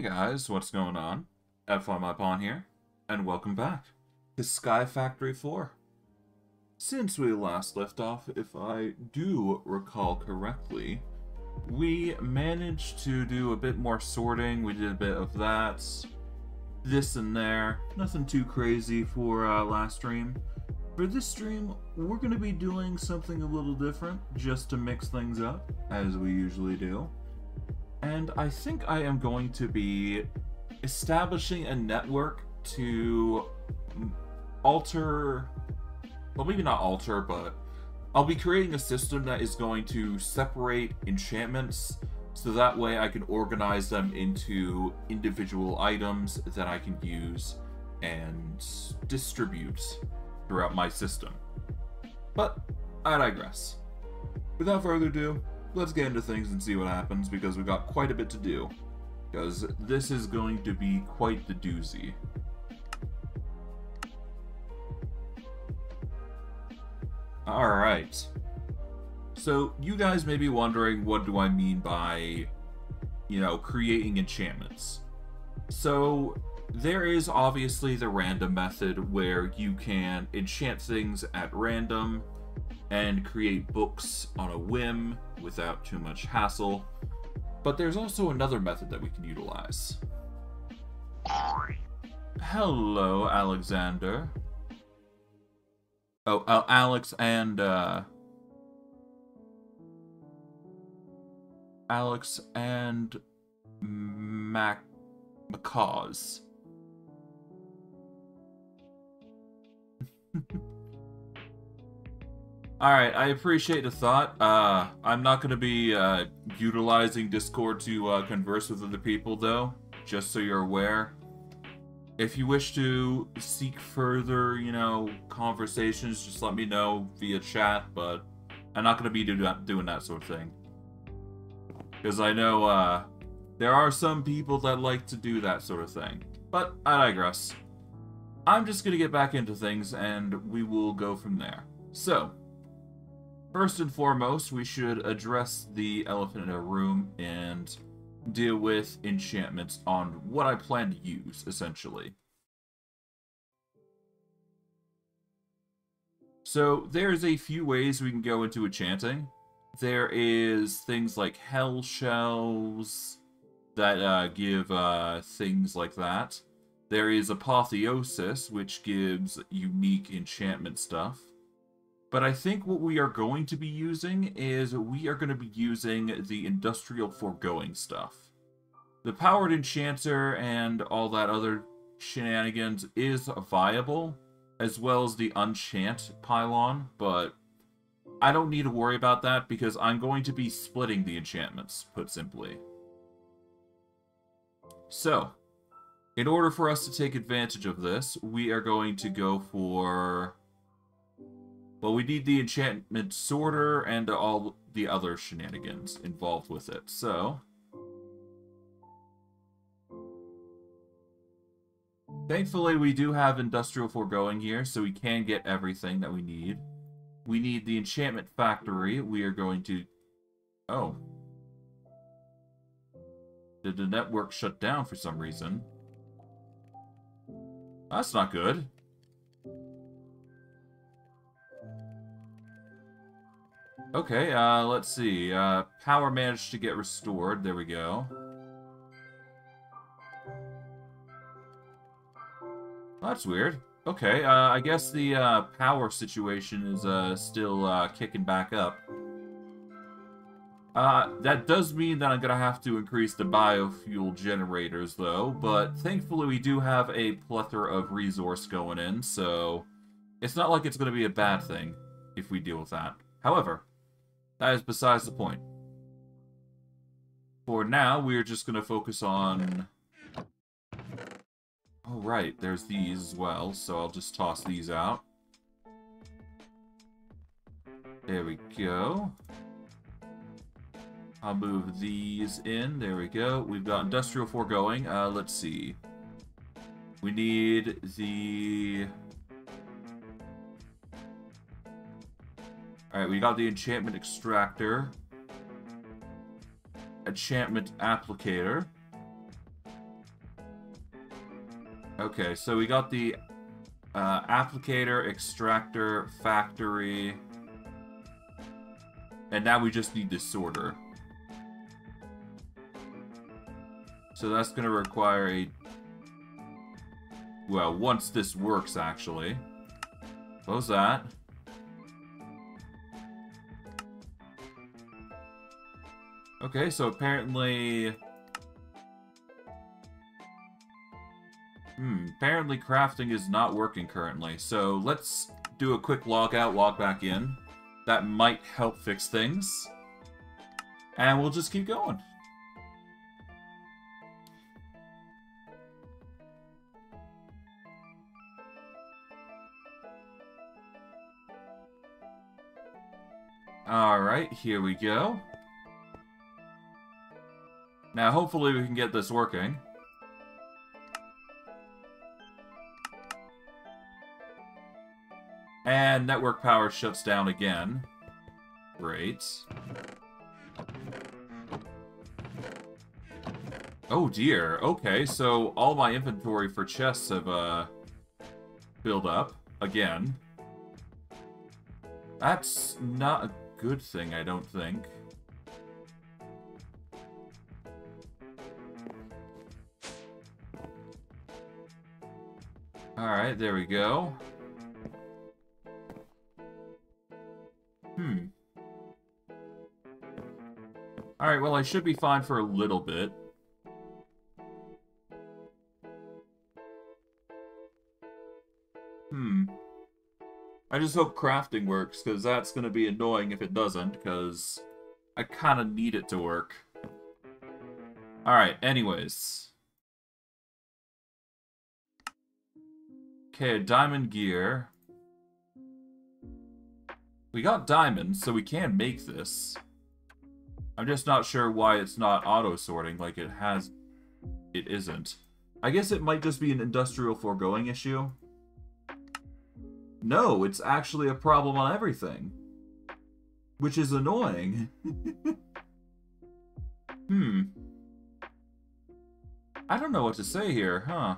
guys, what's going on? FlyMyPawn here, and welcome back to Sky Factory 4. Since we last left off, if I do recall correctly, we managed to do a bit more sorting. We did a bit of that, this and there. Nothing too crazy for last stream. For this stream, we're going to be doing something a little different, just to mix things up, as we usually do. And I think I am going to be establishing a network to alter, well, maybe not alter, but I'll be creating a system that is going to separate enchantments so that way I can organize them into individual items that I can use and distribute throughout my system. But I digress. Without further ado, let's get into things and see what happens, because we've got quite a bit to do. Because this is going to be quite the doozy. Alright. So, you guys may be wondering, what do I mean by, creating enchantments? So, there is obviously the random method where you can enchant things at random and create books on a whim without too much hassle. But there's also another method that we can utilize. Hello, Alexander. Oh, Alex and Macaws. Alright, I appreciate the thought. I'm not going to be utilizing Discord to converse with other people, though, just so you're aware. If you wish to seek further, conversations, just let me know via chat, but I'm not going to be doing that sort of thing. Because I know there are some people that like to do that sort of thing. But I digress. I'm just going to get back into things, and we will go from there. So, first and foremost, we should address the elephant in a room and deal with enchantments on what I plan to use, essentially. So, there's a few ways we can go into enchanting. There is things like hell shells that give things like that. There is apotheosis, which gives unique enchantment stuff. But I think what we are going to be using is we are going to be using the Industrial Foregoing stuff. The Powered Enchanter and all that other shenanigans is viable, as well as the Enchant pylon, but I don't need to worry about that because I'm going to be splitting the enchantments, put simply. So, in order for us to take advantage of this, we are going to go for... well, we need the enchantment sorter and all the other shenanigans involved with it. So, thankfully we do have Industrial Foregoing here, so we can get everything that we need. We need the enchantment factory. We are going to... oh. Did the network shut down for some reason? That's not good. Okay, let's see. Power managed to get restored. There we go. That's weird. Okay, I guess the power situation is still kicking back up. That does mean that I'm gonna have to increase the biofuel generators, though, but thankfully we do have a plethora of resource going in, so it's not like it's gonna be a bad thing if we deal with that. However, that is besides the point. For now, we're just going to focus on... oh, right, there's these as well, so I'll just toss these out. There we go. I'll move these in. There we go. We've got Industrial Foregoing. Let's see. We need the... alright, we got the Enchantment Extractor. Enchantment Applicator. Okay, so we got the applicator, extractor, factory, and now we just need the sorter. So that's going to require a... Well, once this works, actually. Close that. Okay, so apparently... apparently crafting is not working currently. So let's do a quick log out, log back in. That might help fix things. And we'll just keep going. Alright, here we go. Now hopefully we can get this working. And network power shuts down again. Great. Oh dear, okay, so all my inventory for chests have filled up again. That's not a good thing, I don't think. Alright, there we go. Alright, well I should be fine for a little bit. I just hope crafting works, because that's going to be annoying if it doesn't, because I kind of need it to work. Alright, anyways. Okay, diamond gear. We got diamonds, so we can make this. I'm just not sure why it's not auto-sorting like it has... It isn't. I guess it might just be an industrial foregoing issue. No, it's actually a problem on everything. Which is annoying. I don't know what to say here, huh?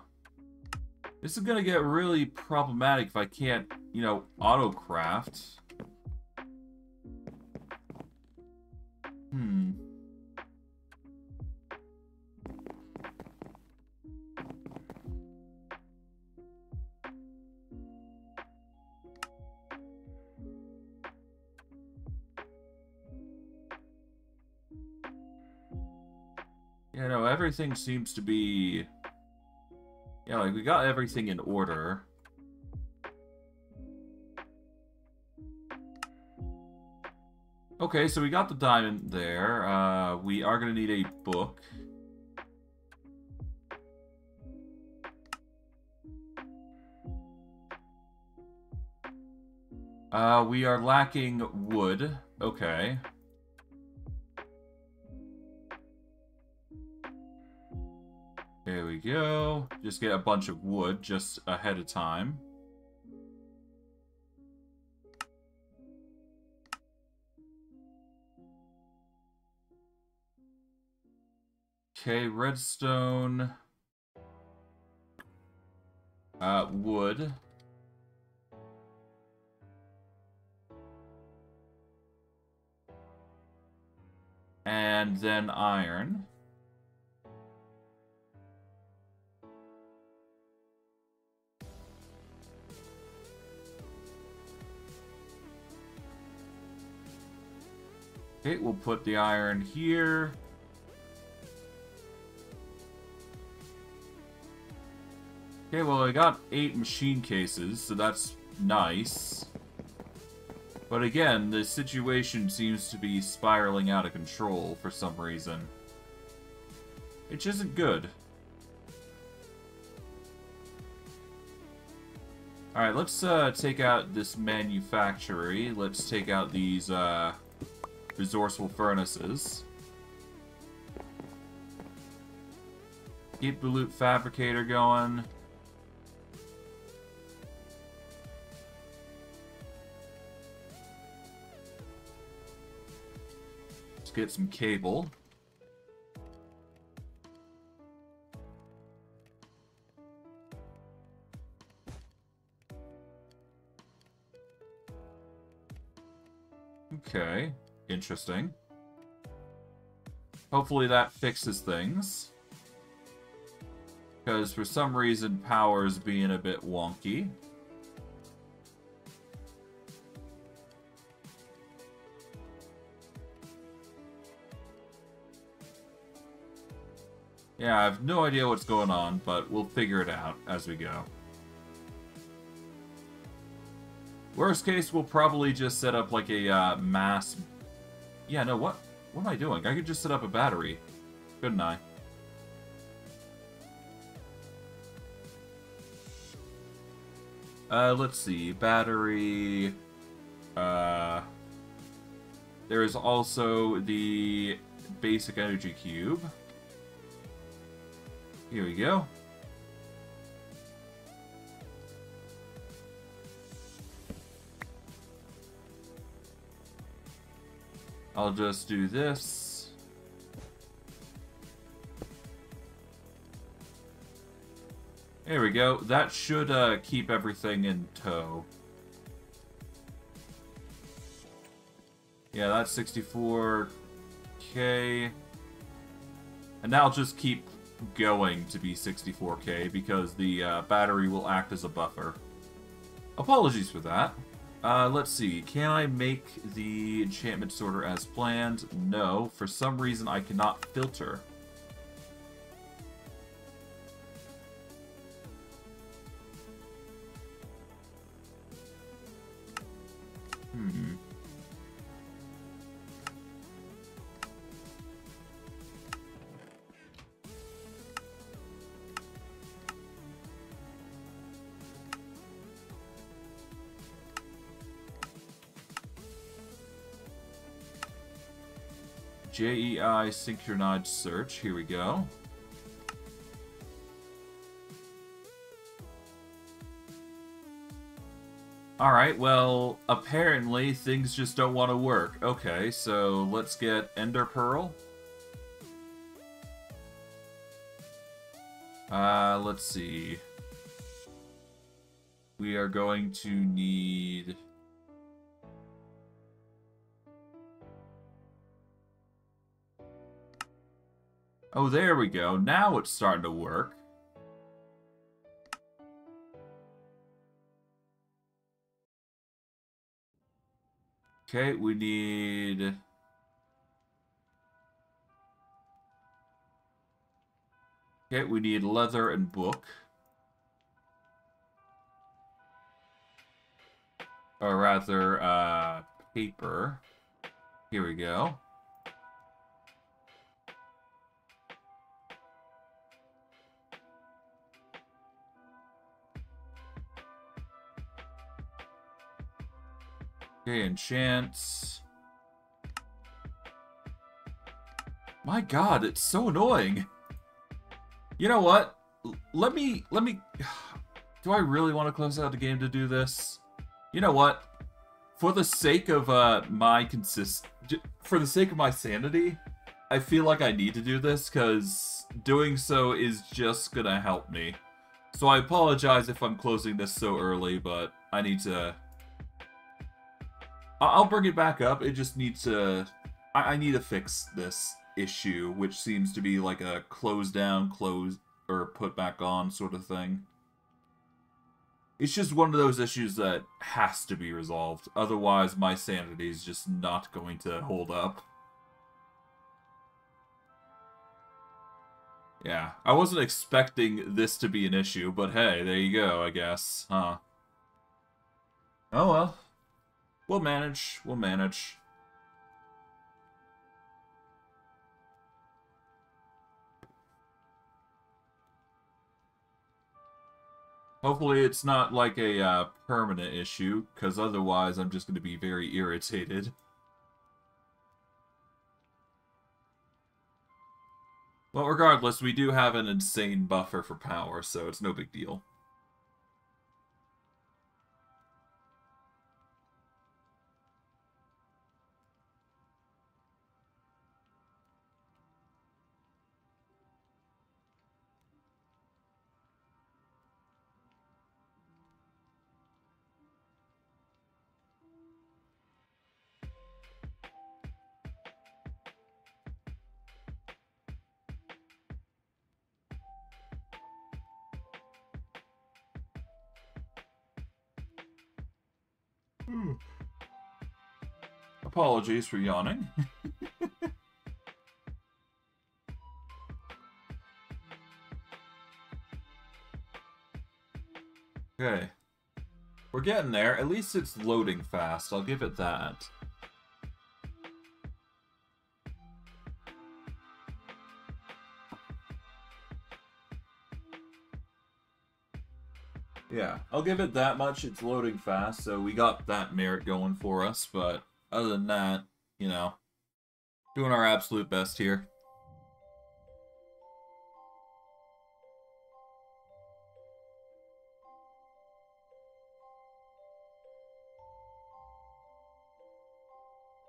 This is gonna get really problematic if I can't, you know, auto-craft. You know, everything seems to be... Yeah, like, we got everything in order. Okay, so we got the diamond there. We are gonna need a book. We are lacking wood. Okay. There we go. Just get a bunch of wood just ahead of time. Okay, redstone. Wood. And then iron. Okay, we'll put the iron here. Okay, well, I got 8 machine cases, so that's nice. But again, the situation seems to be spiraling out of control for some reason. Which isn't good. Alright, let's take out this manufactory. Let's take out these resourceful furnaces. Keep the loot fabricator going. Let's get some cable. Okay, interesting. Hopefully that fixes things. Because for some reason, power's being a bit wonky. Yeah, I have no idea what's going on, but we'll figure it out as we go. Worst case, we'll probably just set up like a mass... Yeah, no, what am I doing? I could just set up a battery, couldn't I? Let's see. Battery... There is also the basic energy cube. Here we go. I'll just do this. There we go. That should keep everything in tow. Yeah, that's 64k. And that'll just keep going to be 64k because the battery will act as a buffer. Apologies for that. Let's see. Can I make the enchantment sorter as planned? No. For some reason, I cannot filter. JEI synchronized search. Here we go. Alright, well, apparently things just don't want to work. Okay, so let's get Ender Pearl. Let's see. We are going to need... Oh, there we go. Now it's starting to work. Okay, we need... Okay, we need leather and book. Or rather, paper. Here we go. Okay, enchants. My god, it's so annoying. You know what? Let me... Do I really want to close out the game to do this? You know what? For the sake of for the sake of my sanity, I feel like I need to do this because doing so is just gonna help me. So I apologize if I'm closing this so early, but I need to... I'll bring it back up. It just needs to... I need to fix this issue, which seems to be like a close down, close, or put back on sort of thing. It's just one of those issues that has to be resolved. Otherwise, my sanity is just not going to hold up. Yeah, I wasn't expecting this to be an issue, but hey, there you go, I guess. Huh. Oh well. We'll manage. We'll manage. Hopefully it's not like a permanent issue, because otherwise I'm just going to be very irritated. Well, regardless, we do have an insane buffer for power, so it's no big deal. Apologies for yawning. Okay. We're getting there. At least it's loading fast. I'll give it that. Yeah, I'll give it that much. It's loading fast, so we got that merit going for us. But other than that, you know, doing our absolute best here.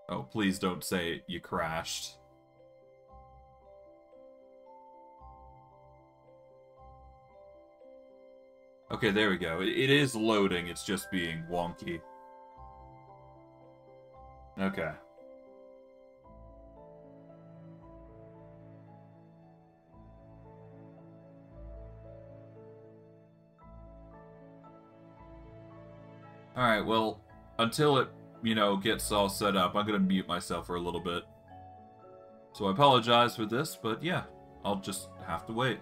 Oh, please don't say you crashed. Okay, there we go. It is loading, it's just being wonky. Okay. Alright, well, until it, you know, gets all set up, I'm gonna mute myself for a little bit. So I apologize for this, but yeah, I'll just have to wait.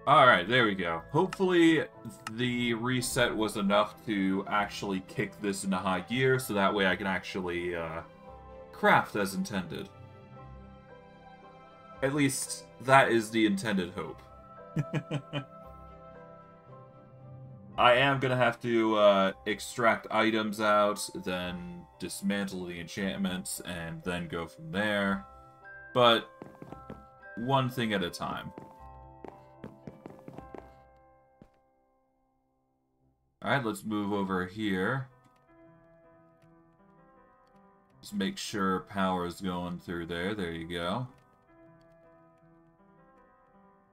Alright, there we go. Hopefully the reset was enough to actually kick this into high gear, so that way I can actually craft as intended. At least, that is the intended hope. I am gonna have to extract items out, then dismantle the enchantments, and then go from there. But one thing at a time. Alright, let's move over here. Just make sure power is going through there. There you go.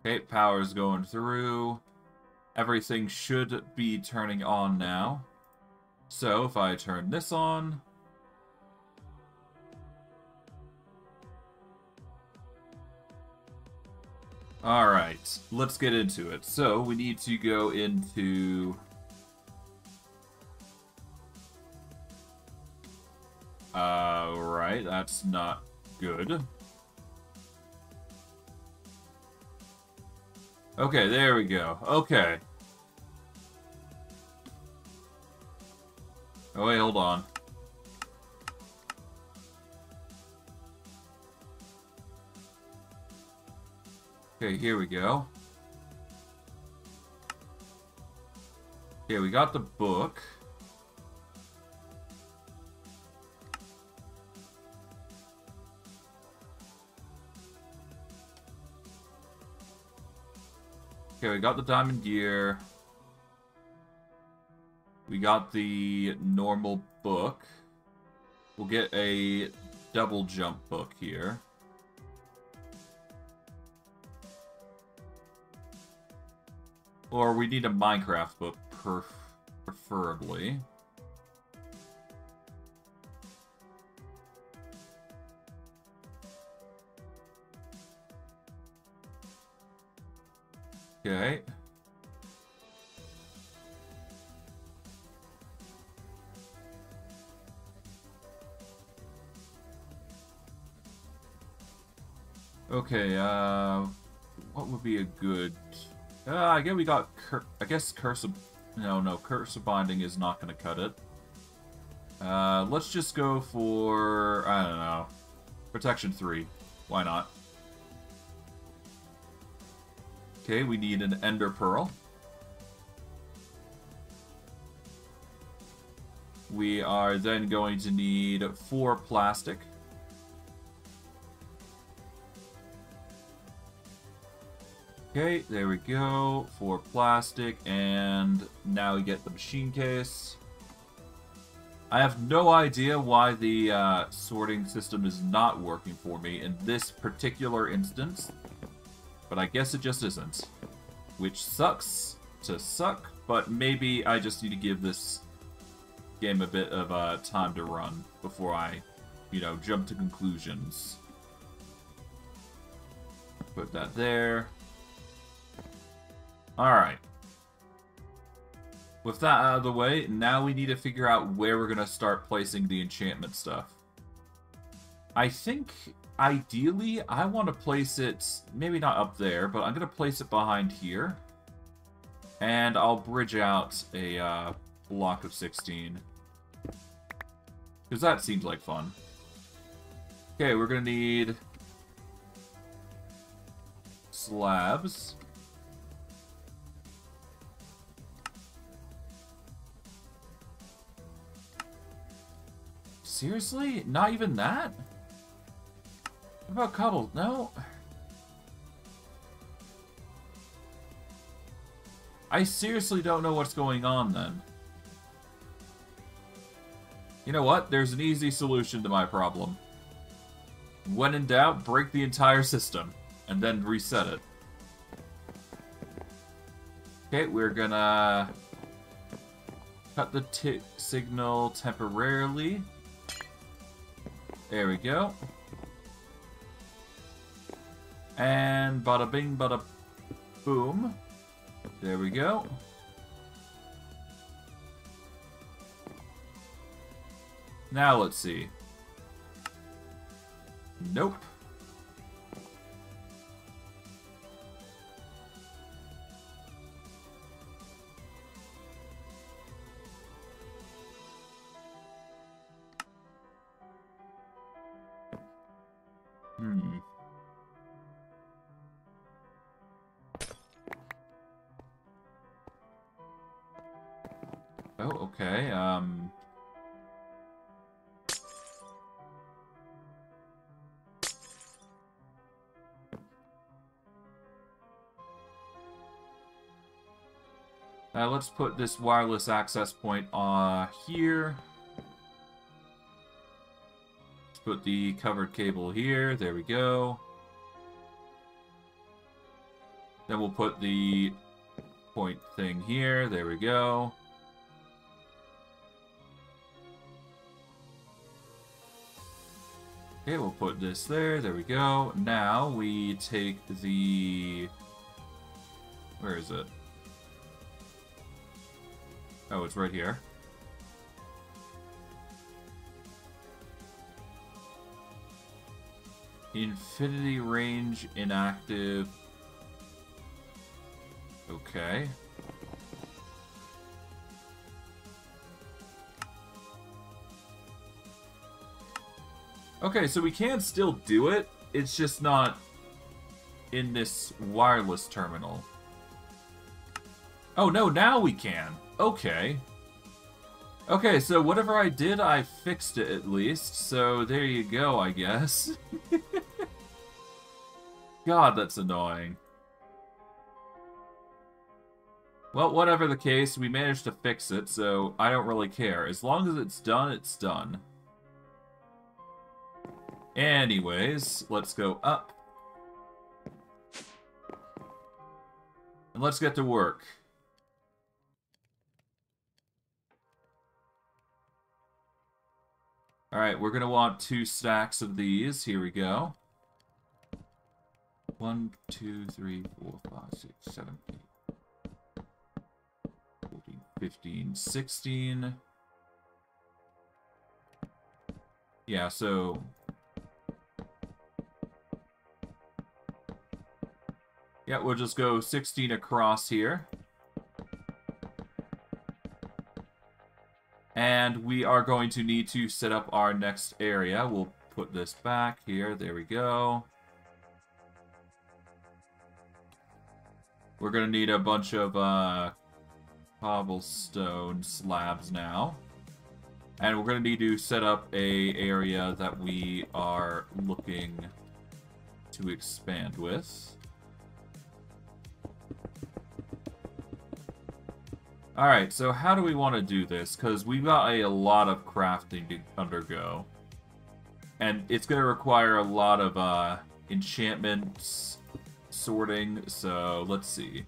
Okay, power is going through. Everything should be turning on now. So, if I turn this on... Alright, let's get into it. So, we need to go into... right, that's not good. Okay, there we go. Okay. Oh, wait, hold on. Okay, here we go. Okay, we got the book. Okay, we got the diamond gear. We got the normal book. We'll get a double jump book here. Or we need a Minecraft book, preferably. Okay. Okay, what would be a good... again, we got... I guess Curse of... No, Curse of Binding is not going to cut it. Let's just go for... I don't know. Protection 3. Why not? Okay, we need an Ender Pearl. We are then going to need 4 plastic. Okay, there we go. 4 plastic, and now we get the machine case. I have no idea why the sorting system is not working for me in this particular instance, but I guess it just isn't. Which sucks to suck, but maybe I just need to give this game a bit of time to run before I, you know, jump to conclusions. Put that there. Alright. With that out of the way, now we need to figure out where we're going to start placing the enchantment stuff. I think, ideally, I want to place it, maybe not up there, but I'm going to place it behind here. And I'll bridge out a block of 16. Because that seems like fun. Okay, we're going to need slabs. Seriously? Not even that? What about cobble? No. I seriously don't know what's going on then. You know what? There's an easy solution to my problem. When in doubt, break the entire system, and then reset it. Okay, we're gonna cut the signal temporarily. There we go. And bada bing, bada boom. There we go. Now let's see. Nope. Oh, okay, let's put this wireless access point here. Let's put the covered cable here. There we go. Then we'll put the point thing here. There we go. Okay, we'll put this there. There we go. Now we take the... Where is it? Oh, it's right here. Infinity range inactive. Okay. Okay, so we can still do it. It's just not in this wireless terminal. Oh, no, now we can. Okay. Okay, so whatever I did, I fixed it at least. So there you go, I guess. God, that's annoying. Well, whatever the case, we managed to fix it, so I don't really care. As long as it's done, it's done. Anyways, let's go up. And let's get to work. Alright, we're going to want 2 stacks of these. Here we go. 1, 2, 3, 4, 5, 6, 7, 8, 14, 15, 16. Yeah, so... Yeah, we'll just go 16 across here. And we are going to need to set up our next area. We'll put this back here. There we go. We're going to need a bunch of cobblestone slabs now. And we're going to need to set up a area that we are looking to expand with. Alright, so how do we want to do this? Because we've got a lot of crafting to undergo. And it's going to require a lot of enchantments sorting, so let's see.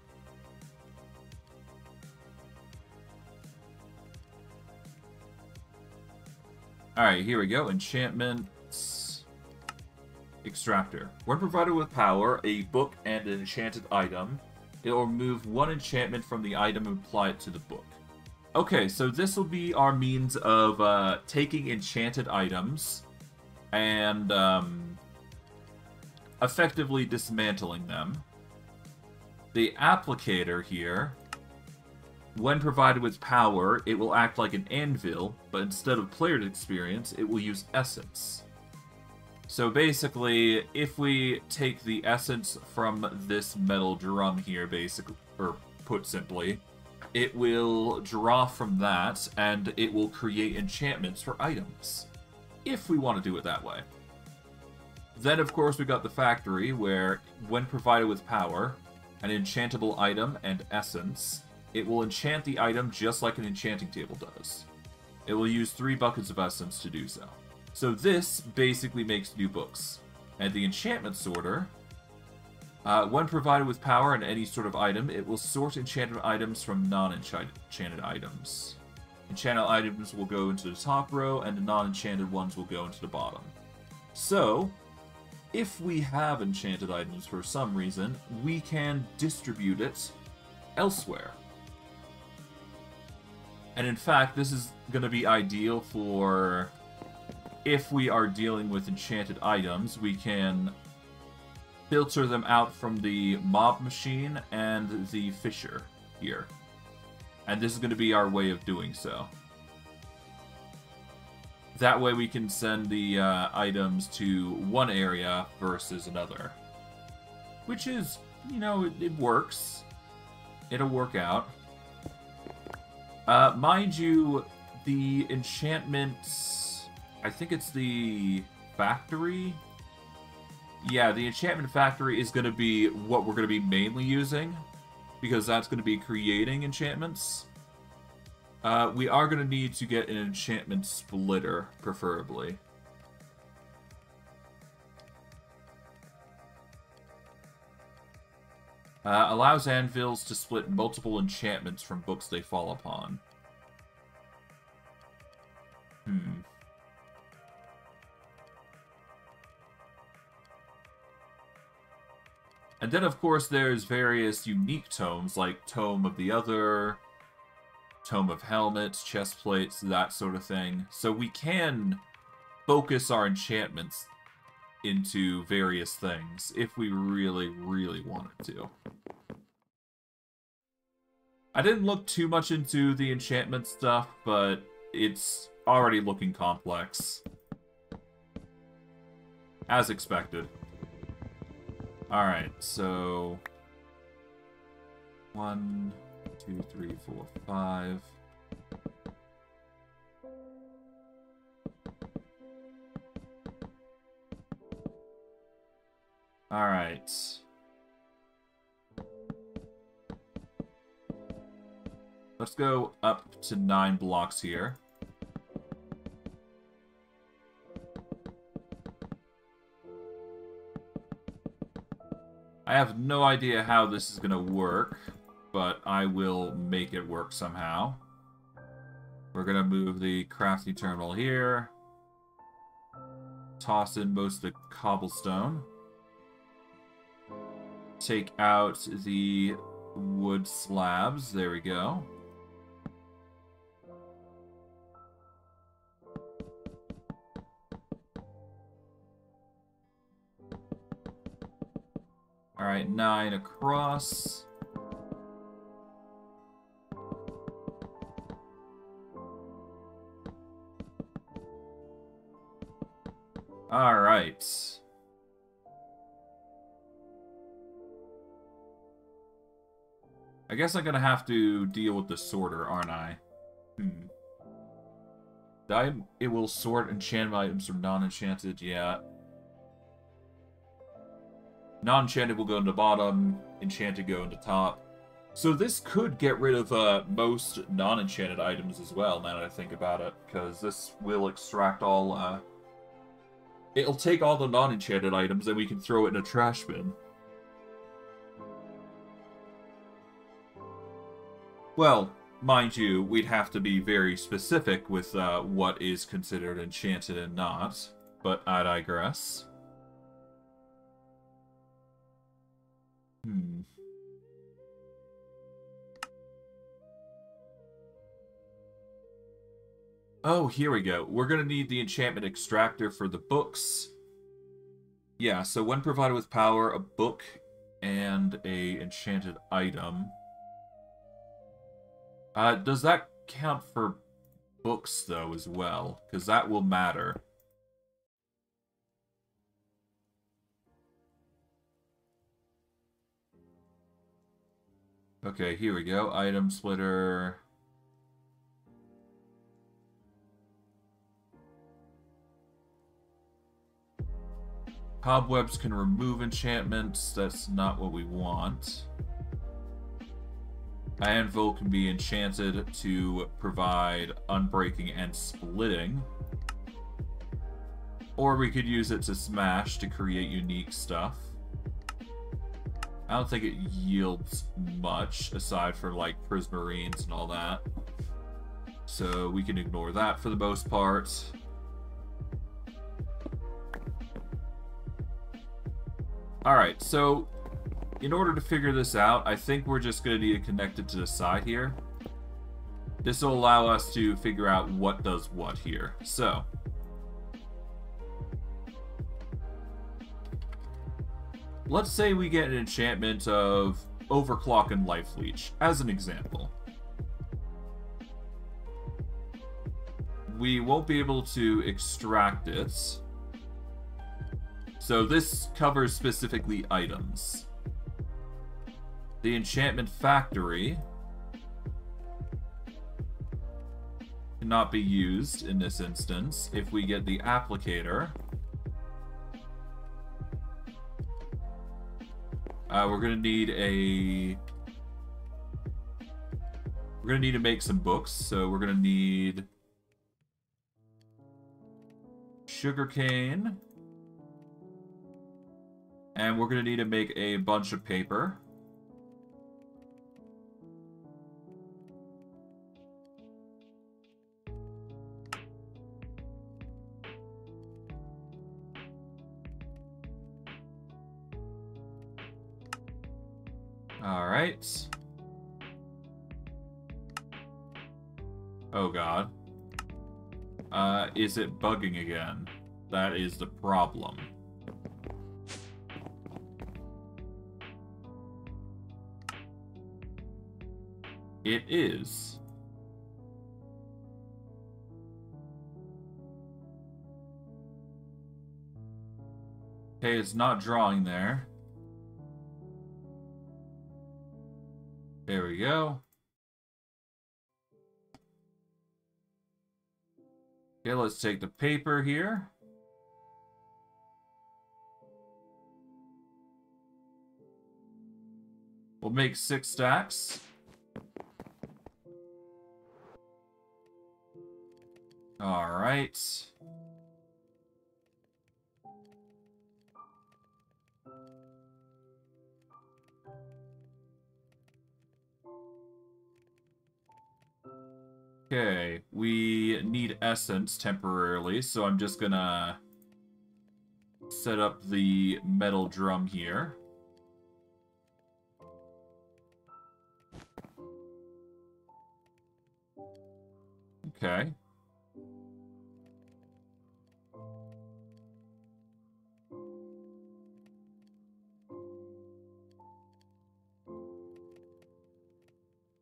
Alright, here we go. Enchantments. Extractor. When provided with power, a book, and an enchanted item, it will remove one enchantment from the item and apply it to the book. Okay, so this will be our means of taking enchanted items and effectively dismantling them. The applicator here, when provided with power, it will act like an anvil, but instead of player's experience, it will use essence. So basically, if we take the essence from this metal drum here, basically, or put simply, it will draw from that, and it will create enchantments for items. If we want to do it that way. Then, of course, we got the factory, where, when provided with power, an enchantable item and essence, it will enchant the item just like an enchanting table does. It will use 3 buckets of essence to do so. So this basically makes new books. And the enchantment sorter, when provided with power and any sort of item, it will sort enchanted items from non-enchanted items. Enchanted items will go into the top row, and the non-enchanted ones will go into the bottom. So, if we have enchanted items for some reason, we can distribute it elsewhere. And in fact, this is going to be ideal for if we are dealing with enchanted items. We can filter them out from the mob machine and the fisher here. And this is going to be our way of doing so. That way we can send the items to one area versus another. Which is, you know, it works. It'll work out. Mind you, the enchantments, I think it's the factory? Yeah, the enchantment factory is going to be what we're going to be mainly using, because that's going to be creating enchantments. We are going to need to get an enchantment splitter, preferably. Allows anvils to split multiple enchantments from books they fall upon. And then, of course, there's various unique tomes, like Tome of the Other, Tome of Helmets, chest plates, that sort of thing. So we can focus our enchantments into various things if we really, really wanted to. I didn't look too much into the enchantment stuff, but it's already looking complex. As expected. Alright, so 1, 2, 3, 4, 5. Alright. Let's go up to 9 blocks here. I have no idea how this is going to work, but I will make it work somehow. We're going to move the crafting terminal here. Toss in most of the cobblestone. Take out the wood slabs. There we go. Alright, 9 across. Alright. I guess I'm gonna have to deal with the sorter, aren't I? It will sort enchanted items from non-enchanted, yeah. Non-enchanted will go into bottom, enchanted go into top. So this could get rid of most non-enchanted items as well, now that I think about it, because this will extract all, it'll take all the non-enchanted items and we can throw it in a trash bin. Well, mind you, we'd have to be very specific with what is considered enchanted and not, but I digress. Oh, here we go. We're going to need the enchantment extractor for the books. Yeah, so when provided with power, a book and a enchanted item. Does that count for books, though, as well? Because that will matter. Okay, here we go. Item splitter. Cobwebs can remove enchantments. That's not what we want. Anvil can be enchanted to provide unbreaking and splitting. Or we could use it to smash to create unique stuff. I don't think it yields much, aside from, like, prismarines and all that. So we can ignore that for the most part. Alright, so in order to figure this out, I think we're just going to need to connect it to the side here. This will allow us to figure out what does what here. So, let's say we get an enchantment of Overclock and Life Leech, as an example. We won't be able to extract it. So this covers specifically items. The enchantment factory cannot be used in this instance. If we get the applicator, we're gonna need to make some books. So we're gonna need sugarcane. And we're going to need to make a bunch of paper. Alright. Oh god. Is it bugging again? That is the problem. It is. Okay, it's not drawing there. There we go. Okay, let's take the paper here. We'll make 6 stacks. Alright. Okay, we need essence temporarily, so I'm just gonna set up the metal drum here. Okay.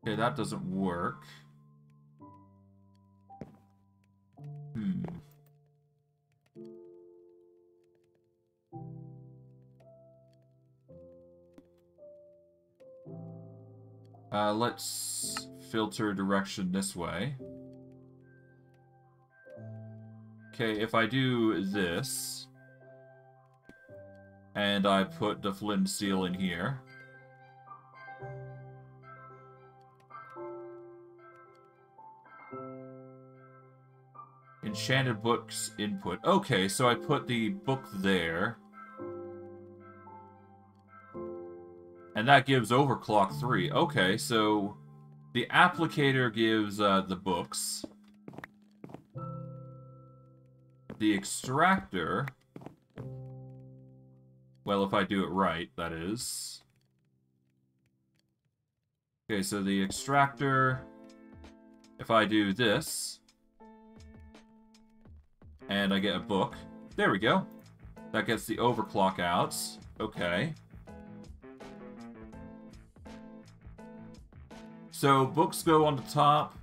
Okay, that doesn't work. Let's filter direction this way. Okay, if I do this, and I put the flint and steel in here, Enchanted books input. Okay, so I put the book there. And that gives overclock 3. Okay, so the applicator gives the books. The extractor... Well, if I do it right, that is. Okay, so the extractor... If I do this... And I get a book. There we go. That gets the overclock out. Okay. So, books go on the top.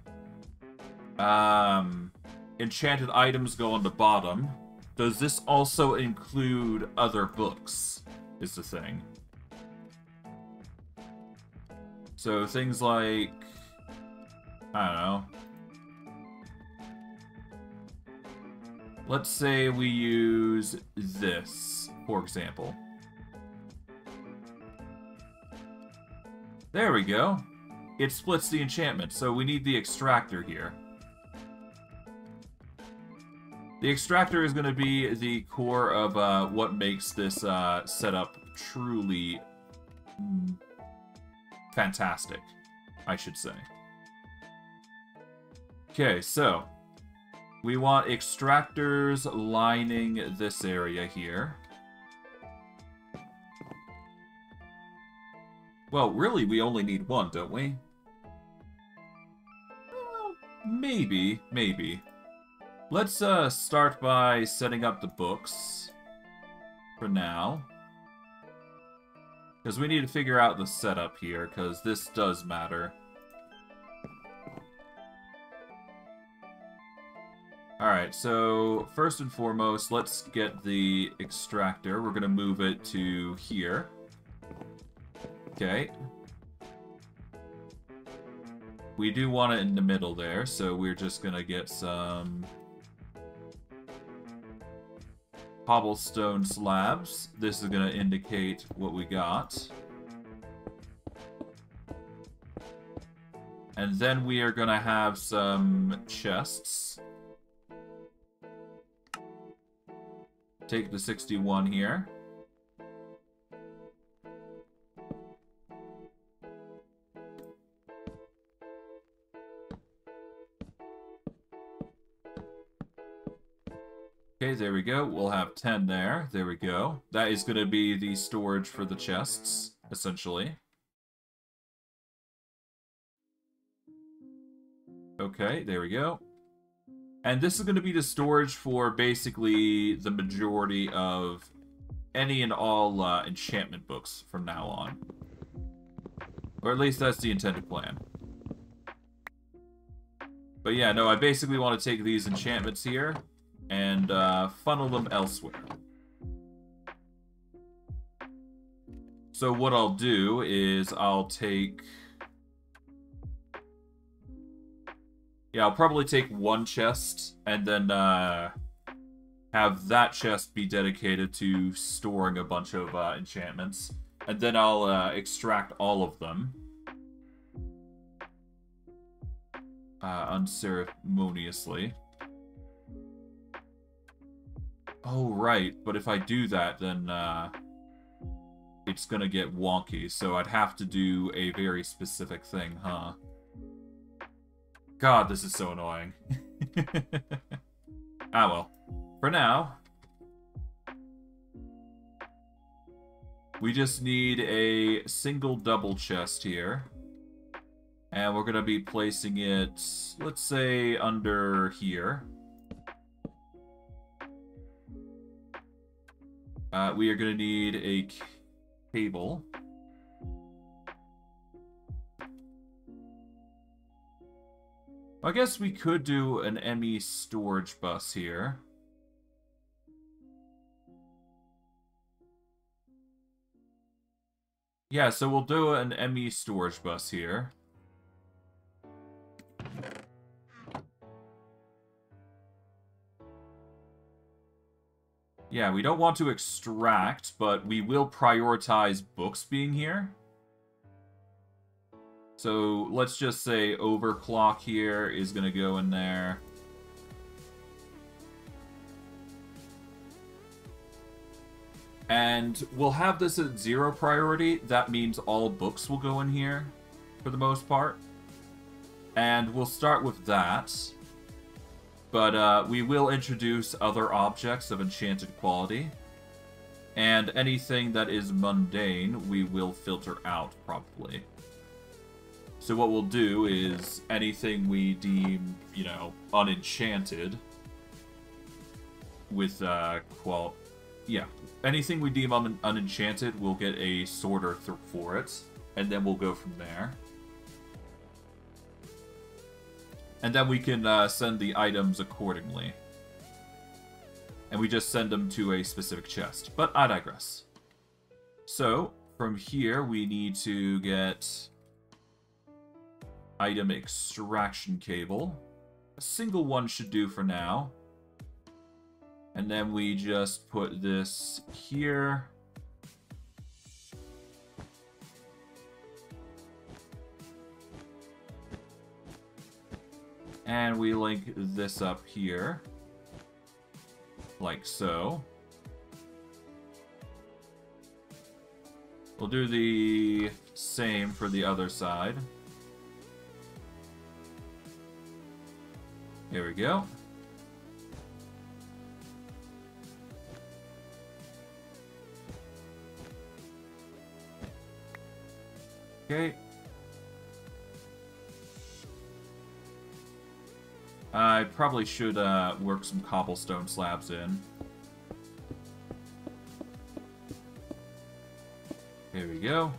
Enchanted items go on the bottom. Does this also include other books? Is the thing. So, things like... I don't know. Let's say we use this, for example. There we go. It splits the enchantment, so we need the extractor here. The extractor is going to be the core of what makes this setup truly fantastic, I should say. Okay, so we want extractors lining this area here. Well, really, we only need one, don't we? Well, maybe. Let's start by setting up the books for now. Because we need to figure out the setup here, because this does matter. Alright, so first and foremost, let's get the extractor. We're going to move it to here. Okay. We do want it in the middle there, so we're just going to get some cobblestone slabs. This is going to indicate what we got. And then we are going to have some chests. Take the 61 here. Okay, there we go. We'll have 10 there. There we go. That is going to be the storage for the chests, essentially. Okay, there we go. And this is going to be the storage for basically the majority of any and all enchantment books from now on. Or at least that's the intended plan. But yeah, no, I basically want to take these enchantments here and funnel them elsewhere. So what I'll do is I'll take... Yeah, I'll probably take one chest and then have that chest be dedicated to storing a bunch of enchantments. And then I'll extract all of them. Unceremoniously. Oh, right. But if I do that, then it's gonna get wonky. So I'd have to do a very specific thing, huh? God, this is so annoying. Ah, well. For now, we just need a single double chest here. And we're going to be placing it, let's say, under here. We are going to need a cable. I guess we could do an ME storage bus here. Yeah, so we'll do an ME storage bus here. Yeah, we don't want to extract, but we will prioritize books being here. So let's just say overclock here is going to go in there. And we'll have this at 0 priority. That means all books will go in here, for the most part. And we'll start with that. But we will introduce other objects of enchanted quality. And anything that is mundane, we will filter out, probably. So what we'll do is anything we deem, you know, unenchanted with, anything we deem unenchanted, we'll get a sorter for it, and then we'll go from there. And then we can send the items accordingly. And we just send them to a specific chest. But I digress. So, from here, we need to get item extraction cable. A single one should do for now. And then we just put this here. And we link this up here. Like so. We'll do the same for the other side. Here we go. Okay. I probably should work some cobblestone slabs in. There we go.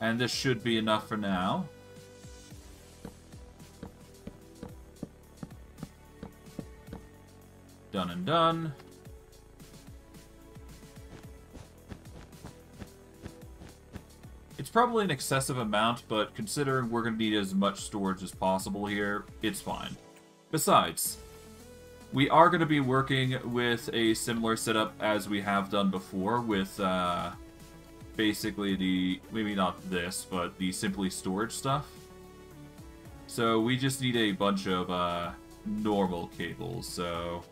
And this should be enough for now. Done and done. It's probably an excessive amount, but considering we're going to need as much storage as possible here, it's fine. Besides, we are going to be working with a similar setup as we have done before with basically the, maybe not this, but the simply storage stuff. So we just need a bunch of normal cables, so...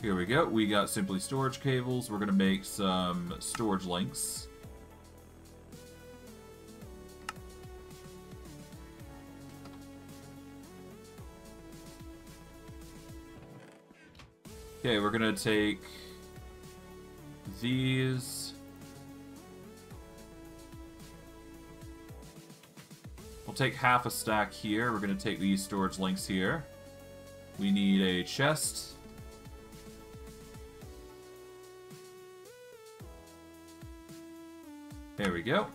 Here we go. We got simply storage cables. We're going to make some storage links. Okay, we're going to take these. We'll take half a stack here. We're going to take these storage links here. We need a chest. There we go.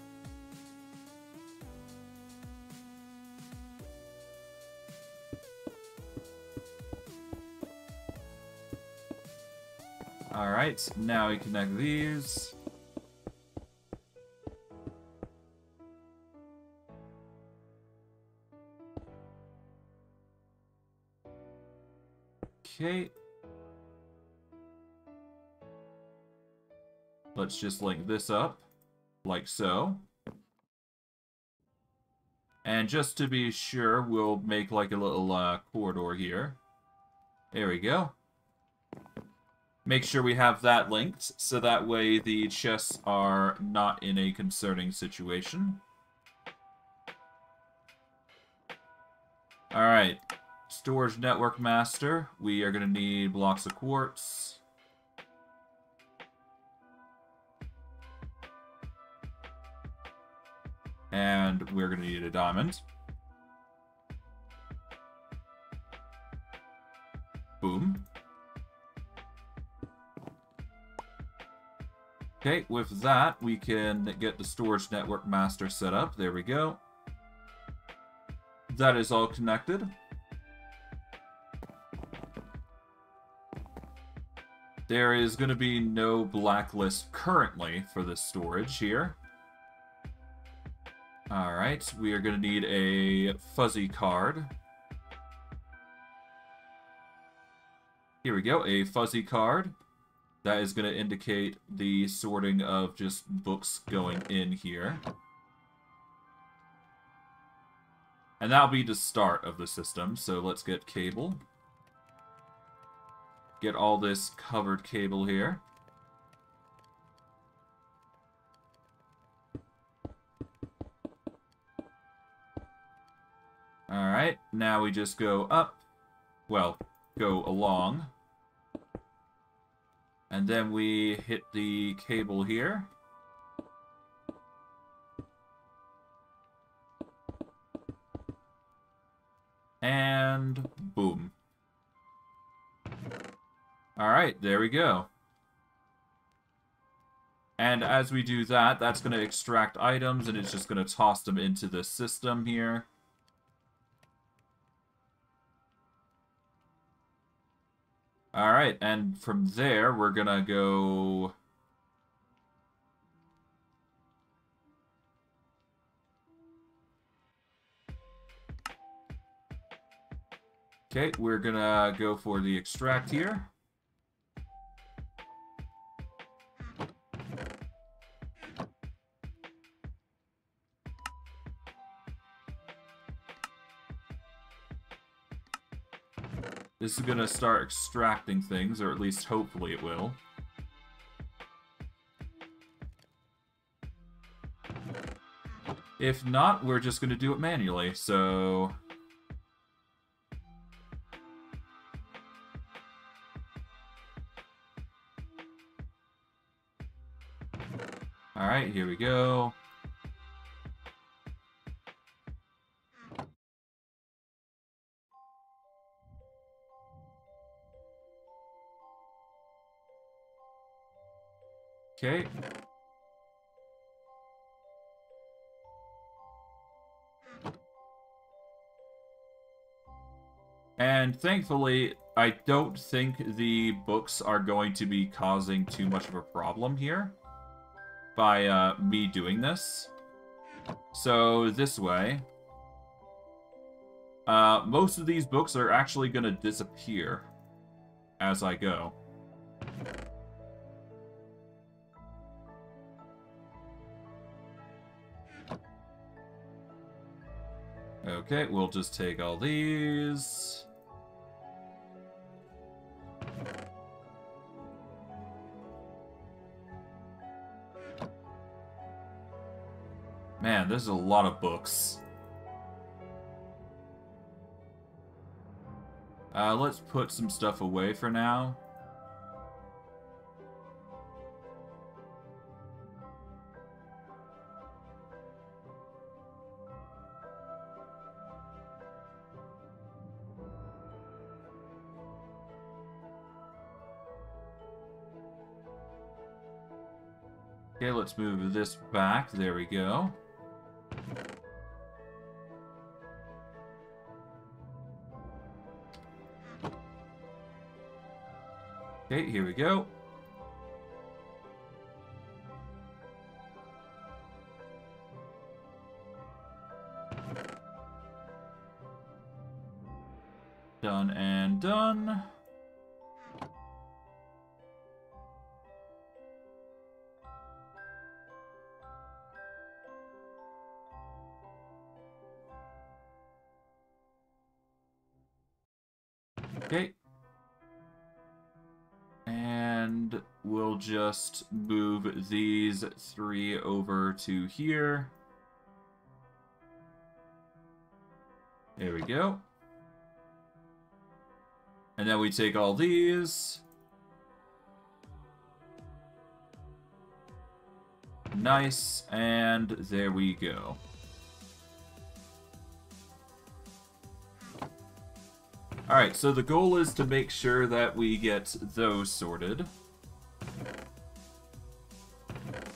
Alright, now we connect these. Okay. Let's just link this up. Like so. And just to be sure, we'll make like a little corridor here. There we go. Make sure we have that linked, so that way the chests are not in a concerning situation. Alright. Storage network master. We are going to need blocks of quartz. And we're going to need a diamond. Boom. Okay, with that, we can get the storage network master set up. There we go. That is all connected. There is going to be no blacklist currently for this storage here. Alright, we are going to need a fuzzy card. Here we go, a fuzzy card. That is going to indicate the sorting of just books going in here. And that'll be the start of the system, so let's get cable. Get all this covered cable here. Alright, now we just go up. Well, go along. And then we hit the cable here. And boom. Alright, there we go. And as we do that, that's going to extract items, and it's just going to toss them into the system here. Alright, and from there, we're going to go... Okay, we're going to go for the extract here. This is going to start extracting things, or at least hopefully it will. If not, we're just going to do it manually, so... Alright, here we go. Okay. And thankfully, I don't think the books are going to be causing too much of a problem here by me doing this. So this way, most of these books are actually going to disappear as I go. Okay, we'll just take all these. Man, there's a lot of books. Let's put some stuff away for now. Okay, let's move this back. There we go. Okay, here we go. Done and done. Okay. And we'll just move these three over to here. There we go. And then we take all these. Nice, and there we go. Alright, so the goal is to make sure that we get those sorted.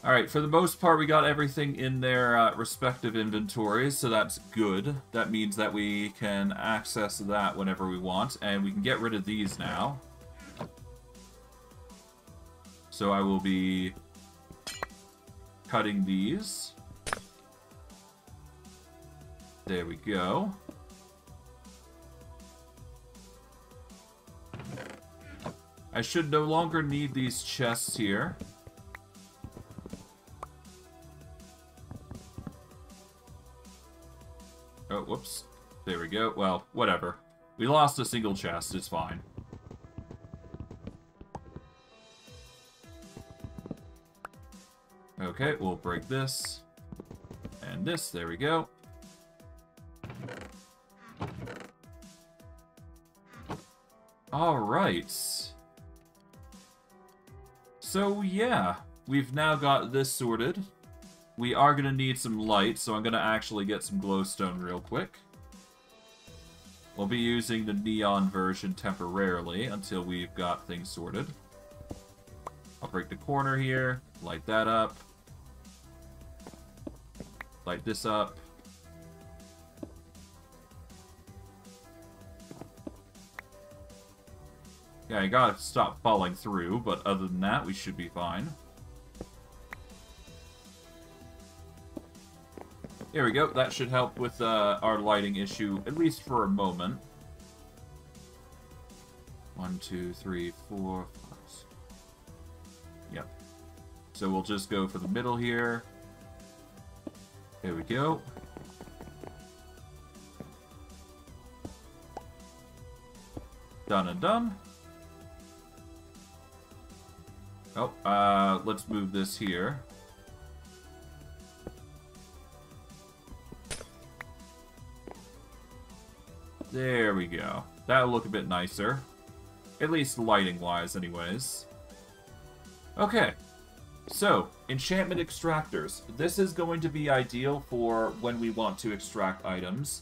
Alright, for the most part we got everything in their respective inventories, so that's good. That means that we can access that whenever we want, and we can get rid of these now. So I will be cutting these. There we go. I should no longer need these chests here. Oh, whoops. There we go. Well, whatever. We lost a single chest. It's fine. Okay, we'll break this. And this. There we go. Alright. So, yeah. We've now got this sorted. We are going to need some light, so I'm going to actually get some glowstone real quick. We'll be using the neon version temporarily until we've got things sorted. I'll break the corner here, light that up. Light this up. Yeah, I gotta stop falling through, but other than that, we should be fine. There we go. That should help with our lighting issue, at least for a moment. 1, 2, 3, 4, 5. Yep. So we'll just go for the middle here. There we go. Done and done. Oh, let's move this here. There we go. That'll look a bit nicer. At least lighting-wise, anyways. Okay. So, enchantment extractors. This is going to be ideal for when we want to extract items.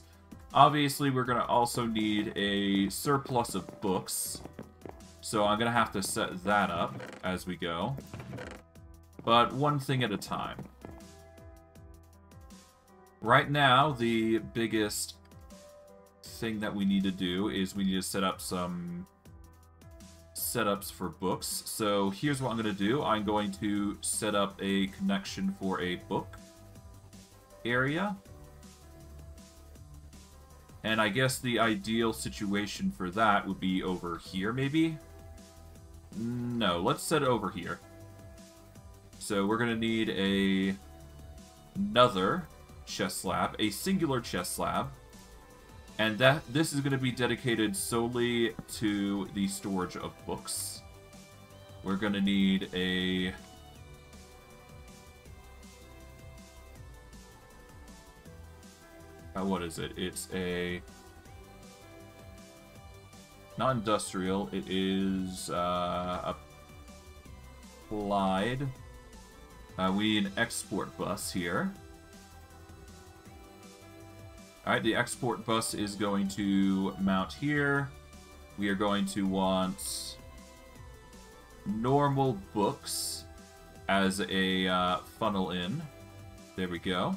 Obviously, we're going to also need a surplus of books. So I'm going to have to set that up as we go. But one thing at a time. Right now, the biggest thing that we need to do is we need to set up some setups for books. So here's what I'm going to do. I'm going to set up a connection for a book area. And I guess the ideal situation for that would be over here, maybe? No, let's set it over here. So we're going to need another chest slab, a singular chest slab. And this is going to be dedicated solely to the storage of books. We're going to need a... what is it? It's a... not industrial, it is applied. We need an export bus here. Alright, the export bus is going to mount here. We are going to want normal books as a funnel in. There we go.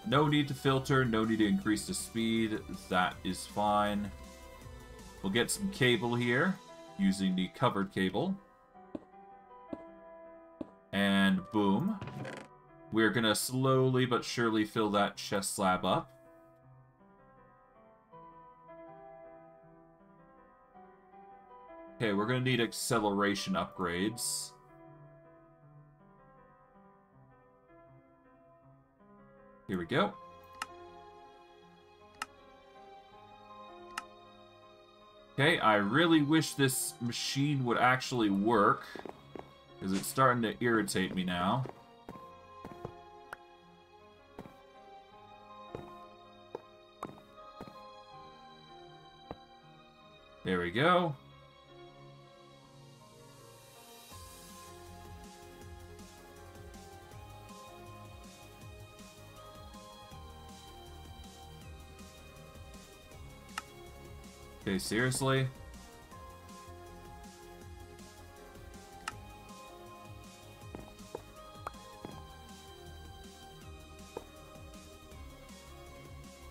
No need to filter, no need to increase the speed. That is fine. We'll get some cable here using the covered cable. And boom. We're going to slowly but surely fill that chest slab up. Okay, we're going to need acceleration upgrades. Here we go. Okay, I really wish this machine would actually work, because it's starting to irritate me now. There we go. Okay, seriously?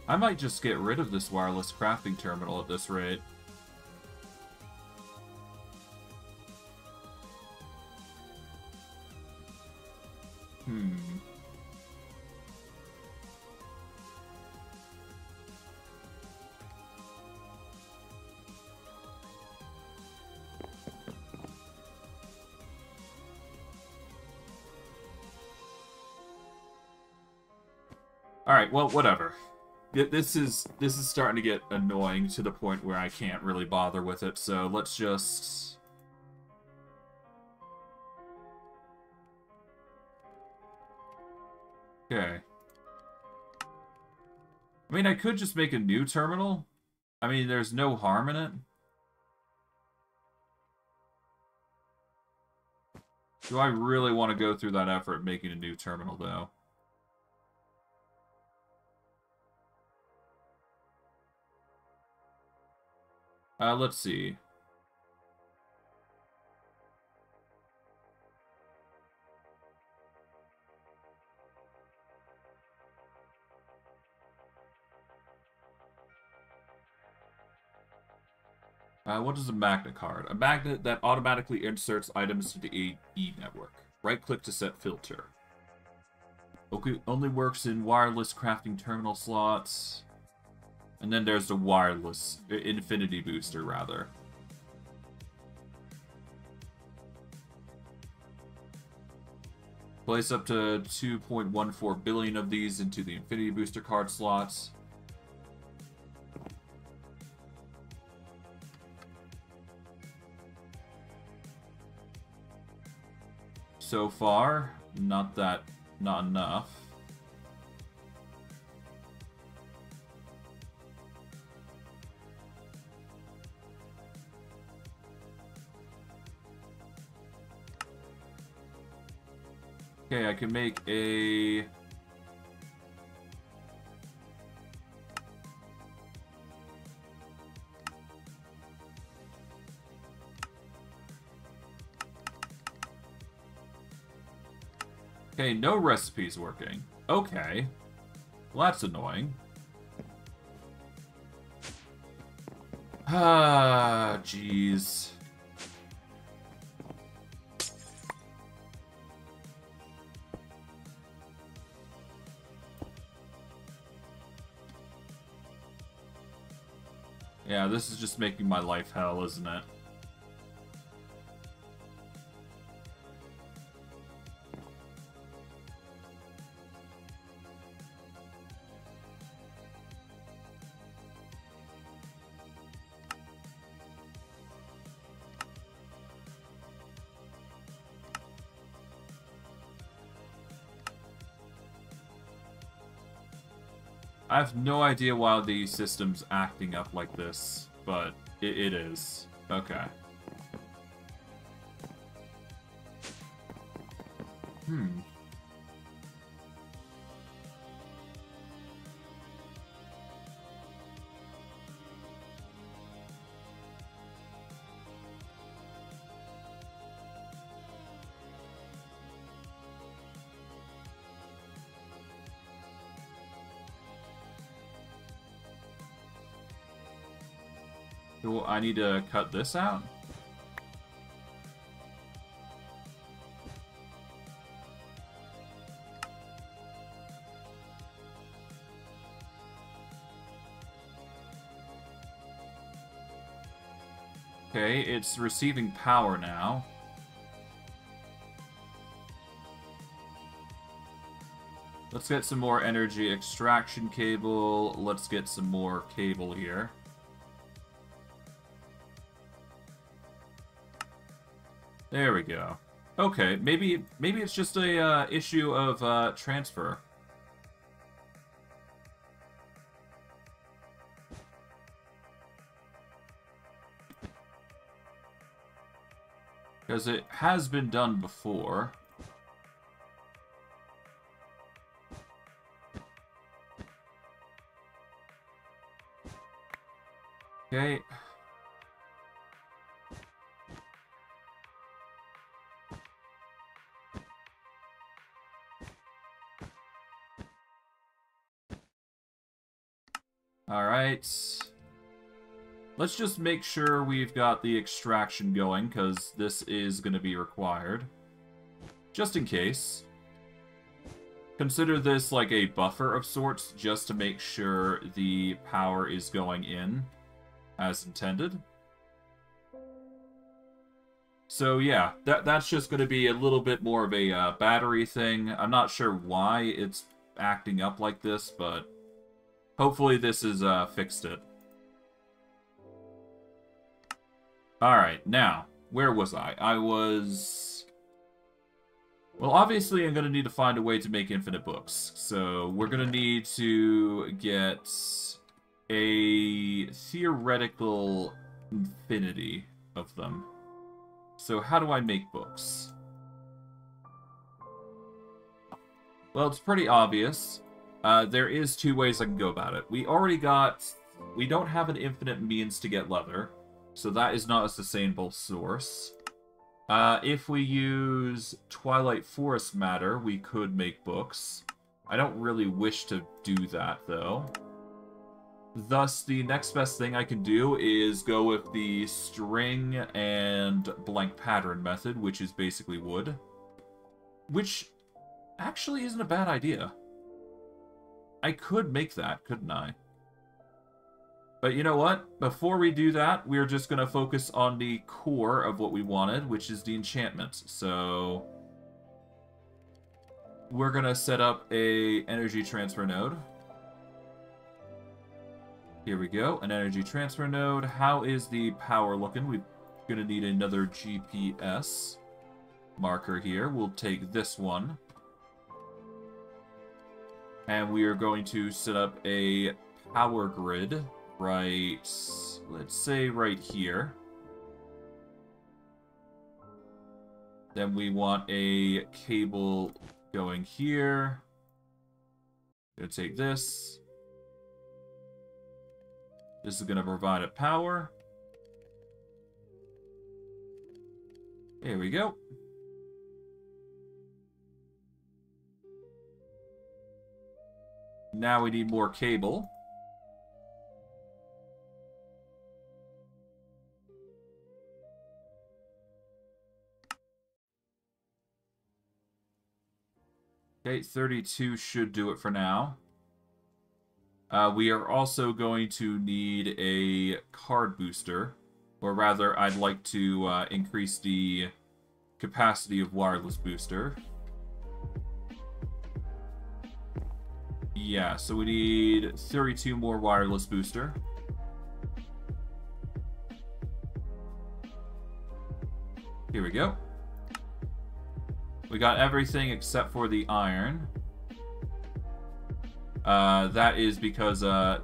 I might just get rid of this wireless crafting terminal at this rate. Alright, well, whatever. This is starting to get annoying to the point where I can't really bother with it, so let's just... Okay. I mean, I could just make a new terminal. I mean, there's no harm in it. Do I really want to go through that effort making a new terminal, though? Let's see. What is a magnet card? A magnet that automatically inserts items to the AE network. Right-click to set filter. Okay, only works in wireless crafting terminal slots. And then there's the wireless infinity booster, rather. Place up to 2.14 billion of these into the infinity booster card slots. So far, not enough. Okay, I can make a... Okay, no recipe's working. Okay. Well, that's annoying. Ah, jeez. Yeah, this is just making my life hell, isn't it? I have no idea why the system's acting up like this, but it is. Okay. Do I need to cut this out? Okay, it's receiving power now. Let's get some more energy extraction cable. Let's get some more cable here. There we go. Okay, maybe it's just a issue of transfer. Because it has been done before. Okay. Alright. Let's just make sure we've got the extraction going, because this is going to be required. Just in case. Consider this like a buffer of sorts, just to make sure the power is going in as intended. So yeah, that's just going to be a little bit more of a battery thing. I'm not sure why it's acting up like this, but Hopefully this has fixed it. Alright, now, where was I? I was... Well, obviously I'm going to need to find a way to make infinite books. So we're going to need to get a theoretical infinity of them. So how do I make books? Well, it's pretty obvious. There is two ways I can go about it. We don't have an infinite means to get leather, so that is not a sustainable source. If we use Twilight Forest matter, we could make books. I don't really wish to do that, though. Thus, the next best thing I can do is go with the string and blank pattern method, which is basically wood. Which actually isn't a bad idea. I could make that, couldn't I? But you know what? Before we do that, we're just going to focus on the core of what we wanted, which is the enchantment. So we're going to set up a energy transfer node. Here we go, an energy transfer node. How is the power looking? We're going to need another GPS marker here. We'll take this one. And we are going to set up a power grid right, let's say right here. Then we want a cable going here. Gonna take this. This is gonna provide a power. There we go. Now we need more cable. Okay, 32 should do it for now. We are also going to need a card booster. Or rather, I'd like to increase the capacity of wireless booster. Yeah, so we need 32 more wireless booster. Here we go. We got everything except for the iron. That is because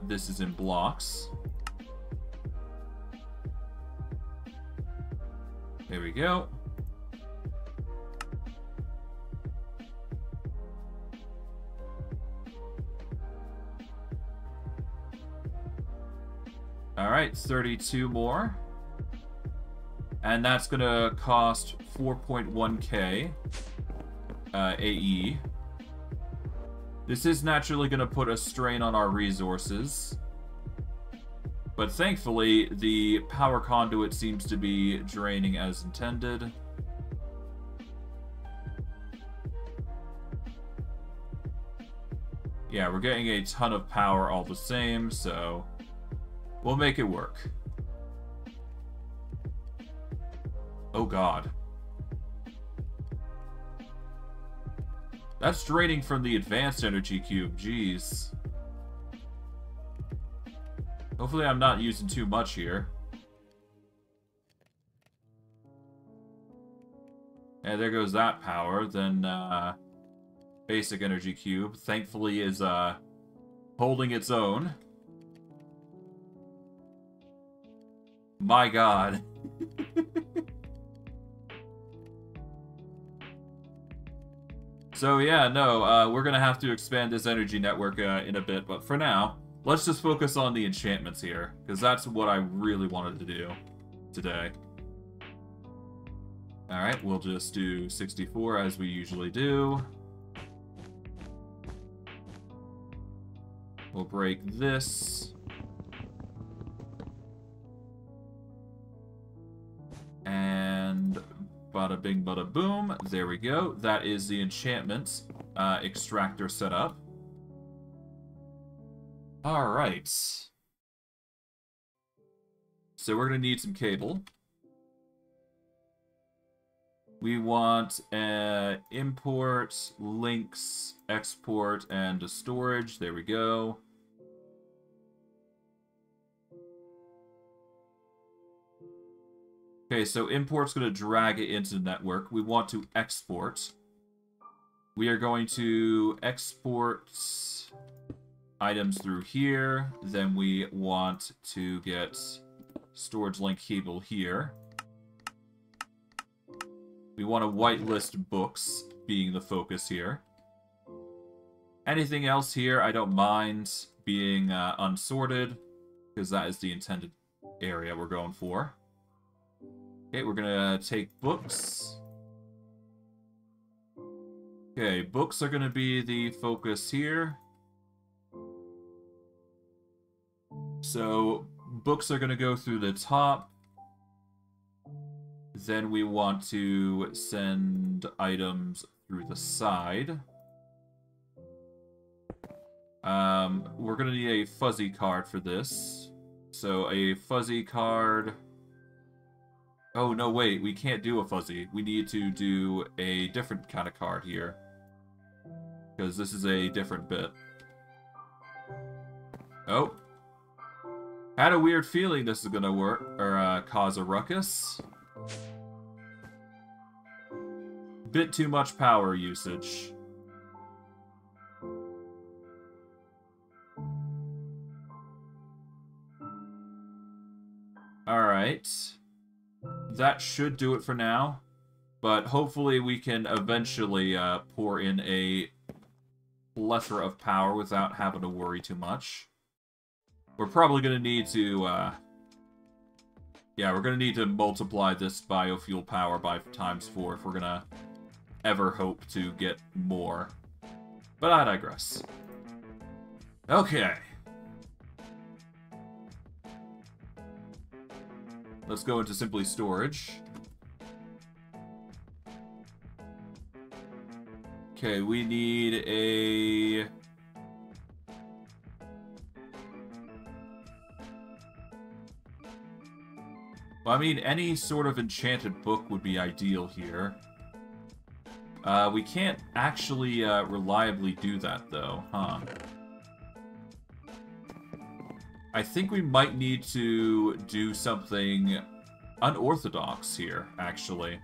this is in blocks. There we go. Alright, 32 more. And that's gonna cost 4.1k AE. This is naturally gonna put a strain on our resources. But thankfully, the power conduit seems to be draining as intended. Yeah, we're getting a ton of power all the same, so we'll make it work. Oh god. That's draining from the advanced energy cube, jeez. Hopefully I'm not using too much here. And there goes that power. Then, basic energy cube, thankfully, is, holding its own. My god. So yeah, no, we're gonna have to expand this energy network in a bit, but for now, let's just focus on the enchantments here, because that's what I really wanted to do today. Alright, we'll just do 64 as we usually do. We'll break this. And bada bing, bada boom. There we go. That is the enchantment extractor set up. Alright. So we're going to need some cable. We want import, links, export, and a storage. There we go. Okay, so import's going to drag it into the network. We want to export. We are going to export items through here. Then we want to get storage link cable here. We want to whitelist books being the focus here. Anything else here, I don't mind being unsorted, because that is the intended area we're going for. Okay, we're gonna take books. Okay, books are gonna be the focus here. So, books are gonna go through the top. Then we want to send items through the side. We're gonna need a fuzzy card for this. So, a fuzzy card... Oh, no, wait, we can't do a fuzzy. We need to do a different kind of card here. Because this is a different bit. Oh. Had a weird feeling this is gonna work, or cause a ruckus. Bit too much power usage. Alright. That should do it for now, but hopefully we can eventually pour in a plethora of power without having to worry too much. We're probably going to need to, yeah, we're going to need to multiply this biofuel power by ×4 if we're going to ever hope to get more. But I digress. Okay. Let's go into simply storage. Okay, we need a... Well, I mean, any sort of enchanted book would be ideal here. We can't actually reliably do that, though, huh? I think we might need to do something unorthodox here, actually.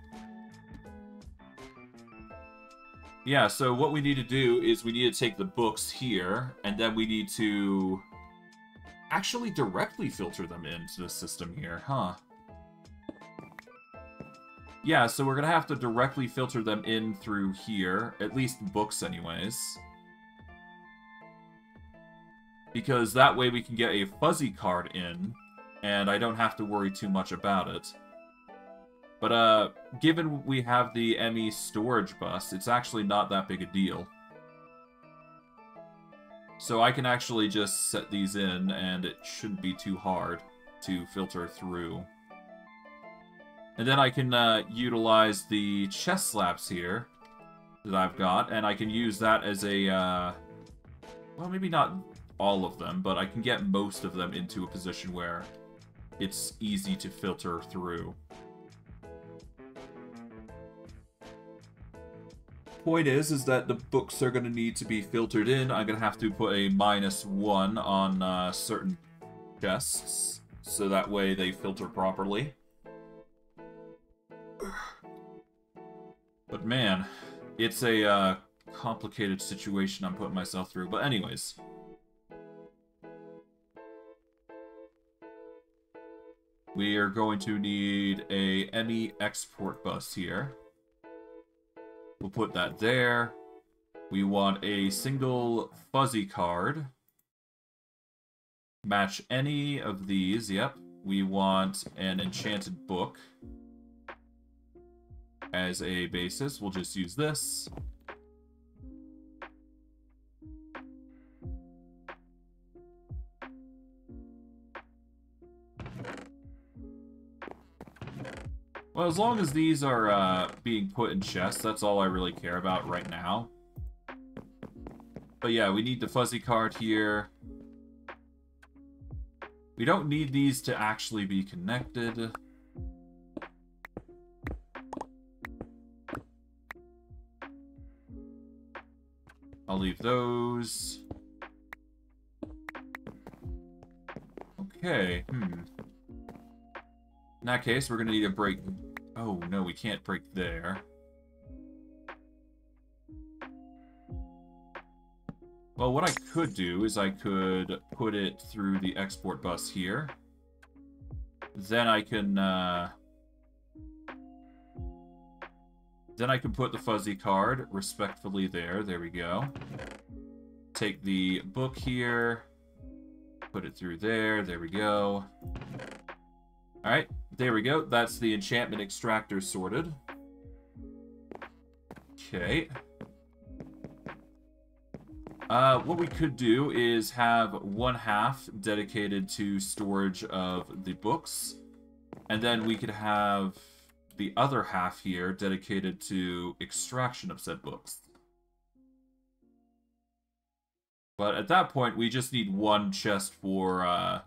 Yeah, so what we need to do is we need to take the books here, and then we need to actually directly filter them into the system here, huh? Yeah, so we're going to have to directly filter them in through here, at least books anyways. Because that way we can get a fuzzy card in, and I don't have to worry too much about it. But, given we have the ME storage bus, it's actually not that big a deal. So I can actually just set these in, and it shouldn't be too hard to filter through. And then I can utilize the chest slabs here that I've got, and I can use that as a, well, maybe not all of them, but I can get most of them into a position where it's easy to filter through. Point is that the books are going to need to be filtered in. I'm going to have to put a -1 on certain chests, so that way they filter properly. But man, it's a complicated situation I'm putting myself through. But anyways. We are going to need a ME export bus here. We'll put that there. We want a single fuzzy card. Match any of these, yep. We want an enchanted book as a basis. We'll just use this. Well, as long as these are being put in chests, that's all I really care about right now. But yeah, we need the fuzzy card here. We don't need these to actually be connected. I'll leave those. Okay, In that case, we're going to need to break... Oh, no, we can't break there. Well, what I could do is I could put it through the export bus here. Then I can put the fuzzy card respectfully there. There we go. Take the book here. Put it through there. There we go. Alright, there we go. That's the enchantment extractor sorted. Okay. What we could do is have one half dedicated to storage of the books. And then we could have the other half here dedicated to extraction of said books. But at that point, we just need one chest for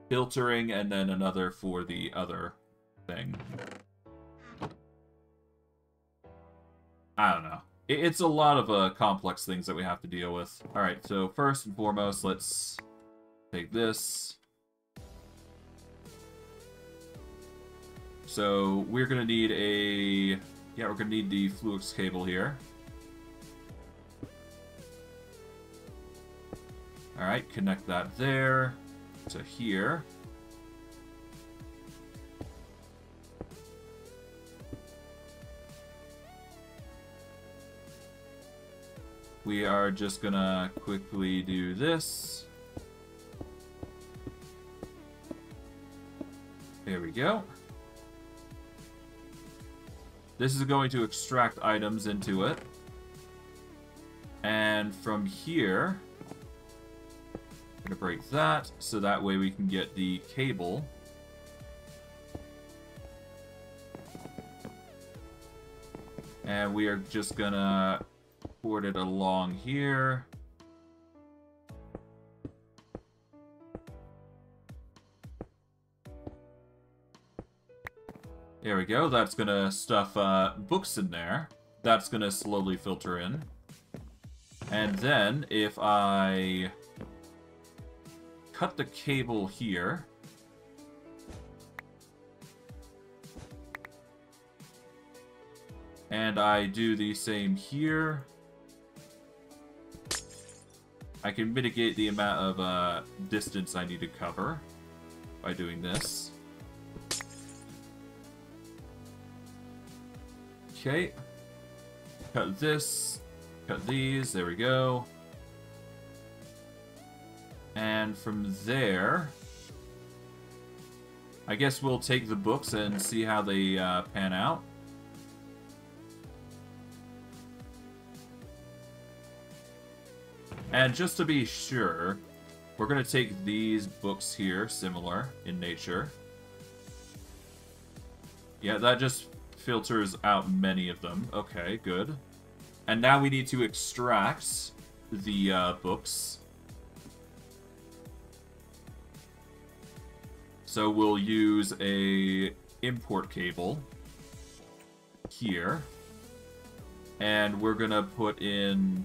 filtering and then another for the other thing. I don't know. It's a lot of complex things that we have to deal with. Alright, so first and foremost, let's take this. So we're going to need a... Yeah, we're going to need the Fluix cable here. Alright, connect that there to here. We are just gonna quickly do this. There we go. This is going to extract items into it. And from here, I'm gonna break that, so that way we can get the cable. And we are just gonna port it along here. There we go. That's gonna stuff books in there. That's gonna slowly filter in. And then if I cut the cable here, and I do the same here, I can mitigate the amount of distance I need to cover by doing this. Okay. Cut this. Cut these. There we go. And from there, I guess we'll take the books and see how they pan out. And just to be sure, we're going to take these books here, similar in nature. Yeah, that just filters out many of them. Okay, good. And now we need to extract the books. So we'll use a import cable here. And we're going to put in...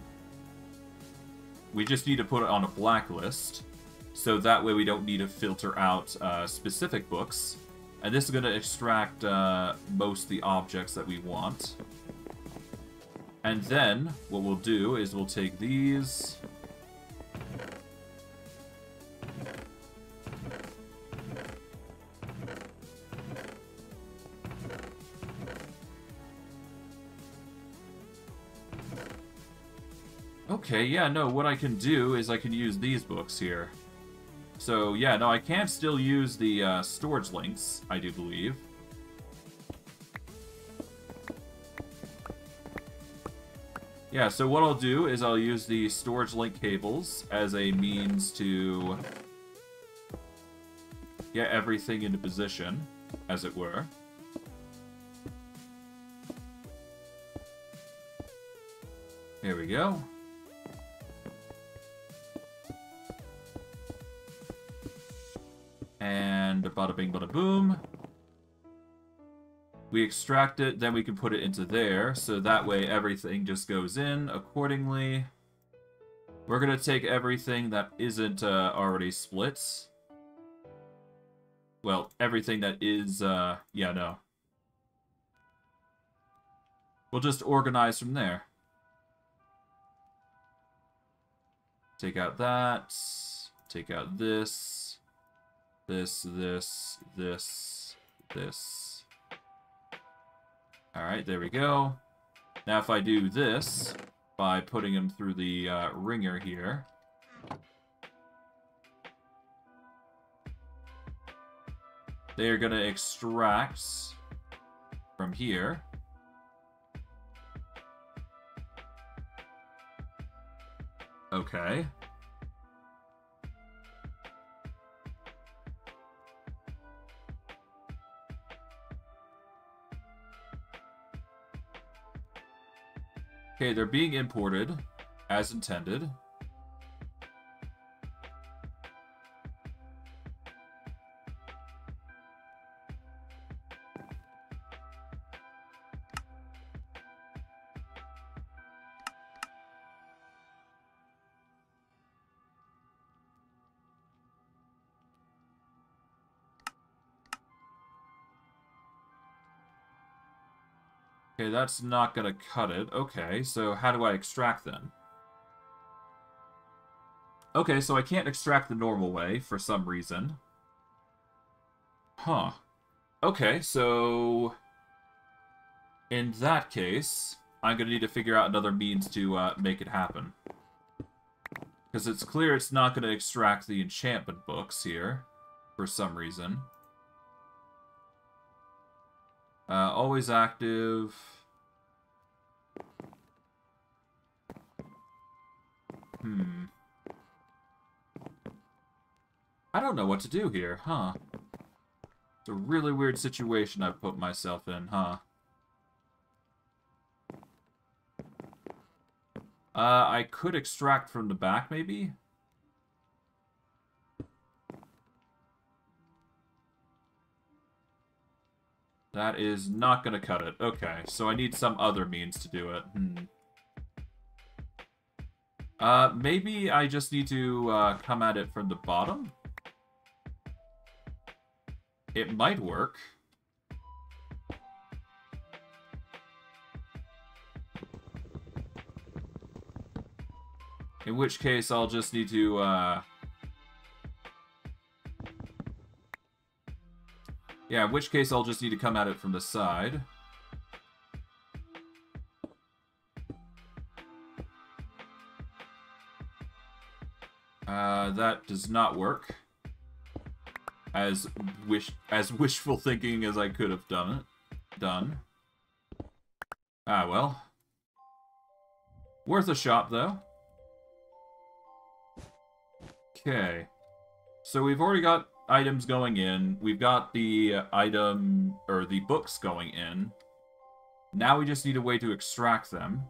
We just need to put it on a blacklist, so that way we don't need to filter out specific books. And this is going to extract most of the objects that we want. And then, what we'll do is we'll take these... Okay, yeah, no, what I can do is I can use these books here. So, yeah, no, I can still use the storage links, I do believe. Yeah, so what I'll do is I'll use the storage link cables as a means to get everything into position, as it were. There we go. And bada bing, bada boom. We extract it, then we can put it into there, so that way everything just goes in accordingly. We're going to take everything that isn't already split. Well, everything that is, yeah, no. We'll just organize from there. Take out that. Take out this. This. Alright, there we go. Now if I do this, by putting them through the ringer here, they are going to extract from here. Okay. Okay, they're being imported as intended. Okay, that's not gonna cut it. Okay, so how do I extract then? Okay, so I can't extract the normal way for some reason. Huh. Okay, so in that case, I'm gonna need to figure out another means to make it happen. Because it's clear it's not gonna extract the enchantment books here for some reason. Always active. I don't know what to do here, huh? It's a really weird situation I've put myself in, huh? I could extract from the back, maybe? That is not gonna cut it. Okay, so I need some other means to do it. Maybe I just need to, come at it from the bottom? It might work. In which case, I'll just need to, yeah, in which case I'll just need to come at it from the side. That does not work. As wishful thinking as I could have done. Ah, well. Worth a shot, though. Okay. So we've already got items going in. We've got the the books going in. Now we just need a way to extract them.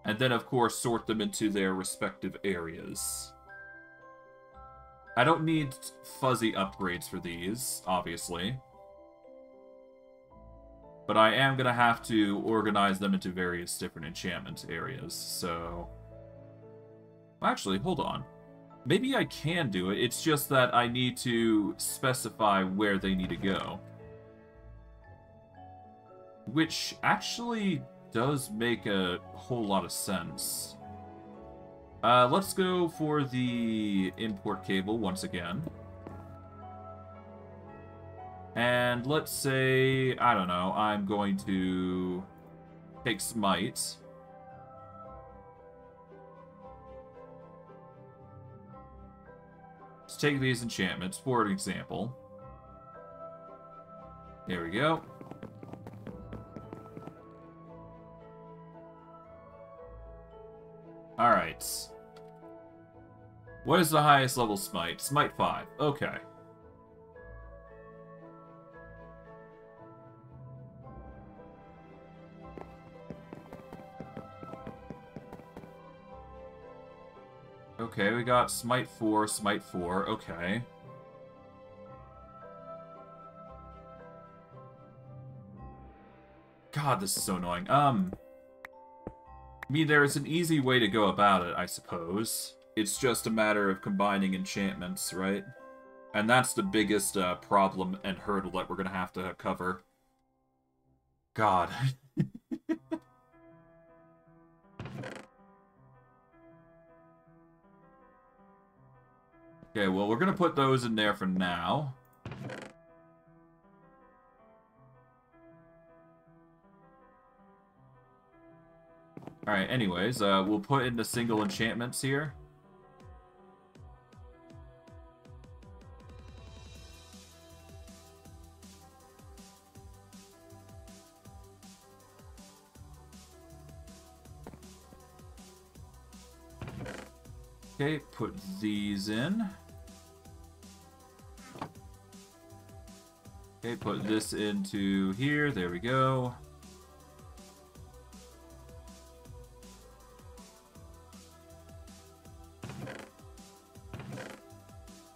And then, of course, sort them into their respective areas. I don't need fuzzy upgrades for these, obviously. But I am going to have to organize them into various different enchantment areas, so... Actually, hold on. Maybe I can do it, it's just that I need to specify where they need to go. Which actually does make a whole lot of sense. Let's go for the import cable once again. And let's say, I don't know, I'm going to take Smite. Let's take these enchantments, for an example. There we go. Alright. What is the highest level Smite? Smite 5. Okay. Okay, we got Smite 4, Smite 4. Okay. God, this is so annoying. I mean, there is an easy way to go about it, I suppose. It's just a matter of combining enchantments, right? And that's the biggest problem and hurdle that we're going to have to cover. God. Okay, well, we're going to put those in there for now. Alright, anyways, we'll put in the single enchantments here. Okay, put these in. Okay, put this into here. There we go.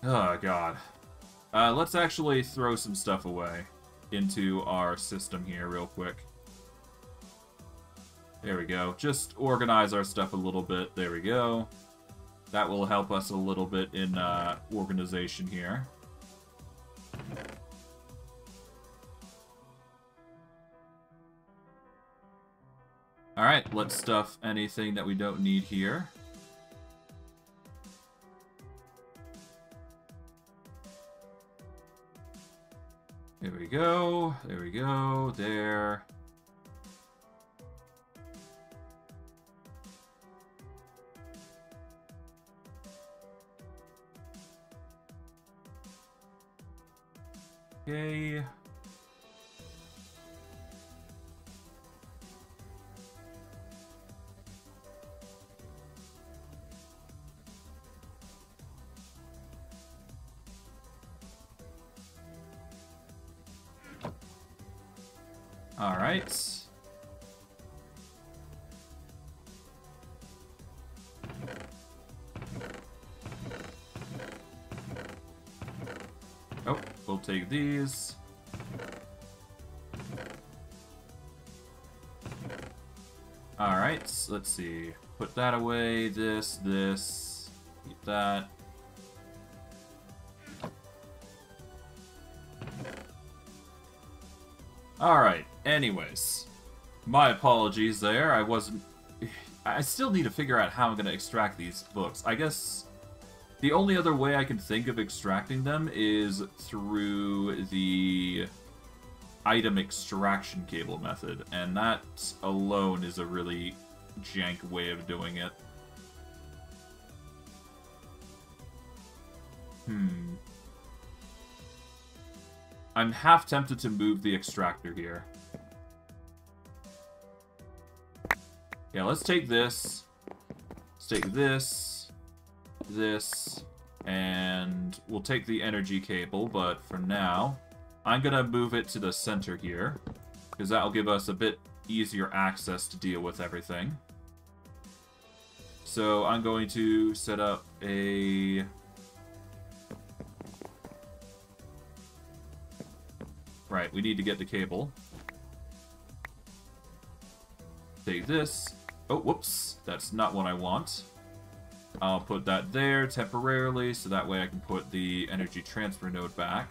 Oh, God. Let's actually throw some stuff away into our system here real quick. There we go. Just organize our stuff a little bit. There we go. That will help us a little bit in organization here. Alright, let's stuff anything that we don't need here. There we go. There we go. There. Okay. All right. Oh, we'll take these. All right, let's see. Put that away. This. Keep that. All right. Anyways, my apologies there. I still need to figure out how I'm going to extract these books. I guess the only other way I can think of extracting them is through the item extraction cable method, and that alone is a really jank way of doing it. I'm half tempted to move the extractor here. Yeah, let's take this. Let's take this, and we'll take the energy cable, but for now, I'm gonna move it to the center here, because that'll give us a bit easier access to deal with everything. So I'm going to set up a... Right, we need to get the cable. Take this. Oh, whoops. That's not what I want. I'll put that there temporarily, so that way I can put the energy transfer node back.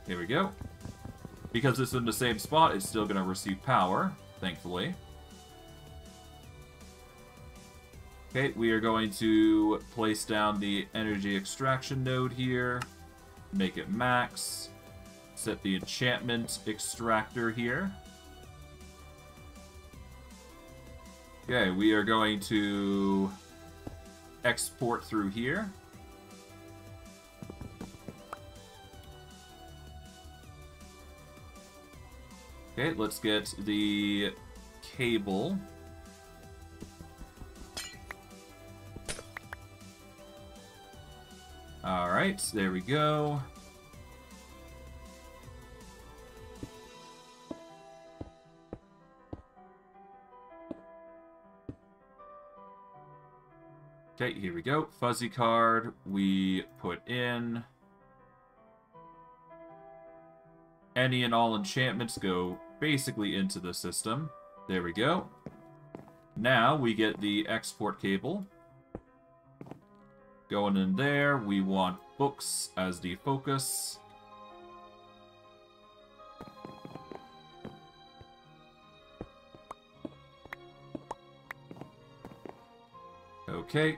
Here we go. Because it's in the same spot, it's still going to receive power, thankfully. Okay, we are going to place down the energy extraction node here. Make it max. Set the enchantment extractor here. Okay, we are going to export through here. Okay, let's get the cable. Alright, there we go. Okay, here we go. Fuzzy card, we put in. Any and all enchantments go basically into the system. There we go. Now we get the export cable. Going in there, we want books as the focus. Okay,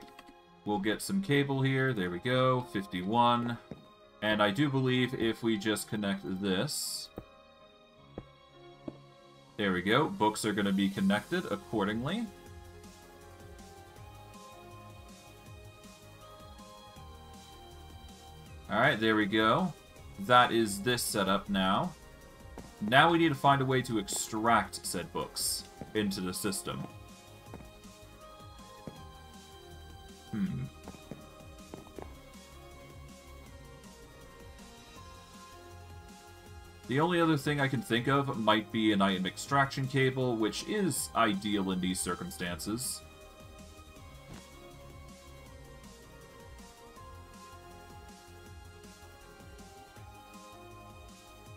we'll get some cable here. There we go, 51. And I do believe if we just connect this... There we go, books are going to be connected accordingly. Alright, there we go. That is this setup now. Now we need to find a way to extract said books into the system. The only other thing I can think of might be an item extraction cable, which is ideal in these circumstances.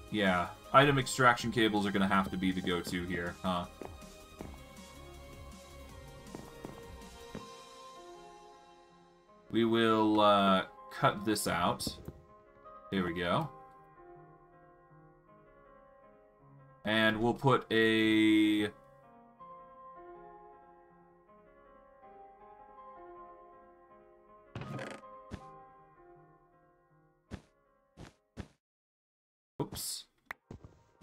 Yeah, item extraction cables are going to have to be the go-to here, huh? We will cut this out. There we go. And we'll put a... Oops.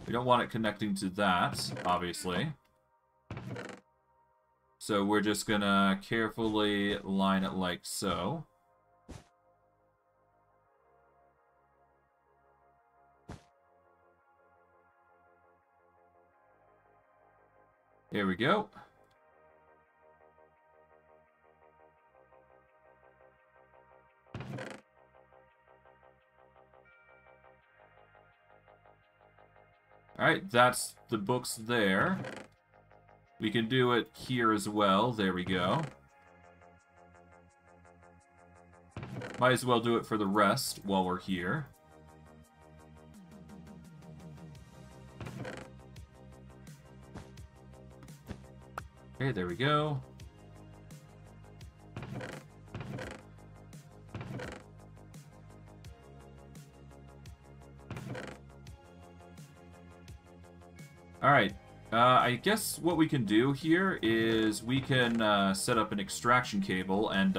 We don't want it connecting to that, obviously. So we're just gonna carefully line it like so. There we go. Alright, that's the books there. We can do it here as well. There we go. Might as well do it for the rest while we're here. Okay, there we go. Alright, I guess what we can do here is we can set up an extraction cable and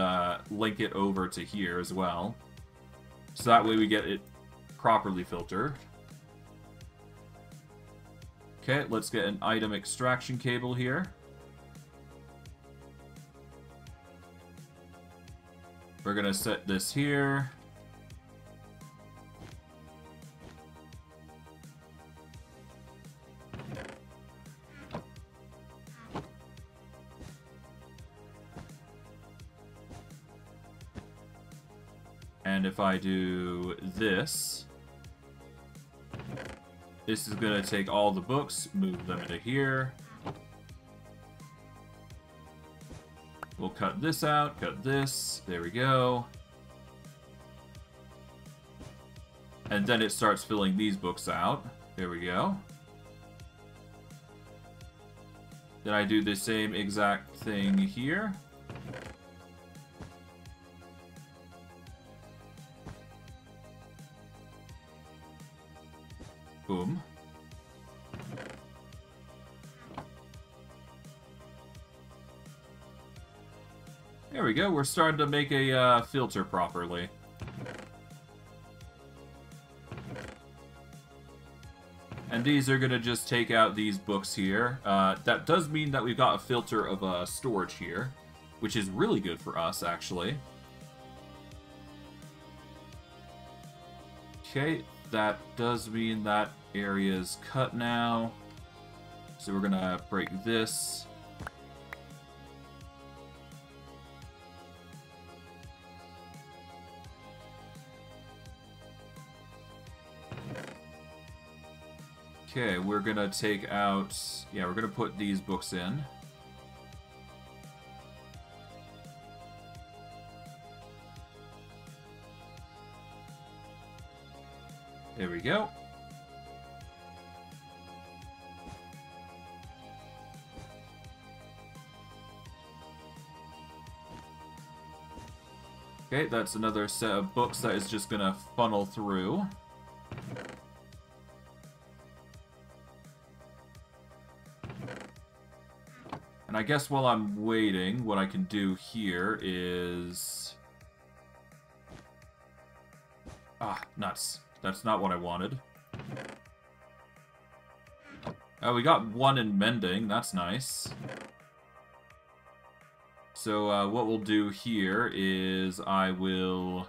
link it over to here as well. So that way we get it properly filtered. Okay, let's get an item extraction cable here. We're gonna set this here. And if I do this, this is going to take all the books, move them into here. We'll cut this out, cut this, there we go. And then it starts filling these books out. There we go. Then I do the same exact thing here. Boom. There we go, we're starting to make a filter properly. And these are going to just take out these books here. That does mean that we've got a filter of storage here, which is really good for us, actually. Okay, that does mean that area is cut now. So we're going to break this. Okay, we're gonna take out... Yeah, we're gonna put these books in. There we go. Okay, that's another set of books that is just gonna funnel through. And I guess while I'm waiting, what I can do here is... Ah, nuts. That's not what I wanted. Oh, we got one in mending. That's nice. So, what we'll do here is I will...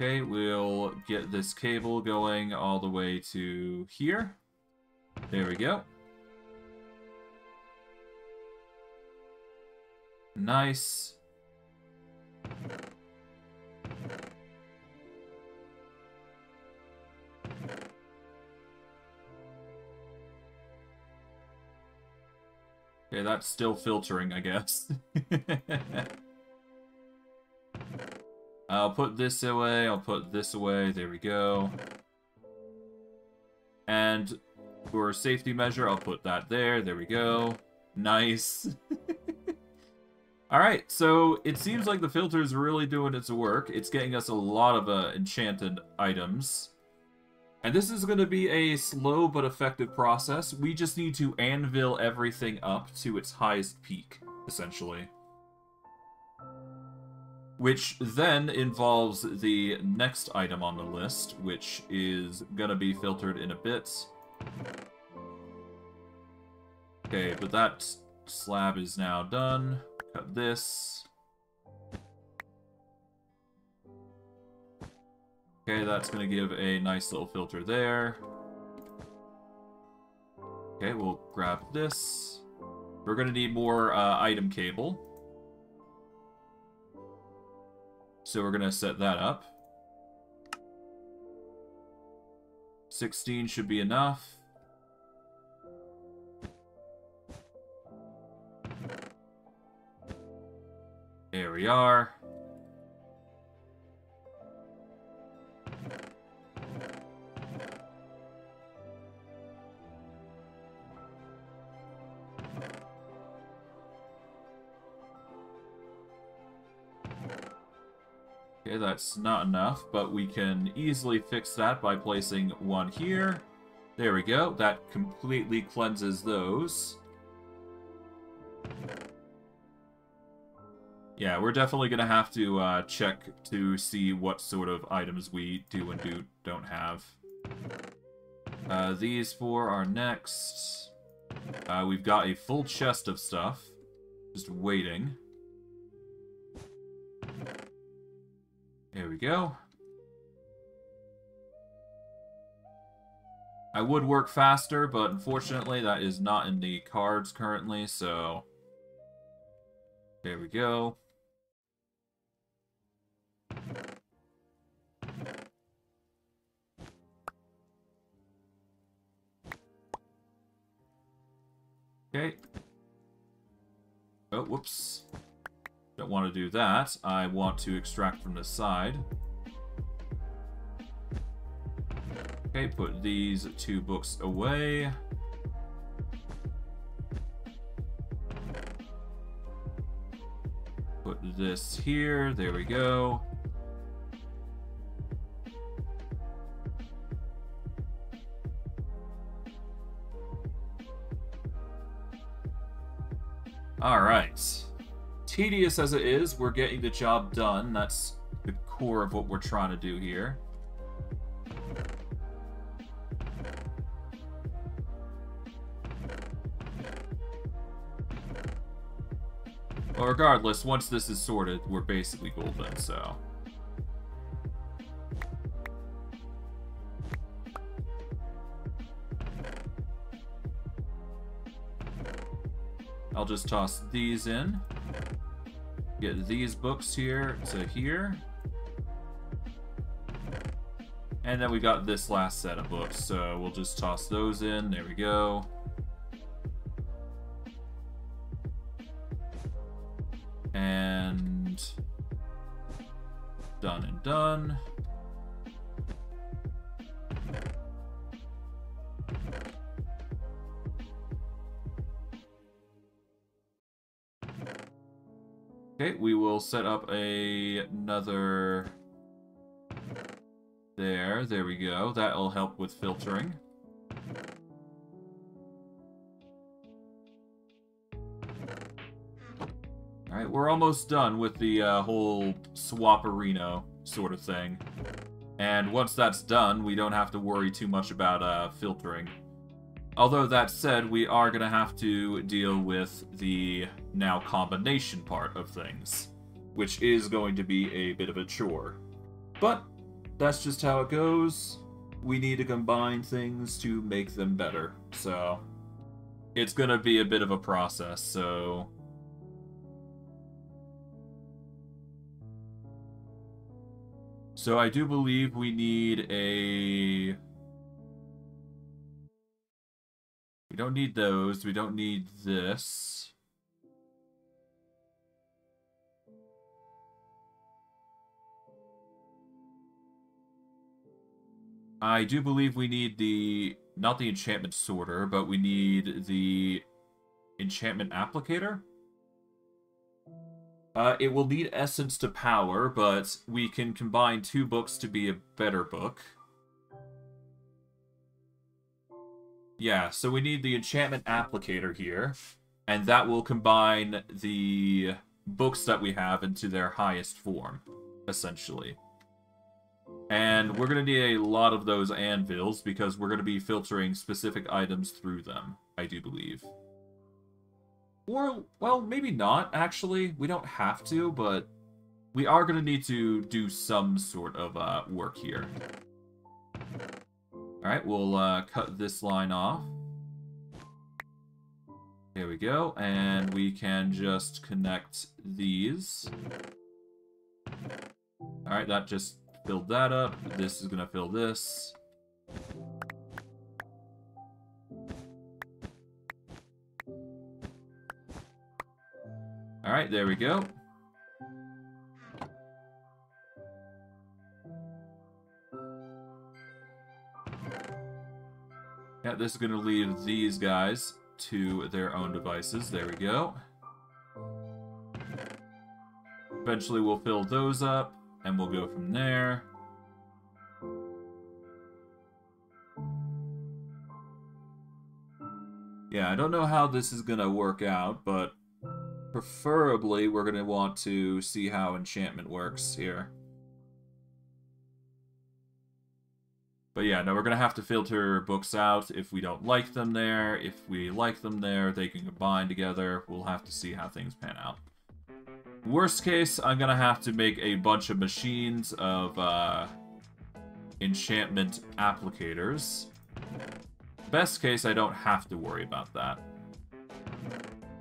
Okay, we'll get this cable going all the way to here. There we go. Nice. Okay, that's still filtering, I guess. I'll put this away, I'll put this away, there we go. And for a safety measure, I'll put that there we go. Nice. Alright, so it seems like the filter is really doing its work. It's getting us a lot of enchanted items. And this is going to be a slow but effective process. We just need to anvil everything up to its highest peak, essentially. Which then involves the next item on the list, which is going to be filtered in a bit. Okay, but that slab is now done. Cut this. Okay, that's going to give a nice little filter there. Okay, we'll grab this. We're going to need more item cable. So we're going to set that up. 16 should be enough. There we are. Okay, that's not enough, but we can easily fix that by placing one here. There we go. That completely cleanses those. Yeah, we're definitely going to have to check to see what sort of items we do and don't have. These four are next. We've got a full chest of stuff. Just waiting. There we go. I would work faster, but unfortunately that is not in the cards currently, so... There we go. Okay. Oh, whoops. Don't want to do that. I want to extract from the side. Okay, put these two books away. Put this here. There we go. Alright. Tedious as it is, we're getting the job done. That's the core of what we're trying to do here. Well, regardless, once this is sorted, we're basically golden, so... I'll just toss these in. Get these books here to here. And then we got this last set of books, so we'll just toss those in. There we go. And done and done. Okay, we will set up another... There we go. That'll help with filtering. Alright, we're almost done with the whole swapperino sort of thing. And once that's done, we don't have to worry too much about filtering. Although that said, we are going to have to deal with the now combination part of things, which is going to be a bit of a chore. But that's just how it goes. We need to combine things to make them better. So it's going to be a bit of a process, so... So I do believe we need a... We don't need those. We don't need this. I do believe we need the... Not the enchantment sorter, but we need the enchantment applicator. It will need essence to power, but we can combine 2 books to be a better book. Yeah, so we need the enchantment applicator here, and that will combine the books that we have into their highest form, essentially. And we're going to need a lot of those anvils, because we're going to be filtering specific items through them, I do believe. Or, well, maybe not, actually. We don't have to, but we are going to need to do some sort of work here. Alright, we'll cut this line off. There we go, and we can just connect these. Alright, that just filled that up. This is going to fill this. Alright, there we go. Yeah, this is going to leave these guys to their own devices. There we go. Eventually we'll fill those up, and we'll go from there. Yeah, I don't know how this is going to work out, but preferably we're going to want to see how enchantment works here. But yeah, no, we're going to have to filter books out if we don't like them there. If we like them there, they can combine together. We'll have to see how things pan out. Worst case, I'm going to have to make a bunch of machines of enchantment applicators. Best case, I don't have to worry about that.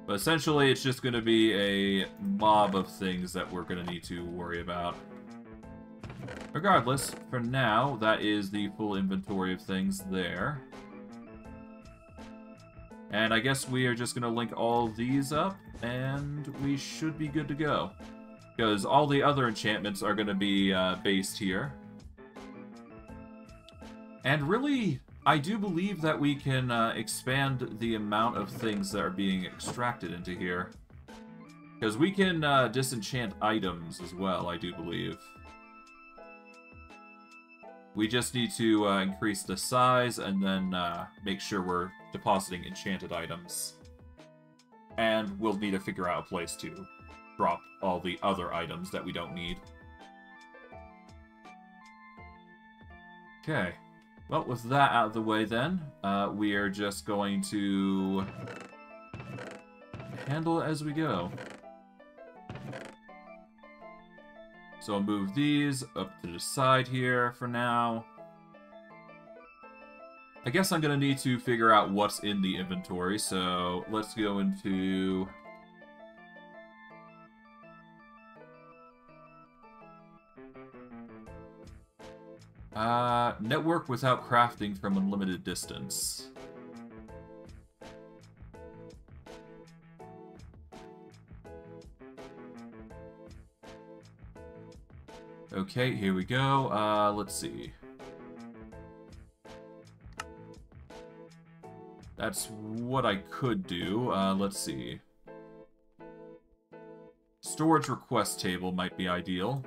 But essentially, it's just going to be a mob of things that we're going to need to worry about. Regardless, for now, that is the full inventory of things there. And I guess we are just going to link all these up, and we should be good to go. Because all the other enchantments are going to be based here. And really, I do believe that we can expand the amount of things that are being extracted into here. Because we can disenchant items as well, I do believe. We just need to increase the size and then make sure we're depositing enchanted items. And we'll need to figure out a place to drop all the other items that we don't need. Okay. Well, with that out of the way then, we are just going to handle it as we go. So I'll move these up to the side here for now. I guess I'm going to need to figure out what's in the inventory, so let's go into... network without crafting from unlimited distance. Okay, here we go. Let's see. That's what I could do. Let's see. Storage request table might be ideal.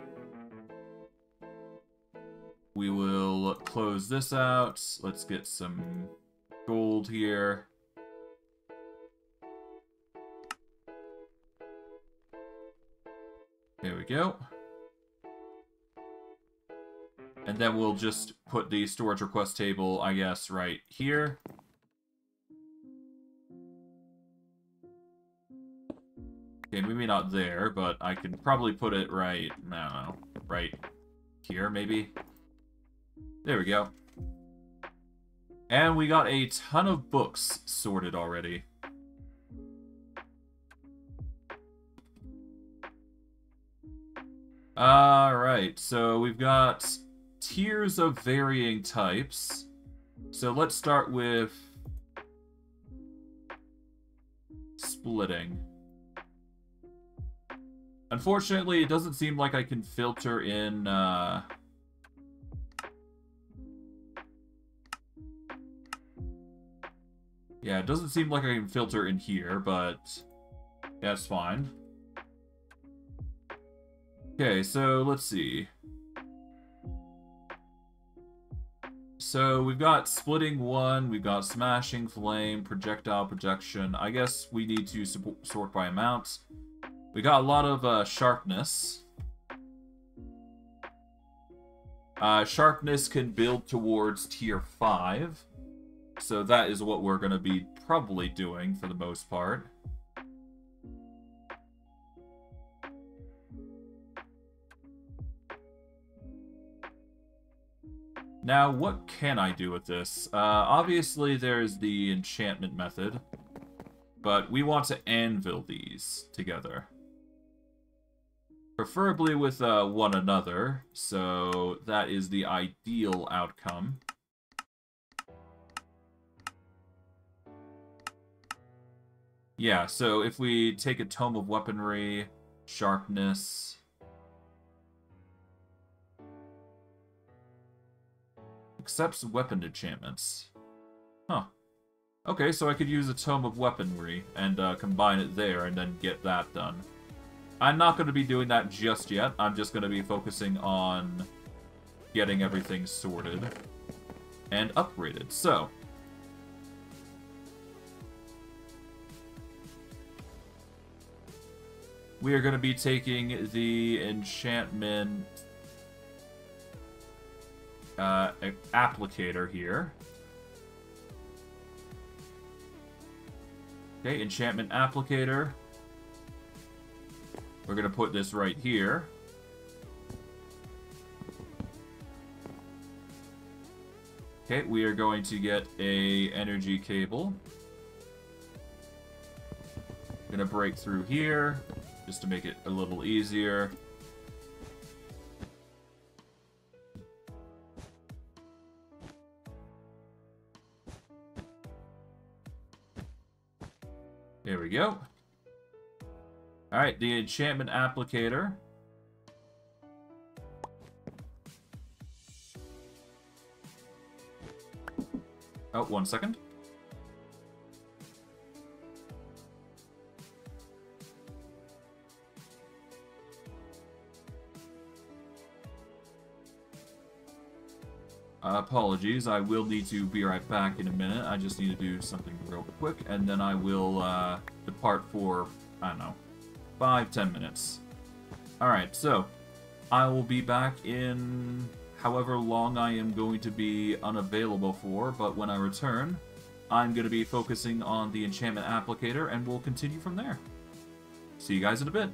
We will close this out. Let's get some gold here. There we go. And then we'll just put the storage request table, I guess, right here. Okay, maybe not there, but I can probably put it right, I don't know, right here, maybe? There we go. And we got a ton of books sorted already. Alright, so we've got tiers of varying types. So let's start with splitting. Unfortunately, it doesn't seem like I can filter in, yeah, it doesn't seem like I can filter in here, but that's fine. Okay, so let's see. So we've got splitting 1, we've got smashing, flame, projectile, projection. I guess we need to sort by amount. We got a lot of sharpness. Sharpness can build towards tier 5. So that is what we're going to be probably doing for the most part. Now, what can I do with this? Obviously, there's the enchantment method. But we want to anvil these together. Preferably with one another, so that is the ideal outcome. Yeah, so if we take a Tome of Weaponry, Sharpness... Accepts weapon enchantments. Huh. Okay, so I could use a Tome of Weaponry and combine it there and then get that done. I'm not going to be doing that just yet. I'm just going to be focusing on getting everything sorted and upgraded. So, we are going to be taking the enchantment applicator here. Okay, enchantment applicator. We're going to put this right here. Okay, we are going to get a energy cable. Going to break through here, just to make it a little easier. There we go. Alright, the enchantment applicator. Oh, 1 second. Apologies, I will need to be right back in a minute. I just need to do something real quick, and then I will depart for, I don't know, 5-10 minutes. Alright, so I will be back in however long I am going to be unavailable for, but when I return, I'm going to be focusing on the enchantment applicator, and we'll continue from there. See you guys in a bit.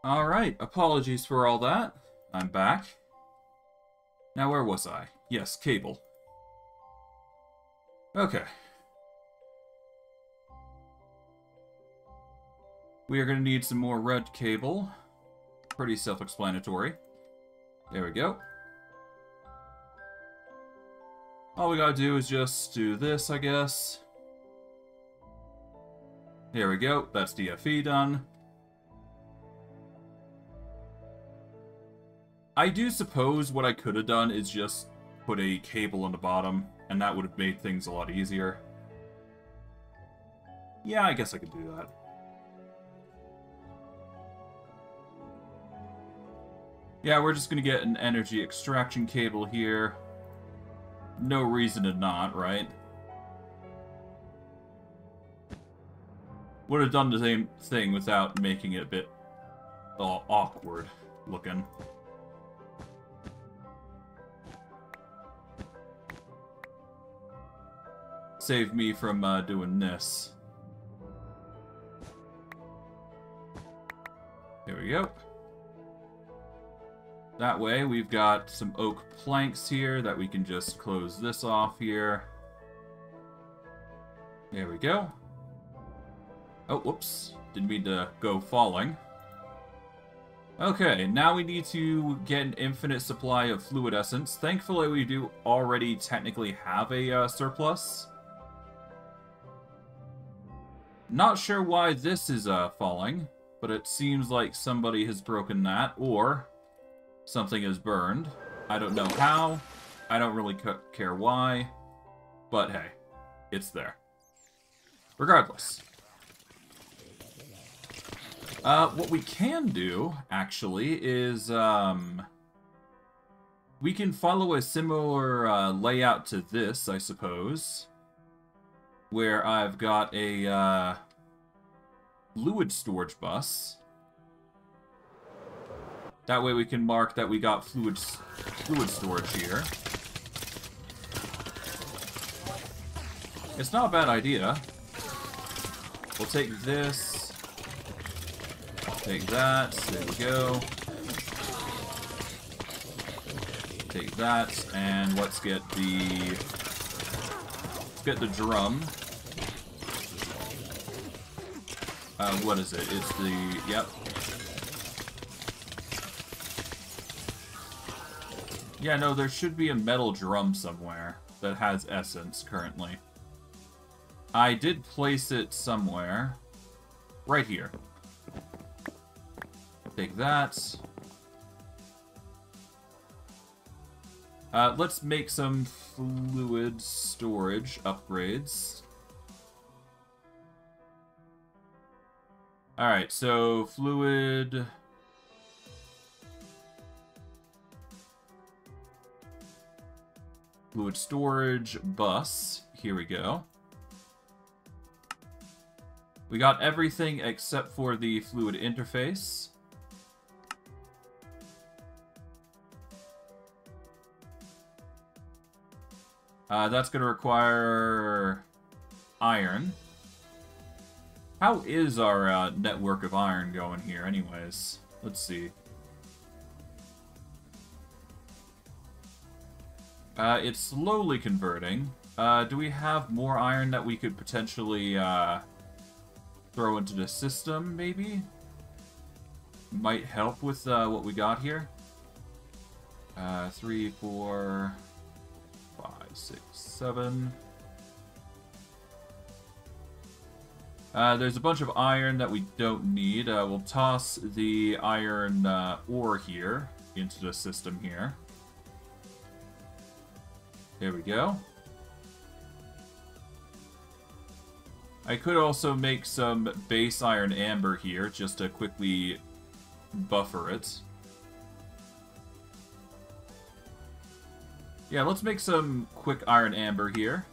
Alright, apologies for all that. I'm back. Now, where was I? Yes, cable. Okay. We are going to need some more red cable. Pretty self-explanatory. There we go. All we gotta do is just do this, I guess. There we go. That's DFE done. I do suppose what I could have done is just put a cable on the bottom, and that would have made things a lot easier. Yeah, I guess I could do that. Yeah, we're just gonna get an energy extraction cable here. No reason to not, right? Would have done the same thing without making it a bit awkward looking. Save me from doing this. There we go. That way, we've got some oak planks here that we can just close this off here. There we go. Oh, whoops. Didn't mean to go falling. Okay, now we need to get an infinite supply of fluid essence. Thankfully, we do already technically have a surplus. Not sure why this is falling, but it seems like somebody has broken that, or something is burned. I don't know how. I don't really care why. But hey, it's there. Regardless. What we can do, actually, is we can follow a similar layout to this, I suppose. Where I've got a fluid storage bus. That way we can mark that we got fluid storage here. It's not a bad idea. We'll take this. Take that. There we go. Take that, and let's get the drum. What is it? It's the, yep. Yeah, no, there should be a metal drum somewhere that has essence currently. I did place it somewhere. Right here. Take that. Let's make some fluid storage upgrades. Alright, so fluid storage bus. Here we go. We got everything except for the fluid interface. That's going to require iron. How is our network of iron going here anyways? Let's see. It's slowly converting. Do we have more iron that we could potentially throw into the system, maybe? Might help with what we got here. 3, 4, 5, 6, 7. There's a bunch of iron that we don't need. We'll toss the iron ore here into the system here. There we go. I could also make some base iron amber here, just to quickly buffer it. Yeah, let's make some quick iron amber here.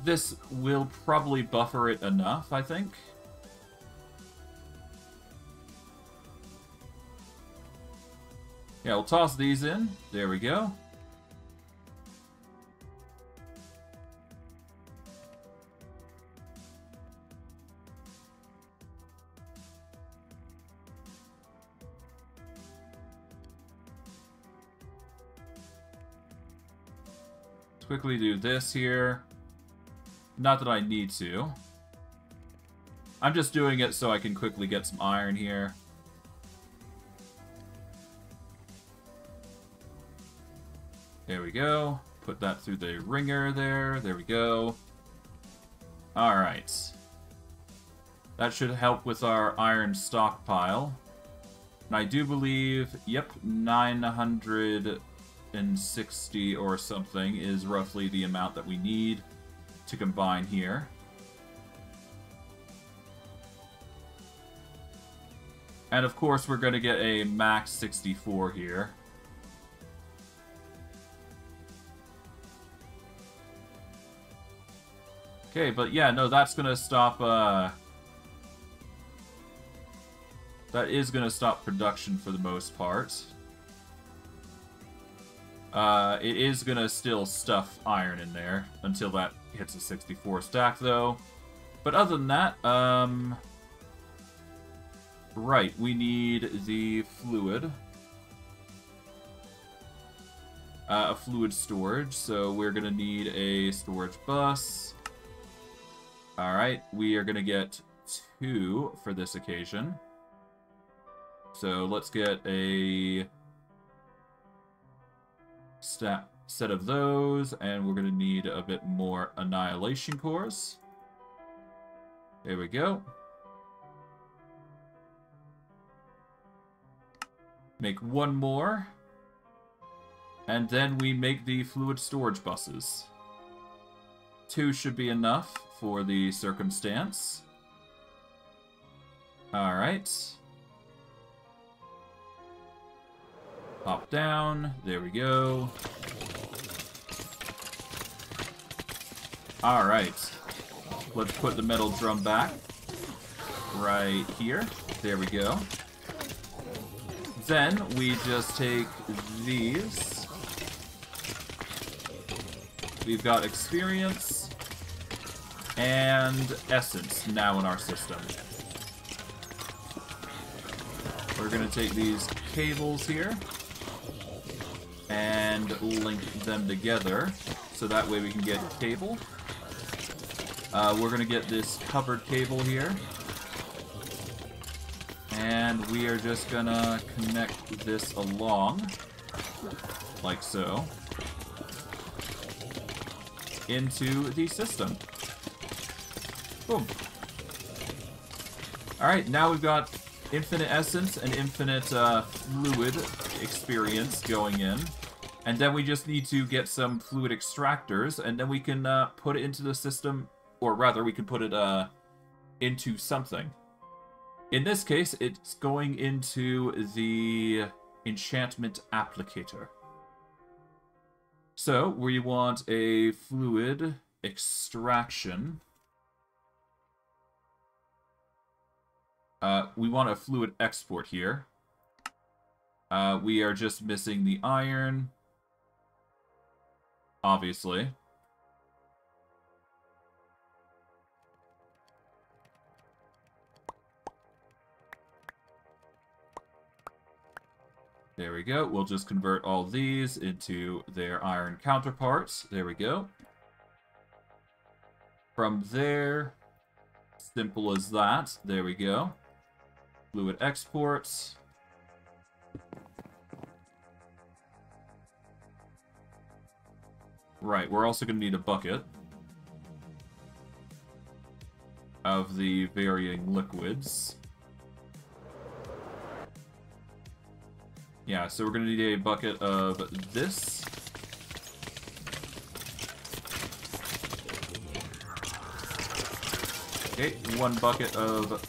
This will probably buffer it enough, I think. Yeah, we'll toss these in. There we go. Let's quickly do this here. Not that I need to. I'm just doing it so I can quickly get some iron here. There we go. Put that through the ringer there. There we go. Alright. That should help with our iron stockpile. And I do believe, yep, 960 or something is roughly the amount that we need to combine here. And of course we're going to get a max 64 here. Okay, but yeah, no, that's going to stop, that is going to stop production for the most part. It is going to still stuff iron in there until that hits a 64 stack, though. But other than that, right, we need the fluid. A fluid storage, so we're going to need a storage bus. Alright, we are going to get 2 for this occasion. So let's get a set of those, and we're going to need a bit more annihilation cores. There we go. Make 1 more. And then we make the fluid storage buses. 2 should be enough for the circumstance. Alright. Pop down. There we go. Alright. Let's put the metal drum back. Right here. There we go. Then we just take these. We've got experience and essence now in our system. We're going to take these cables here and link them together so that way we can get cable. We're going to get this covered cable here. And we are just going to connect this along, like so, into the system. Boom. Alright, now we've got infinite essence and infinite fluid experience going in. And then we just need to get some fluid extractors, and then we can put it into the system, or rather, we can put it into something. In this case, it's going into the enchantment applicator. So, we want a fluid extraction. We want a fluid export here. We are just missing the iron. Obviously. There we go. We'll just convert all these into their iron counterparts. There we go. From there, simple as that. There we go. Fluid exports. Right, we're also going to need a bucket of the varying liquids. Yeah, so we're going to need a bucket of this. Okay, 1 bucket of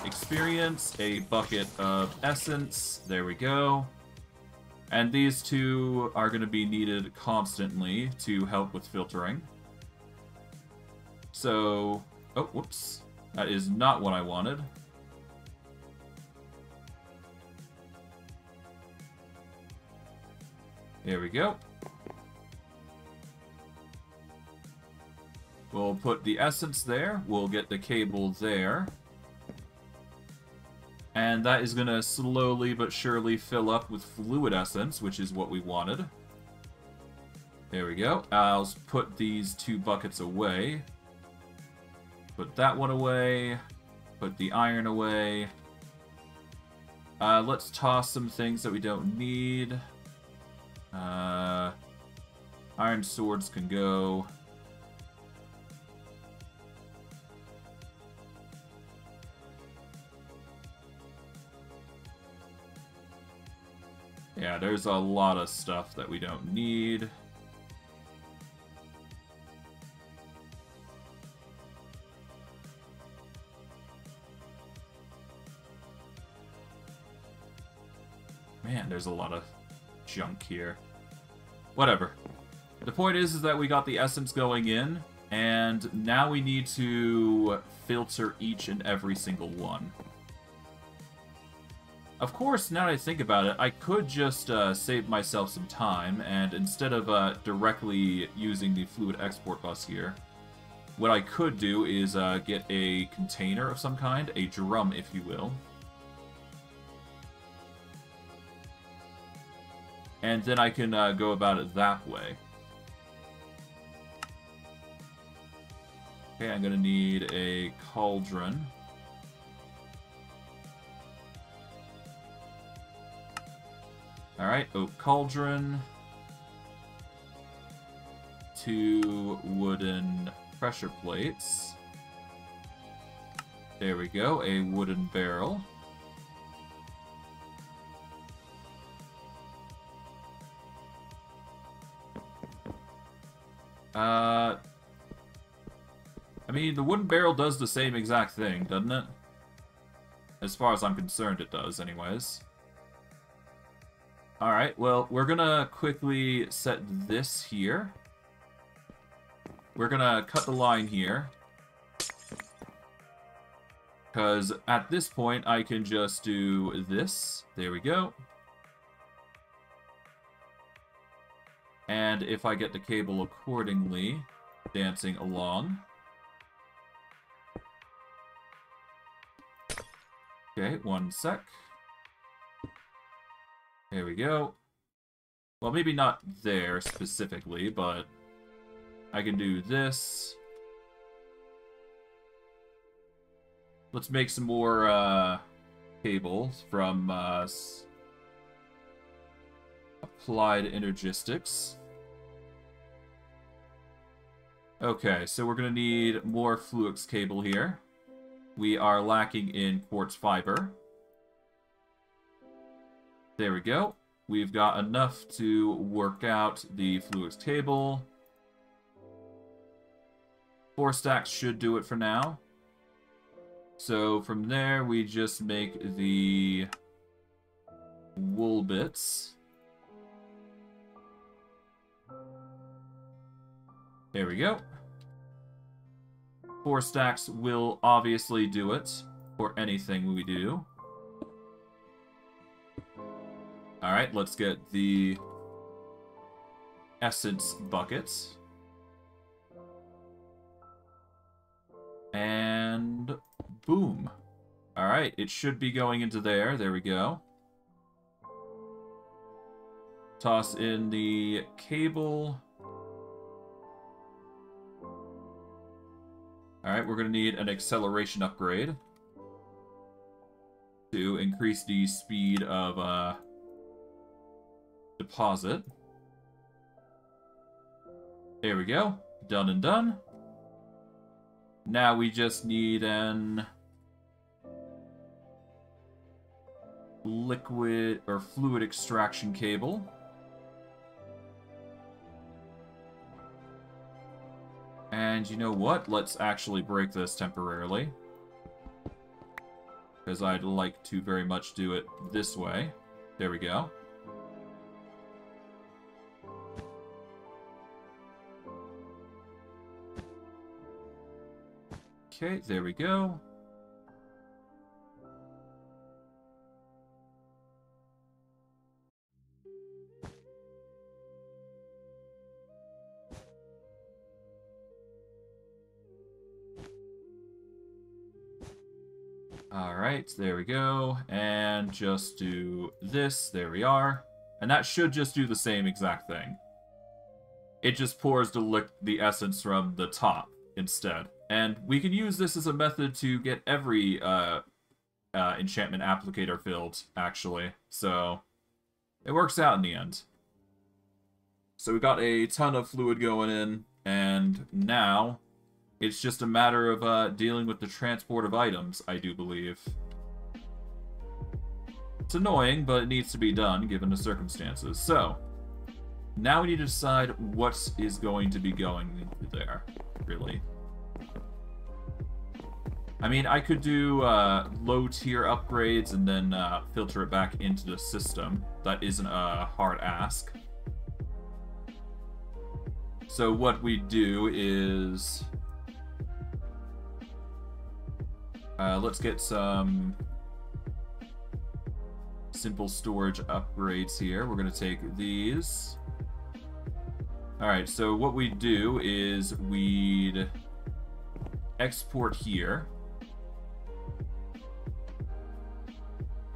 experience, a bucket of essence. There we go. And these 2 are going to be needed constantly to help with filtering. So, oh, whoops. That is not what I wanted. There we go. We'll put the essence there. We'll get the cable there. And that is going to slowly but surely fill up with fluid essence, which is what we wanted. There we go. I'll put these 2 buckets away. Put that one away. Put the iron away. Let's toss some things that we don't need. Iron swords can go. Yeah, there's a lot of stuff that we don't need. Man, there's a lot of junk here. Whatever. The point is that we got the essence going in, and now we need to filter each and every single one. Of course, now that I think about it, I could just save myself some time, and instead of directly using the fluid export bus here, what I could do is get a container of some kind, a drum, if you will. And then I can go about it that way. Okay, I'm gonna need a cauldron. Alright, oak cauldron. 2 wooden pressure plates. There we go, a wooden barrel. I mean, the wooden barrel does the same exact thing, doesn't it? As far as I'm concerned, it does, anyways. Alright, well, we're gonna quickly set this here. We're gonna cut the line here. Because at this point, I can just do this. There we go. And if I get the cable accordingly, dancing along. Okay, 1 sec. There we go. Well, maybe not there specifically, but I can do this. Let's make some more cables from applied energistics. Okay, so we're going to need more Fluix cable here. We are lacking in quartz fiber. There we go. We've got enough to work out the Fluix cable. 4 stacks should do it for now. So from there, we just make the wool bits. There we go. 4 stacks will obviously do it for anything we do. Alright, let's get the essence buckets. And boom. Alright, it should be going into there. There we go. Toss in the cable. Alright, we're going to need an acceleration upgrade to increase the speed of deposit. There we go. Done and done. Now we just need an liquid or fluid extraction cable. And you know what? Let's actually break this temporarily. Because I'd like to very much do it this way. There we go. Okay, there we go. Alright, there we go. And just do this. There we are. And that should just do the same exact thing. it just pours the essence from the top instead. And we can use this as a method to get every enchantment applicator filled, actually. So it works out in the end. So we got a ton of fluid going in, and now it's just a matter of dealing with the transport of items, I do believe. It's annoying, but it needs to be done given the circumstances. So now we need to decide what is going to be going there, really. I mean, I could do low-tier upgrades and then filter it back into the system. That isn't a hard ask. So what we do is... let's get some simple storage upgrades here. We're going to take these. Alright, so what we do is we'd export here.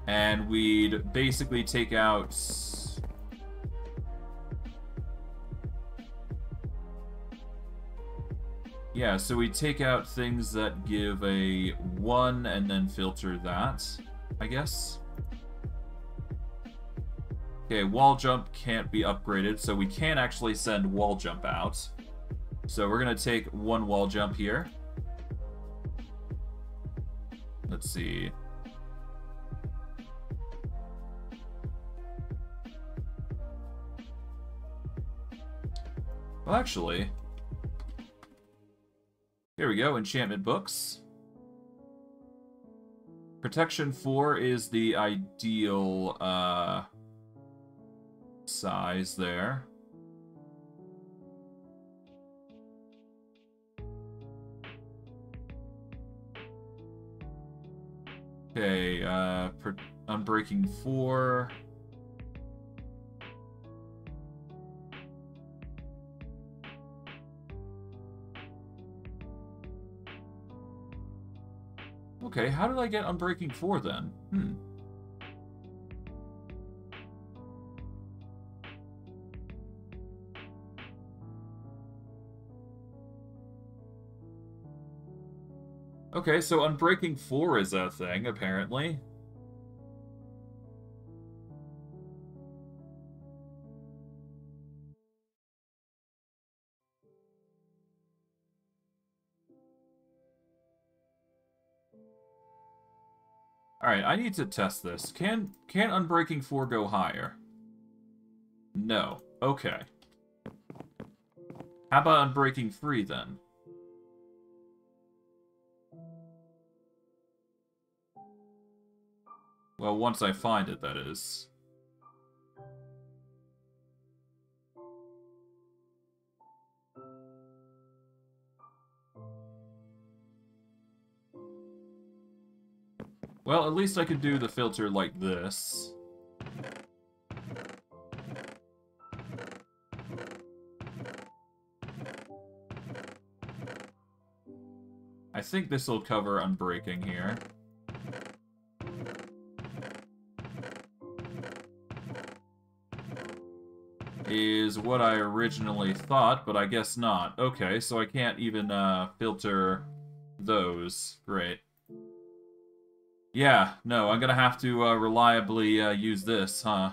And we'd basically take out... Yeah, so we take out things that give a 1 and then filter that, I guess. Okay, wall jump can't be upgraded, so we can actually send wall jump out. So we're going to take 1 wall jump here. Let's see. Well, actually... Here we go, enchantment books. Protection 4 is the ideal size there. Okay, Unbreaking 4. Okay, how did I get Unbreaking 4 then? Okay, so Unbreaking 4 is a thing, apparently. Alright, I need to test this. Can Unbreaking 4 go higher? No. Okay. How about Unbreaking 3 then? Well, once I find it, that is. Well, at least I could do the filter like this. I think this will cover Unbreaking here. Is what I originally thought, but I guess not. Okay, so I can't even filter those. Great. Yeah, no, I'm gonna have to reliably use this, huh?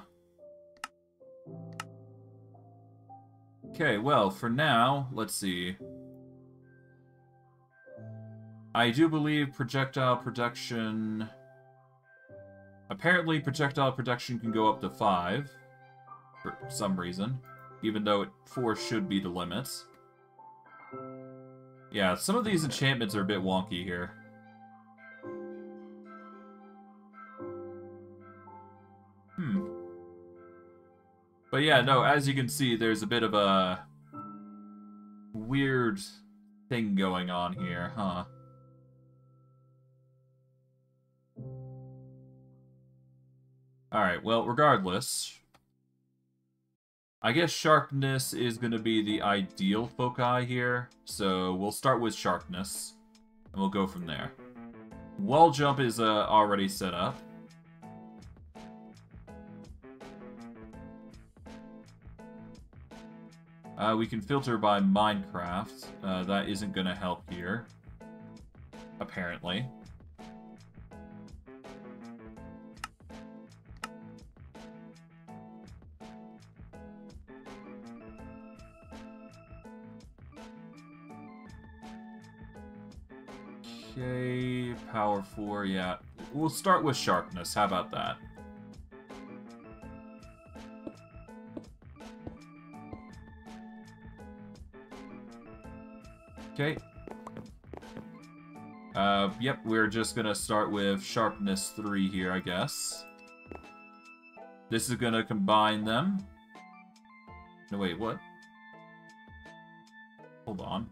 Okay, well, for now, let's see. I do believe projectile protection... Apparently, projectile protection can go up to 5. For some reason. Even though 4 should be the limits. Yeah, some of these enchantments are a bit wonky here. But yeah, no, as you can see, there's a bit of a weird thing going on here, huh? Alright, well, regardless, I guess sharpness is going to be the ideal foci here, so we'll start with sharpness, and we'll go from there. Wall jump is already set up. We can filter by Minecraft. That isn't going to help here. Apparently. Okay, power 4, yeah. We'll start with sharpness, how about that? Okay. Yep, we're just gonna start with sharpness 3 here, I guess. This is gonna combine them. No, wait, what? Hold on.